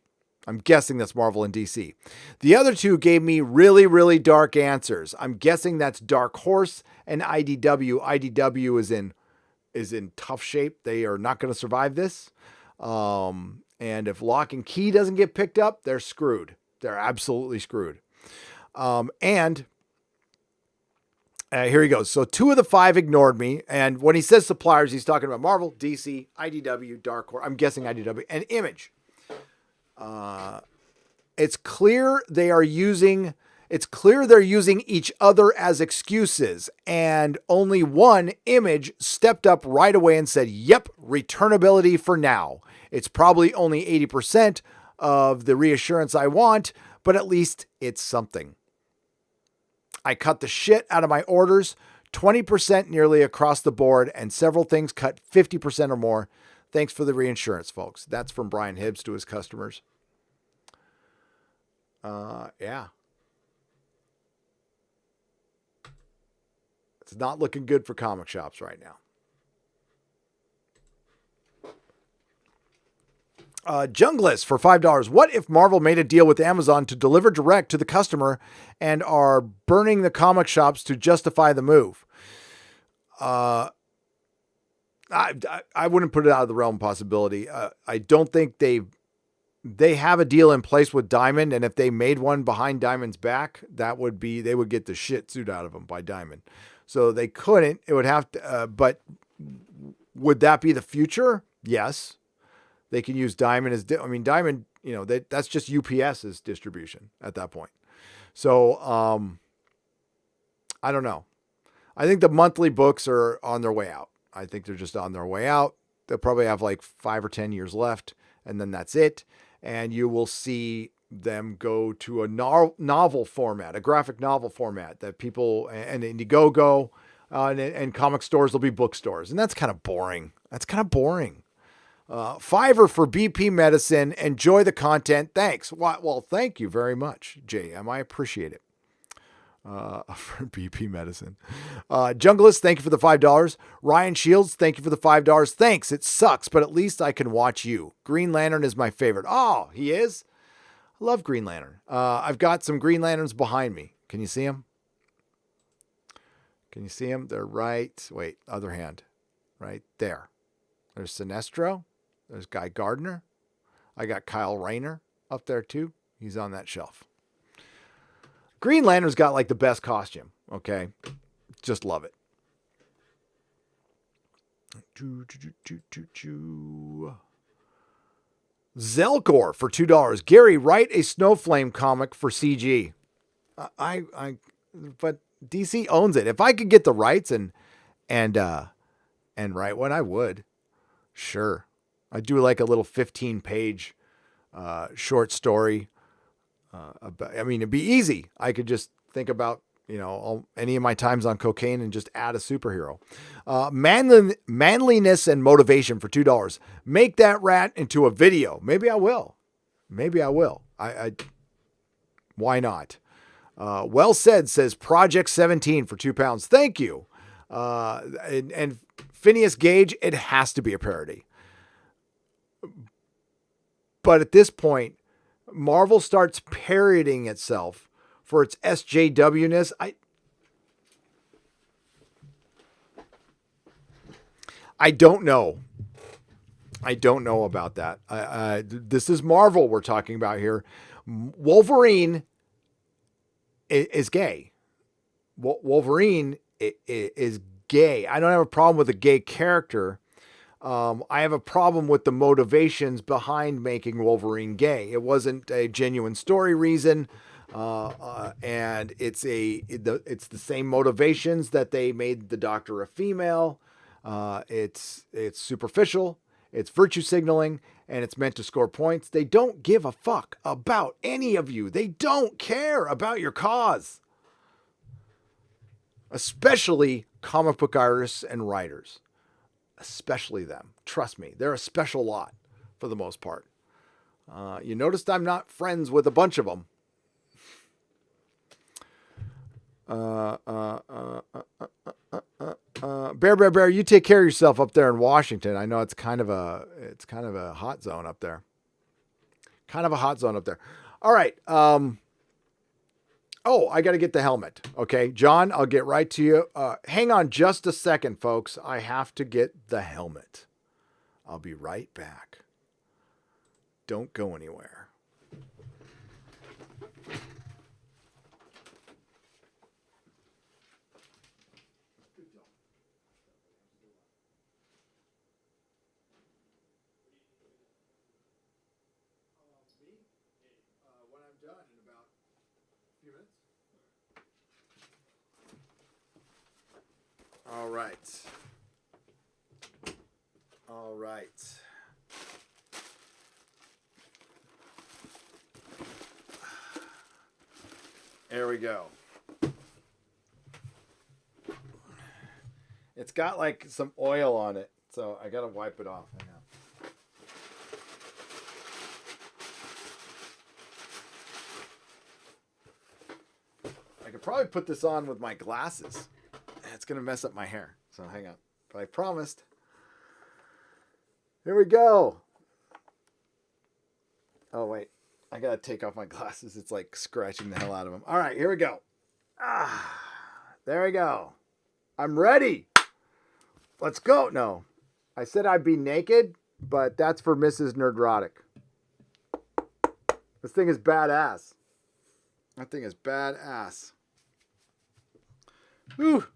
I'm guessing that's Marvel and DC. The other 2 gave me really, really dark answers. I'm guessing that's Dark Horse and IDW. IDW is in tough shape. They are not going to survive this. And if Lock and Key doesn't get picked up, they're screwed. They're absolutely screwed. Here he goes. So 2 of the 5 ignored me. And when he says suppliers, he's talking about Marvel, DC, IDW, Dark Horse. I'm guessing IDW and Image. It's clear they're using each other as excuses, and only one, Image, stepped up right away and said, yep, returnability for now. It's probably only 80% of the reassurance I want, but at least it's something. I cut the shit out of my orders, 20% nearly across the board, and several things cut 50% or more. Thanks for the reinsurance, folks. That's from Brian Hibbs to his customers. Yeah. It's not looking good for comic shops right now. Junglist for $5. What if Marvel made a deal with Amazon to deliver direct to the customer and are burning the comic shops to justify the move? I wouldn't put it out of the realm of possibility. I don't think they have a deal in place with Diamond, and if they made one behind Diamond's back, they would get the shit suit out of them by Diamond. So they couldn't. It would have to. But would that be the future? Yes. They can use Diamond as, Diamond, that's just UPS's distribution at that point. So, I don't know. I think the monthly books are on their way out. I think they're just on their way out. They'll probably have like 5 or 10 years left, and then that's it. And you will see them go to a novel format, a graphic novel format that people, and Indiegogo, and comic stores will be bookstores. And that's kind of boring. $5 for BP Medicine. Enjoy the content. Thanks. Well, thank you very much, JM. I appreciate it. For BP Medicine. Junglist, thank you for the $5. Ryan Shields, thank you for the $5. Thanks. It sucks, but at least I can watch you. Green Lantern is my favorite. Oh, he is? I love Green Lantern. I've got some Green Lanterns behind me. Can you see them? They're right. Wait, other hand. Right there. There's Sinestro. There's Guy Gardner. I got Kyle Rayner up there too. He's on that shelf. Green Lantern's got like the best costume. Okay. Just love it. Zelkor for $2. Gary, write a Snowflame comic for CG. But DC owns it. If I could get the rights and write one, I would. Sure. I'd do like a little 15-page short story. It'd be easy. I could just think about, any of my times on cocaine and just add a superhero. Manliness and motivation for $2. Make that rat into a video. Maybe I will. Why not? Well said, says Project 17 for £2. Thank you. And Phineas Gage, it has to be a parody. But at this point, Marvel starts parodying itself for its SJW-ness. I don't know. I don't know about that. This is Marvel we're talking about here. Wolverine is gay. Wolverine is gay. I don't have a problem with a gay character. I have a problem with the motivations behind making Wolverine gay. It wasn't a genuine story reason, and it's the same motivations that they made the Doctor a female. It's superficial. It's virtue signaling, and it's meant to score points. They don't give a fuck about any of you. They don't care about your cause. Especially comic book artists and writers. Especially them. Trust me, they're a special lot for the most part. You noticed I'm not friends with a bunch of them. Bear, you take care of yourself up there in Washington. I know it's kind of a hot zone up there. All right. I got to get the helmet. Okay, John, I'll get right to you. Hang on just a second, folks. I have to get the helmet. I'll be right back. Don't go anywhere. When I'm done in about a few minutes. All right. There we go. It's got like some oil on it, so I gotta wipe it off. Hang on. I could probably put this on with my glasses. It's going to mess up my hair. So hang on. But I promised. Here we go. Oh, wait. I got to take off my glasses. It's like scratching the hell out of them. All right, here we go. There we go. I'm ready. Let's go. No. I said I'd be naked, but that's for Mrs. Nerdrotic. This thing is badass. That thing is badass. Whew.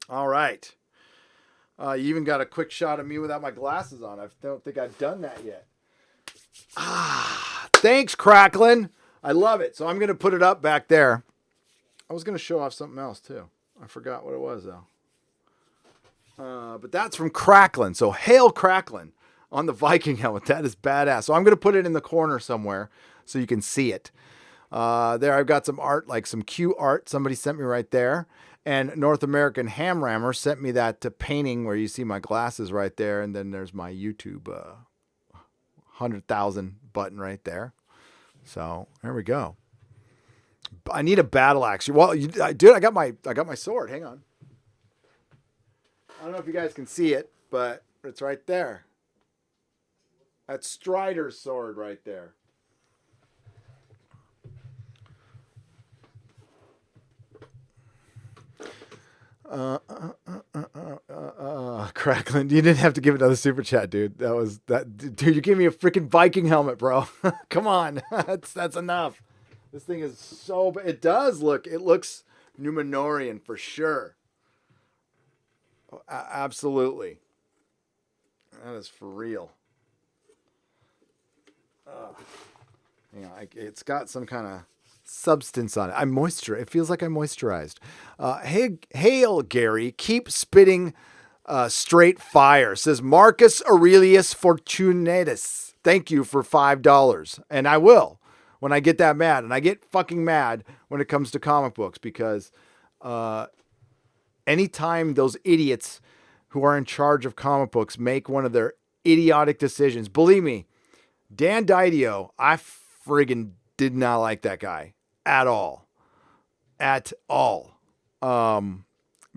All right. You even got a quick shot of me without my glasses on. I don't think I've done that yet. Thanks, Cracklin. I love it. So I'm going to put it up back there. I was going to show off something else, too. I forgot what it was, though. But that's from Cracklin. So hail Cracklin on the Viking helmet. That is badass. So I'm going to put it in the corner somewhere so you can see it. There I've got some art, like some Q art. Somebody sent me right there. And North American Ham Rammer sent me that painting where you see my glasses right there. And then there's my YouTube 100,000 button right there. So there we go. I need a battle axe. Well, dude, I got my sword. Hang on. I don't know if you guys can see it, but it's right there. That's Strider's sword right there. Cracklin, you didn't have to give another super chat, dude. Dude, you gave me a freaking Viking helmet, bro. Come on. That's enough. This thing is so, it looks Numenorian for sure. Oh, absolutely. That is for real. It's got some kind of substance on it. It feels like I'm moisturized. Hail, Gary. Keep spitting straight fire, says Marcus Aurelius Fortunatus. Thank you for $5. And I will when I get that mad. And I get fucking mad when it comes to comic books because anytime those idiots who are in charge of comic books make one of their idiotic decisions, believe me, Dan Didio, I friggin' did not like that guy at all.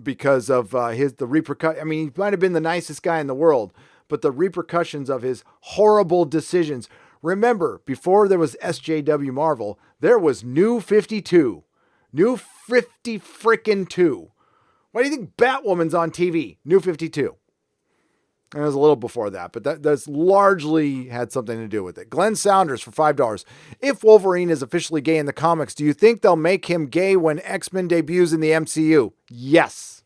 Because of the repercussions. I mean, he might have been the nicest guy in the world, but the repercussions of his horrible decisions. Remember, before there was SJW Marvel, there was New 52. New 50 frickin' 2, Why do you think Batwoman's on TV? New 52. And it was a little before that, but that's largely had something to do with it. Glenn Saunders for $5. If Wolverine is officially gay in the comics, do you think they'll make him gay when X-Men debuts in the MCU? Yes.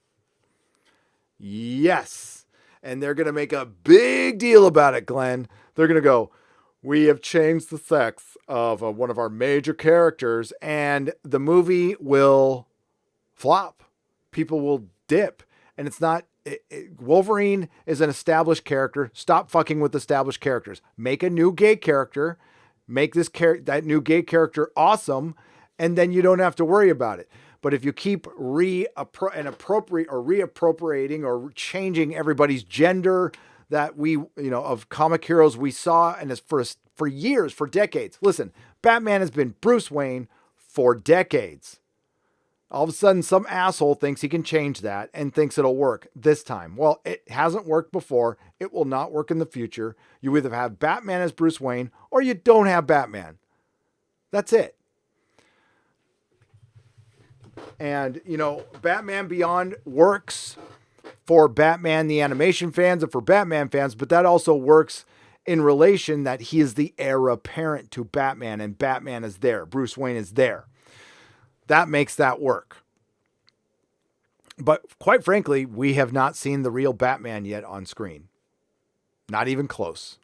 Yes. And they're going to make a big deal about it, Glenn. They're going to go, we have changed the sex of one of our major characters, and the movie will flop. People will dip. And it's not... Wolverine is an established character. Stop fucking with established characters. Make a new gay character. Make that new gay character awesome, and then you don't have to worry about it. But if you keep reappropriating or changing everybody's gender that of comic heroes we saw, and it's for years, for decades. Listen, Batman has been Bruce Wayne for decades. All of a sudden, some asshole thinks he can change that and thinks it'll work this time. Well, it hasn't worked before. It will not work in the future. You either have Batman as Bruce Wayne or you don't have Batman. That's it. And, Batman Beyond works for Batman the animation fans and for Batman fans, but that also works in relation that he is the heir apparent to Batman and Batman is there. Bruce Wayne is there. That makes that work. But quite frankly, we have not seen the real Batman yet on screen. Not even close.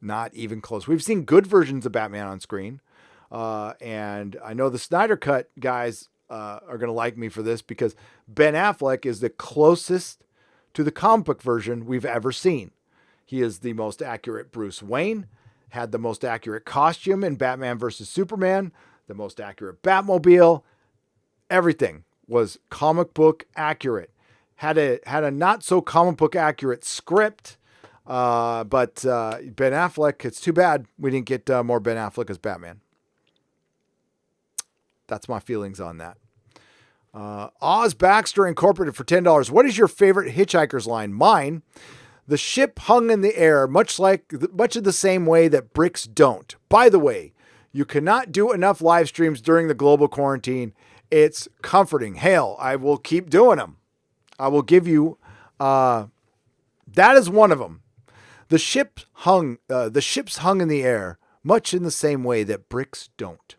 Not even close. We've seen good versions of Batman on screen. And I know the Snyder Cut guys are going to like me for this because Ben Affleck is the closest to the comic book version we've ever seen. He is the most accurate Bruce Wayne, had the most accurate costume in Batman versus Superman, the most accurate Batmobile. Everything was comic book accurate. Had a not so comic book accurate script, but Ben Affleck. It's too bad we didn't get more Ben Affleck as Batman. That's my feelings on that. Oz Baxter Incorporated for $10. What is your favorite Hitchhiker's line? Mine. The ship hung in the air, much of the same way that bricks don't. By the way, you cannot do enough live streams during the global quarantine. It's comforting. Hail, I will keep doing them. I will give you, that is one of them. The ships hung in the air, much in the same way that bricks don't.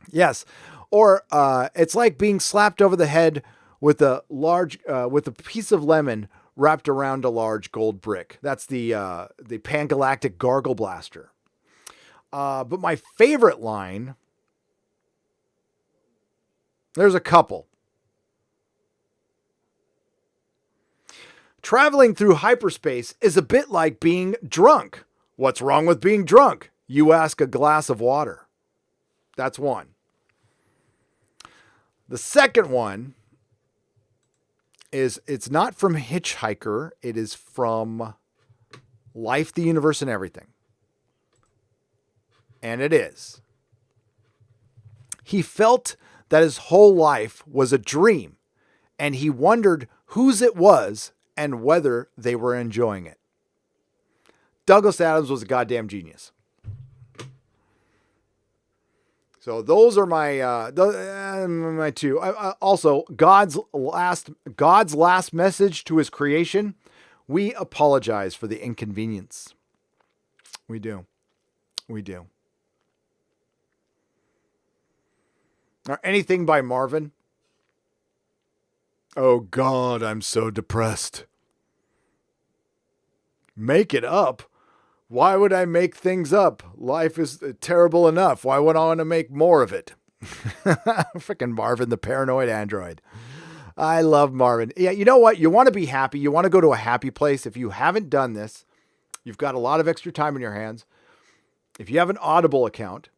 Yes. Or, it's like being slapped over the head with with a piece of lemon wrapped around a large gold brick. That's the Pangalactic Gargle Blaster. But my favorite line, there's a couple. Traveling through hyperspace is a bit like being drunk. What's wrong with being drunk? You ask a glass of water. That's one. The second one is, it's not from Hitchhiker. It is from Life, the Universe, and Everything. And it is. He felt that his whole life was a dream, and he wondered whose it was and whether they were enjoying it. Douglas Adams was a goddamn genius. So those are my two. Also, God's last message to his creation. We apologize for the inconvenience. We do. Or anything by Marvin. Oh God, I'm so depressed. Make it up? Why would I make things up? Life is terrible enough. Why would I want to make more of it? Freaking Marvin, the paranoid android. I love Marvin. Yeah, you know what? You want to be happy. You want to go to a happy place. If you haven't done this, you've got a lot of extra time in your hands. If you have an Audible account,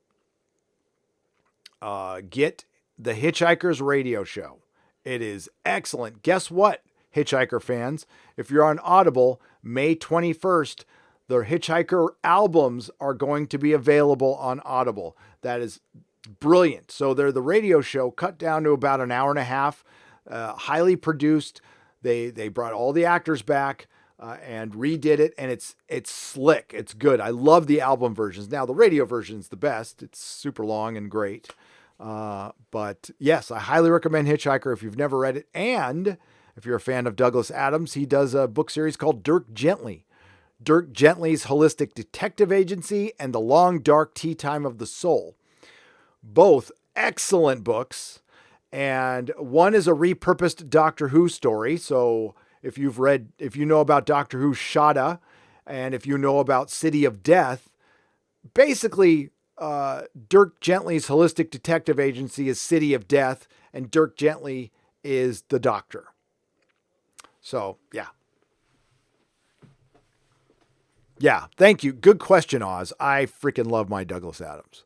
get the Hitchhiker's radio show. It is excellent. Guess what, Hitchhiker fans? If you're on Audible, May 21st, the Hitchhiker albums are going to be available on Audible. That is brilliant. So they're the radio show cut down to about an hour and a half, highly produced. They brought all the actors back and redid it, and it's slick. It's good. I love the album versions. Now the radio version is the best. It's super long and great. But yes, I highly recommend Hitchhiker if you've never read it. And if you're a fan of Douglas Adams, he does a book series called Dirk Gently. Dirk Gently's Holistic Detective Agency and The Long Dark Tea Time of the Soul. Both excellent books. And one is a repurposed Doctor Who story. So if you know about Doctor Who's Shada, and if you know about City of Death, basically Dirk Gently's Holistic Detective Agency is City of Death, and Dirk Gently is the Doctor. So, yeah. Yeah, thank you. Good question, Oz. I freaking love my Douglas Adams.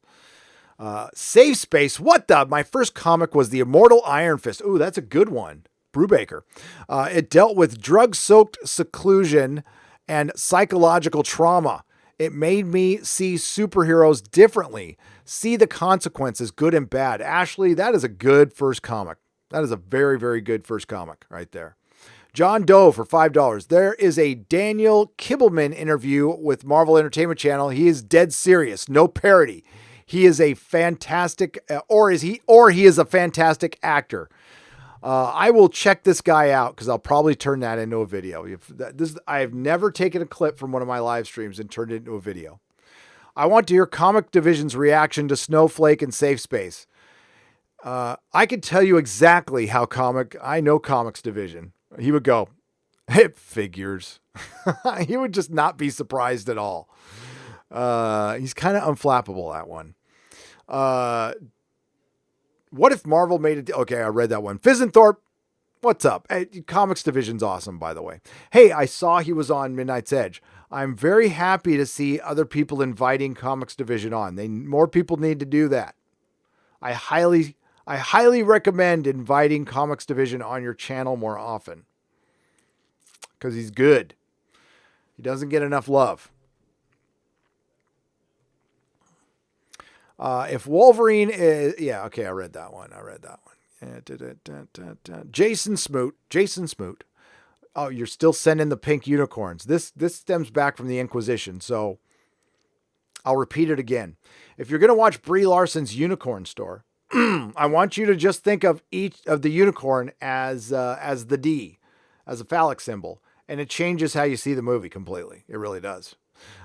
Safe Space. What the? My first comic was The Immortal Iron Fist. Ooh, that's a good one. Brubaker. It dealt with drug-soaked seclusion and psychological trauma. It made me see superheroes differently, see the consequences, good and bad. Ashley, that is a good first comic. That is a very, very good first comic right there. John Doe for $5. There is a Daniel Kibbleman interview with Marvel Entertainment Channel. He is dead serious, no parody. He is a fantastic, he is a fantastic actor. I will check this guy out because I'll probably turn that into a video. I have never taken a clip from one of my live streams and turned it into a video. I want to hear Comic Division's reaction to Snowflake and Safe Space. I could tell you exactly how I know Comics Division. He would go, it figures. He would just not be surprised at all. He's kind of unflappable, that one. What if Marvel made it? Okay, I read that one. Fizzenthorpe, what's up? Hey, Comics Division's awesome, by the way. Hey, I saw he was on Midnight's Edge. I'm very happy to see other people inviting Comics Division on. More people need to do that. I highly recommend inviting Comics Division on your channel more often because he's good. He doesn't get enough love. If Wolverine is, yeah, okay, I read that one. Jason Smoot. Oh, you're still sending the pink unicorns. This stems back from the Inquisition, so I'll repeat it again. If you're going to watch Brie Larson's Unicorn Store, I want you to just think of each of the unicorn as the D, as a phallic symbol, and it changes how you see the movie completely. It really does.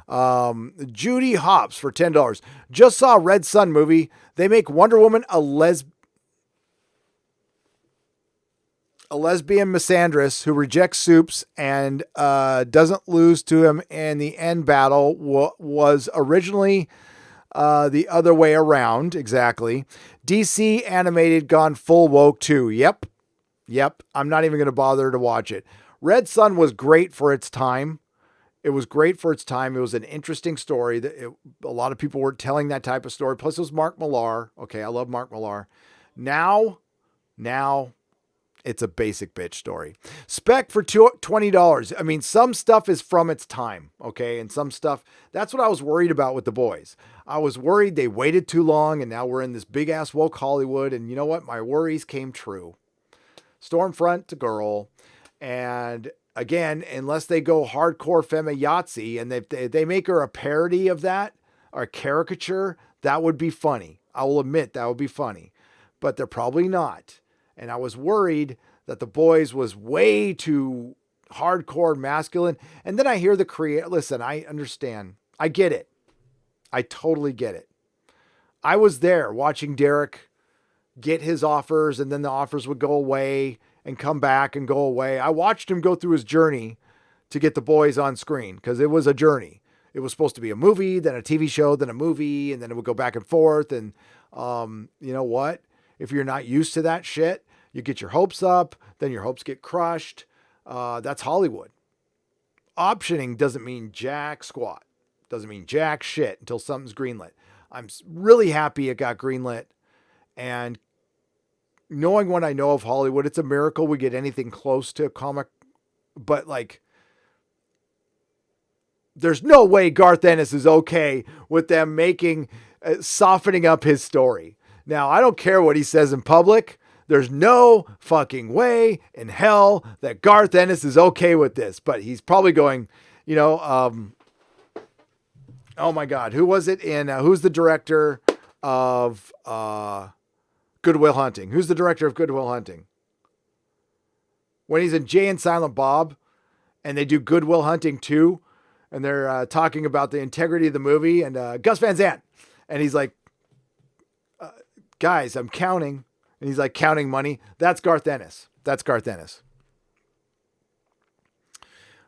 Judy Hops for $10. Just saw Red Sun movie. They make Wonder Woman a lesbian misandrist who rejects Supes and doesn't lose to him in the end battle. Was originally the other way around. Exactly. DC animated gone full woke too. Yep. I'm not even going to bother to watch it. Red Sun was great for its time. It was great for its time. It was an interesting story. A lot of people were telling that type of story. Plus it was Mark Millar. Okay, I love Mark Millar. Now it's a basic bitch story. Spec for $20. I mean, some stuff is from its time, okay? And some stuff, that's what I was worried about with The Boys. I was worried they waited too long and now we're in this big-ass woke Hollywood. And you know what? My worries came true. Stormfront to girl. And again, unless they go hardcore feminazi and they make her a parody of that or a caricature, that would be funny. I will admit that would be funny, but they're probably not. And I was worried that The Boys was way too hardcore masculine. And then I hear the creator. Listen, I understand. I get it. I totally get it. I was there watching Derek get his offers and then the offers would go away and come back and go away. I watched him go through his journey to get The Boys on screen because it was a journey. It was supposed to be a movie, then a TV show, then a movie, and then it would go back and forth. And you know what? If you're not used to that shit, you get your hopes up, then your hopes get crushed. That's Hollywood. Optioning doesn't mean jack squat. Doesn't mean jack shit until something's greenlit. I'm really happy it got greenlit. And knowing what I know of Hollywood, it's a miracle we get anything close to a comic. But like, there's no way Garth Ennis is okay with them softening up his story. Now, I don't care what he says in public. There's no fucking way in hell that Garth Ennis is okay with this. But he's probably going, oh my God, who was it in, who's the director of Good Will Hunting. Who's the director of Good Will Hunting? When he's in Jay and Silent Bob, and they do Good Will Hunting 2, and they're talking about the integrity of the movie, and Gus Van Sant, and he's like, guys, I'm counting, and he's like counting money. That's Garth Ennis. That's Garth Ennis.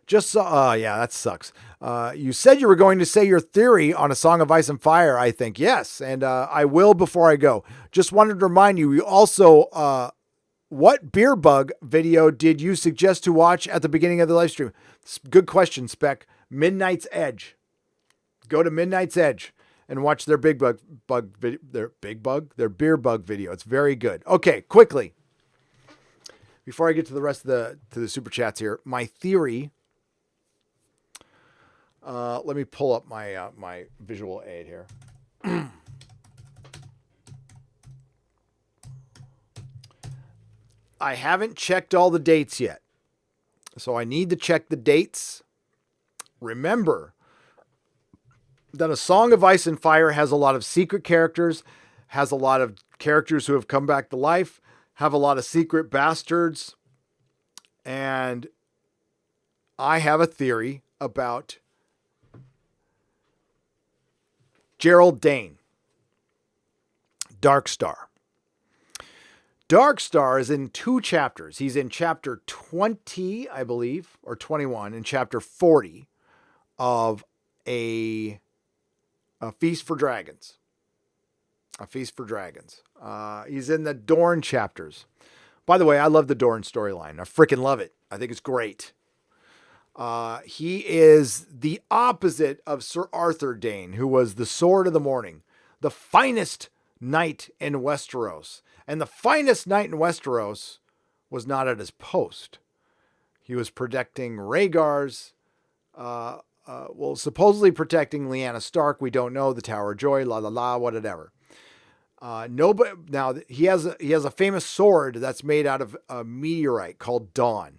Just saw, yeah, that sucks. You said you were going to say your theory on A Song of Ice and Fire, I think. Yes, and I will before I go. Just wanted to remind you, we also, what beer bug video did you suggest to watch at the beginning of the live stream? Good question, Spec. Midnight's Edge. Go to Midnight's Edge and watch their beer bug video. It's very good. Okay, quickly. Before I get to the rest of the super chats here, my theory. Let me pull up my my visual aid here. I haven't checked all the dates yet, so I need to check the dates. Remember that A Song of Ice and Fire has a lot of secret characters, has a lot of characters who have come back to life, have a lot of secret bastards, and I have a theory about Gerald Dane, Darkstar. Darkstar is in 2 chapters. He's in chapter 20, I believe, or 21, and chapter 40 of a Feast for Dragons. A Feast for Dragons. He's in the Dorne chapters. By the way, I love the Dorne storyline. I freaking love it. I think it's great. He is the opposite of Sir Arthur Dane, who was the Sword of the Morning, the finest knight in Westeros. And the finest knight in Westeros was not at his post. He was protecting Rhaegar's, supposedly protecting Lyanna Stark. We don't know, the Tower of Joy, whatever. Nobody. Now he has a famous sword that's made out of a meteorite called Dawn.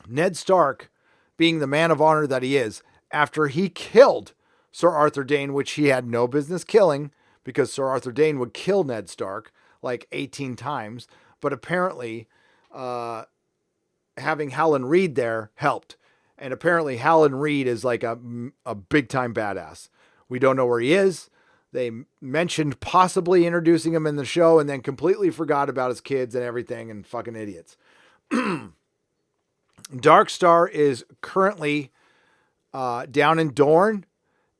Ned Stark, being the man of honor that he is, after he killed Sir Arthur Dane, which he had no business killing, because Sir Arthur Dane would kill Ned Stark like 18 times, but apparently having Howland Reed there helped. And apparently Howland Reed is like a big time badass. We don't know where he is. They mentioned possibly introducing him in the show and then completely forgot about his kids and everything, and fucking idiots. Darkstar is currently down in Dorne,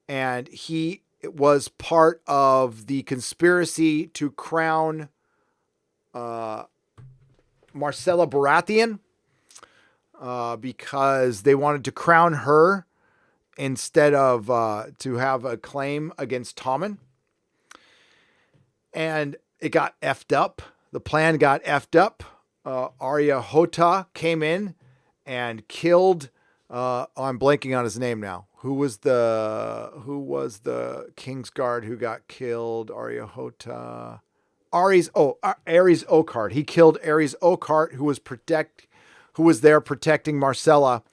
and he was part of the conspiracy to crown Marcella Baratheon because they wanted to crown her instead of to have a claim against Tommen. And it got effed up. The plan got effed up. Arya Hota came in and killed, I'm blanking on his name now. Who was the Kingsguard who got killed? Arya Hota. Ares Oakheart. He killed Ares Oakheart, who was there protecting Marcella.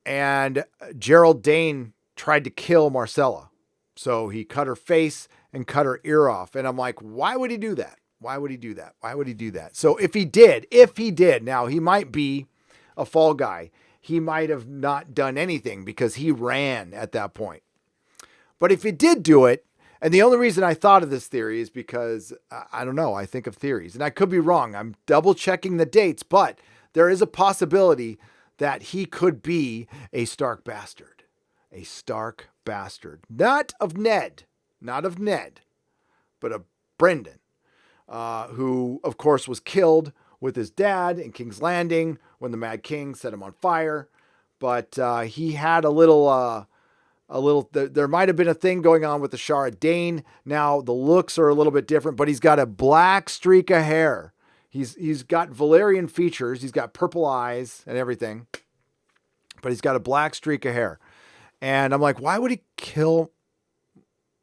And Gerald Dane tried to kill Marcella. So he cut her face and cut her ear off. And I'm like, why would he do that? Why would he do that? Why would he do that? So if he did, now he might be a fall guy. He might have not done anything because he ran at that point. But if he did do it, and the only reason I thought of this theory is because, I don't know, I think of theories. And I could be wrong. I'm double checking the dates, but there is a possibility that he could be a Stark bastard. A Stark bastard. Not of Ned, but of Brendan. Who, of course, was killed with his dad in King's Landing when the Mad King set him on fire. But he had there might have been a thing going on with the Shara Dane. Now, the looks are a little bit different, but he's got a black streak of hair. He's got Valyrian features. He's got purple eyes and everything. But he's got a black streak of hair. And I'm like, why would he kill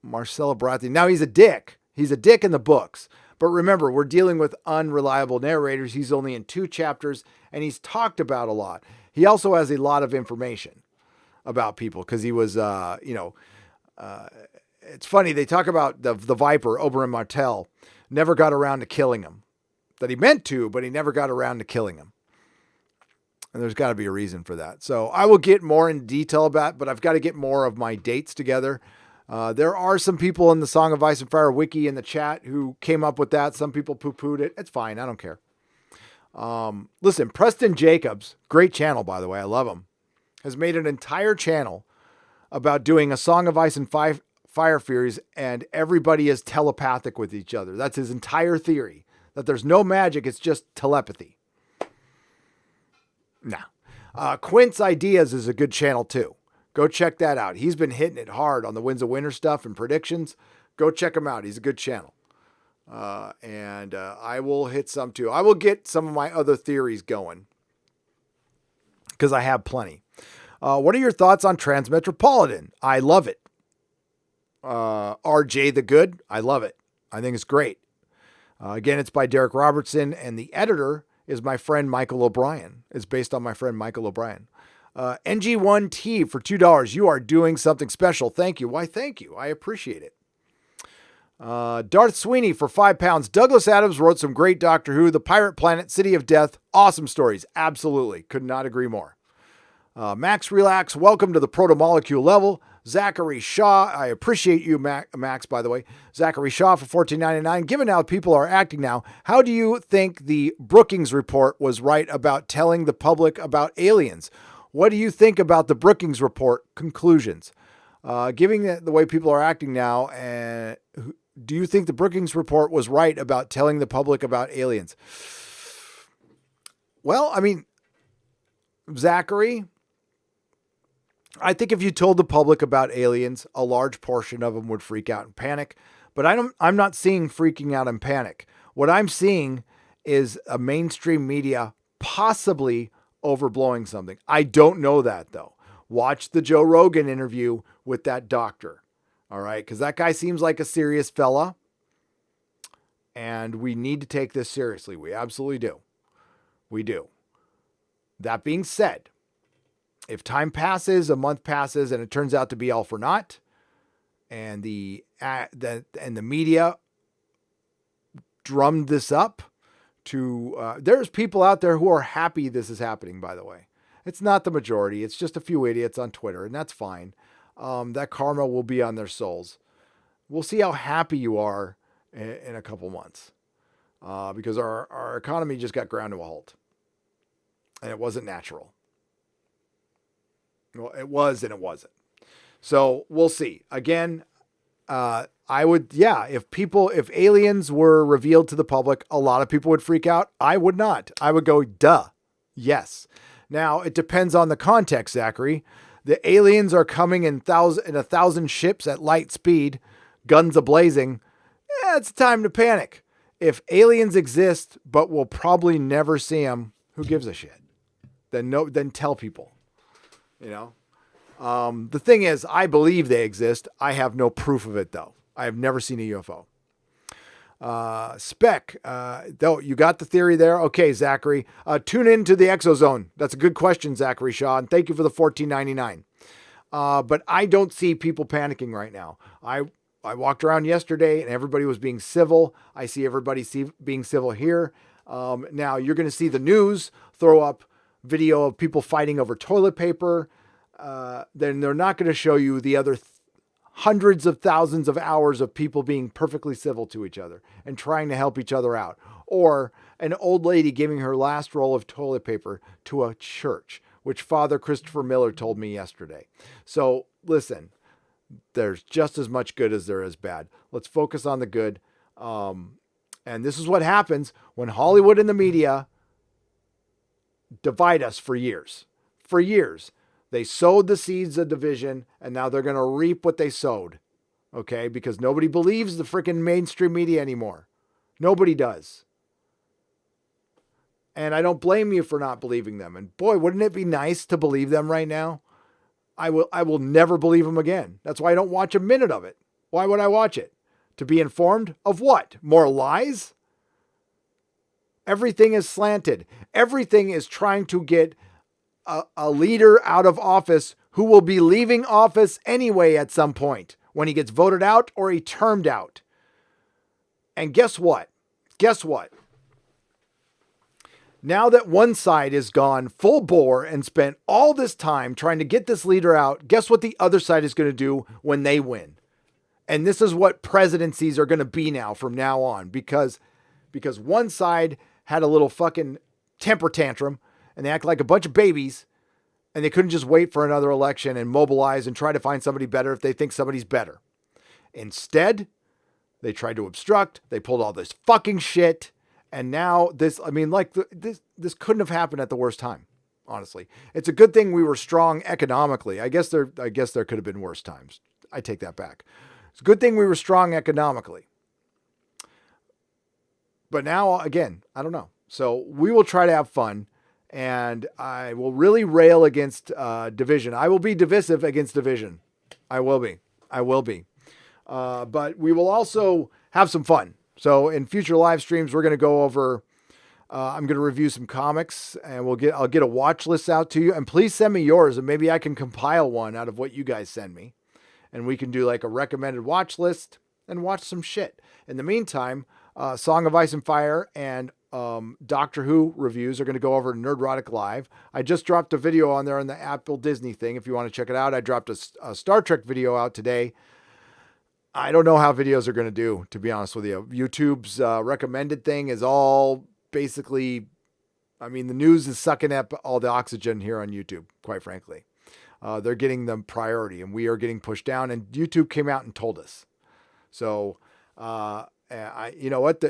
Marcella Baratheon? Now, he's a dick. He's a dick in the books. But remember, we're dealing with unreliable narrators. He's only in 2 chapters, and he's talked about a lot. He also has a lot of information about people because he was, it's funny. They talk about the Viper, Oberyn Martell, never got around to killing him. That he meant to, but he never got around to killing him. And there's got to be a reason for that. So I will get more in detail about it, but I've got to get more of my dates together. There are some people in the Song of Ice and Fire wiki in the chat who came up with that. Some people poo-pooed it. It's fine. I don't care. Listen, Preston Jacobs, great channel, by the way. I love him. Has made an entire channel about doing a Song of Ice and Fire Furies, and everybody is telepathic with each other. That's his entire theory, that there's no magic. It's just telepathy. Nah. Quint's Ideas is a good channel too. Go check that out. He's been hitting it hard on the Winds of Winter stuff and predictions. Go check him out. He's a good channel. And I will hit some too. I will get some of my other theories going because I have plenty. What are your thoughts on Transmetropolitan? I love it. RJ the Good. I love it. I think it's great. Again, it's by Derek Robertson, and the editor is my friend Michael O'Brien. It's based on my friend Michael O'Brien. NG1T for $2. You are doing something special. Thank you. Why, thank you. I appreciate it. Darth Sweeney for £5. Douglas Adams wrote some great Doctor Who, The Pirate Planet, City of Death. Awesome stories. Absolutely. Could not agree more. Max Relax, welcome to the proto-molecule level. Zachary Shaw, I appreciate you, Max, by the way. Zachary Shaw for $14.99. Given how people are acting now, how do you think the Brookings report was right about telling the public about aliens? What do you think about the Brookings report conclusions? Given the way people are acting now, do you think the Brookings report was right about telling the public about aliens? Well, I mean, Zachary, I think if you told the public about aliens, a large portion of them would freak out and panic. But I'm not seeing freaking out and panic. What I'm seeing is a mainstream media possibly overblowing something. I don't know that though. Watch the Joe Rogan interview with that doctor. All right. Because that guy seems like a serious fella. And we need to take this seriously. We absolutely do. We do. That being said, if time passes, a month passes, and it turns out to be all for naught, and the media drummed this up to, there's people out there who are happy this is happening, by the way. It's not the majority. It's just a few idiots on Twitter, and that's fine. That karma will be on their souls. We'll see how happy you are in a couple months, because our economy just got ground to a halt, and it wasn't natural. Well, it was and it wasn't. So we'll see. Again, if aliens were revealed to the public, a lot of people would freak out. I would not. I would go, duh. Yes. Now, it depends on the context, Zachary. The aliens are coming in 1,000 ships at light speed, guns a-blazing. It's time to panic. If aliens exist, but we'll probably never see them, who gives a shit? Then tell people. You know, the thing is, I believe they exist. I have no proof of it, though. I have never seen a UFO. Spec, though, you got the theory there. Okay, Zachary, tune into the exozone. That's a good question, Zachary Shaw, and thank you for the $14.99. But I don't see people panicking right now. I walked around yesterday and everybody was being civil. I see everybody being civil here. Now you're going to see the news throw up video of people fighting over toilet paper. Then they're not going to show you the other hundreds of thousands of hours of people being perfectly civil to each other and trying to help each other out. Or an old lady giving her last roll of toilet paper to a church, which Father Christopher Miller told me yesterday. So listen, there's just as much good as there is bad. Let's focus on the good. And this is what happens when Hollywood and the media divide us for years. For years. They sowed the seeds of division, and now they're going to reap what they sowed. Okay? Because nobody believes the freaking mainstream media anymore. Nobody does. And I don't blame you for not believing them. And boy, wouldn't it be nice to believe them right now? I will never believe them again. That's why I don't watch a minute of it. Why would I watch it? To be informed of what? More lies? Everything is slanted. Everything is trying to get a leader out of office who will be leaving office anyway at some point. when he gets voted out or he termed out. And guess what? Guess what? Now that one side has gone full bore and spent all this time trying to get this leader out, guess what the other side is going to do when they win? And this is what presidencies are going to be now from now on, because one side had a little fucking temper tantrum and they act like a bunch of babies and they couldn't just wait for another election and mobilize and try to find somebody better if they think somebody's better. Instead, they tried to obstruct. They pulled all this fucking shit. And now this couldn't have happened at the worst time. Honestly, it's a good thing we were strong economically. I guess there could have been worse times. I take that back. It's a good thing we were strong economically. But now, again, I don't know. So we will try to have fun, and I will really rail against division. I will be divisive against division. I will be. But we will also have some fun. So in future live streams, we're going to go over, I'm going to review some comics, and I'll get a watch list out to you, and please send me yours, and maybe I can compile one out of what you guys send me, and we can do like a recommended watch list and watch some shit. In the meantime, Song of Ice and Fire and Doctor Who reviews are going to go over Nerdrotic Live. I just dropped a video on there on the Apple Disney thing. If you want to check it out, I dropped a Star Trek video out today. I don't know how videos are going to do, to be honest with you. YouTube's recommended thing is all basically, the news is sucking up all the oxygen here on YouTube, quite frankly. They're getting the priority, and we are getting pushed down, and YouTube came out and told us. So, you know what?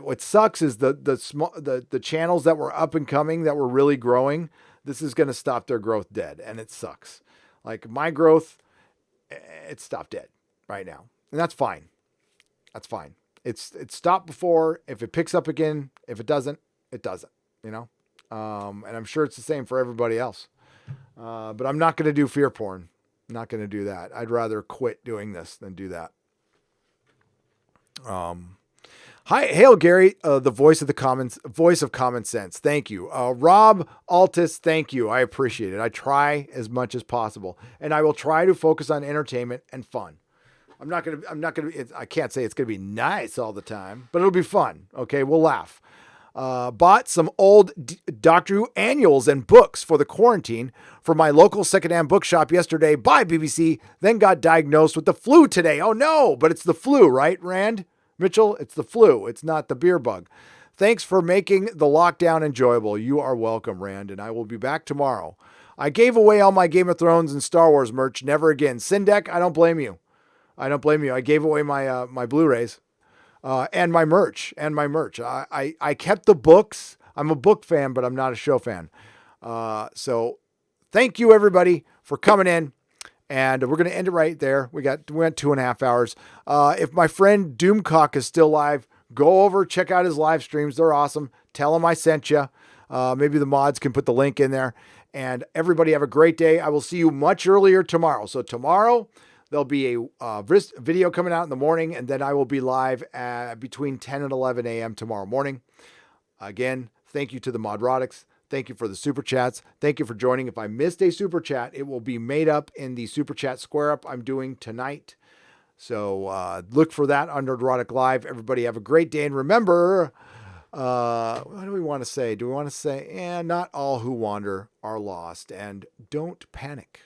What sucks is the channels that were up and coming, that were really growing, this is going to stop their growth dead, and it sucks. Like my growth, it stopped dead right now. And that's fine. That's fine. It's stopped before. If it picks up again, if it doesn't, it doesn't, you know? And I'm sure it's the same for everybody else. But I'm not going to do fear porn. I'm not going to do that. I'd rather quit doing this than do that. Hail Gary, the voice of common sense. Thank you. Rob Altus, thank you. I appreciate it. I try as much as possible, and I will try to focus on entertainment and fun. I can't say it's going to be nice all the time, but it'll be fun. Okay. We'll laugh. Bought some old Doctor Who annuals and books for the quarantine for my local secondhand bookshop yesterday. Bye, BBC. Then got diagnosed with the flu today. Oh no, but it's the flu, right, Rand Mitchell? It's the flu. It's not the beer bug. Thanks for making the lockdown enjoyable. You are welcome, Rand, and I will be back tomorrow. I gave away all my Game of Thrones and Star Wars merch. Never again. Sindek, I don't blame you. I gave away my my Blu-rays and my merch. I kept the books. I'm a book fan, but I'm not a show fan. So thank you everybody for coming in, and we're going to end it right there. We went 2.5 hours. If my friend Doomcock is still live, go over, check out his live streams. They're awesome. Tell him I sent you. Maybe the mods can put the link in there, and everybody have a great day. I will see you much earlier tomorrow. So tomorrow, there'll be a video coming out in the morning, and then I will be live between 10 and 11 a.m. tomorrow morning. Again, thank you to the Modrotics. Thank you for the super chats. Thank you for joining. If I missed a super chat, it will be made up in the super chat square up I'm doing tonight. So look for that on Nerdrotic Live. Everybody have a great day. And remember, what do we want to say? Do we want to say, not all who wander are lost, and don't panic.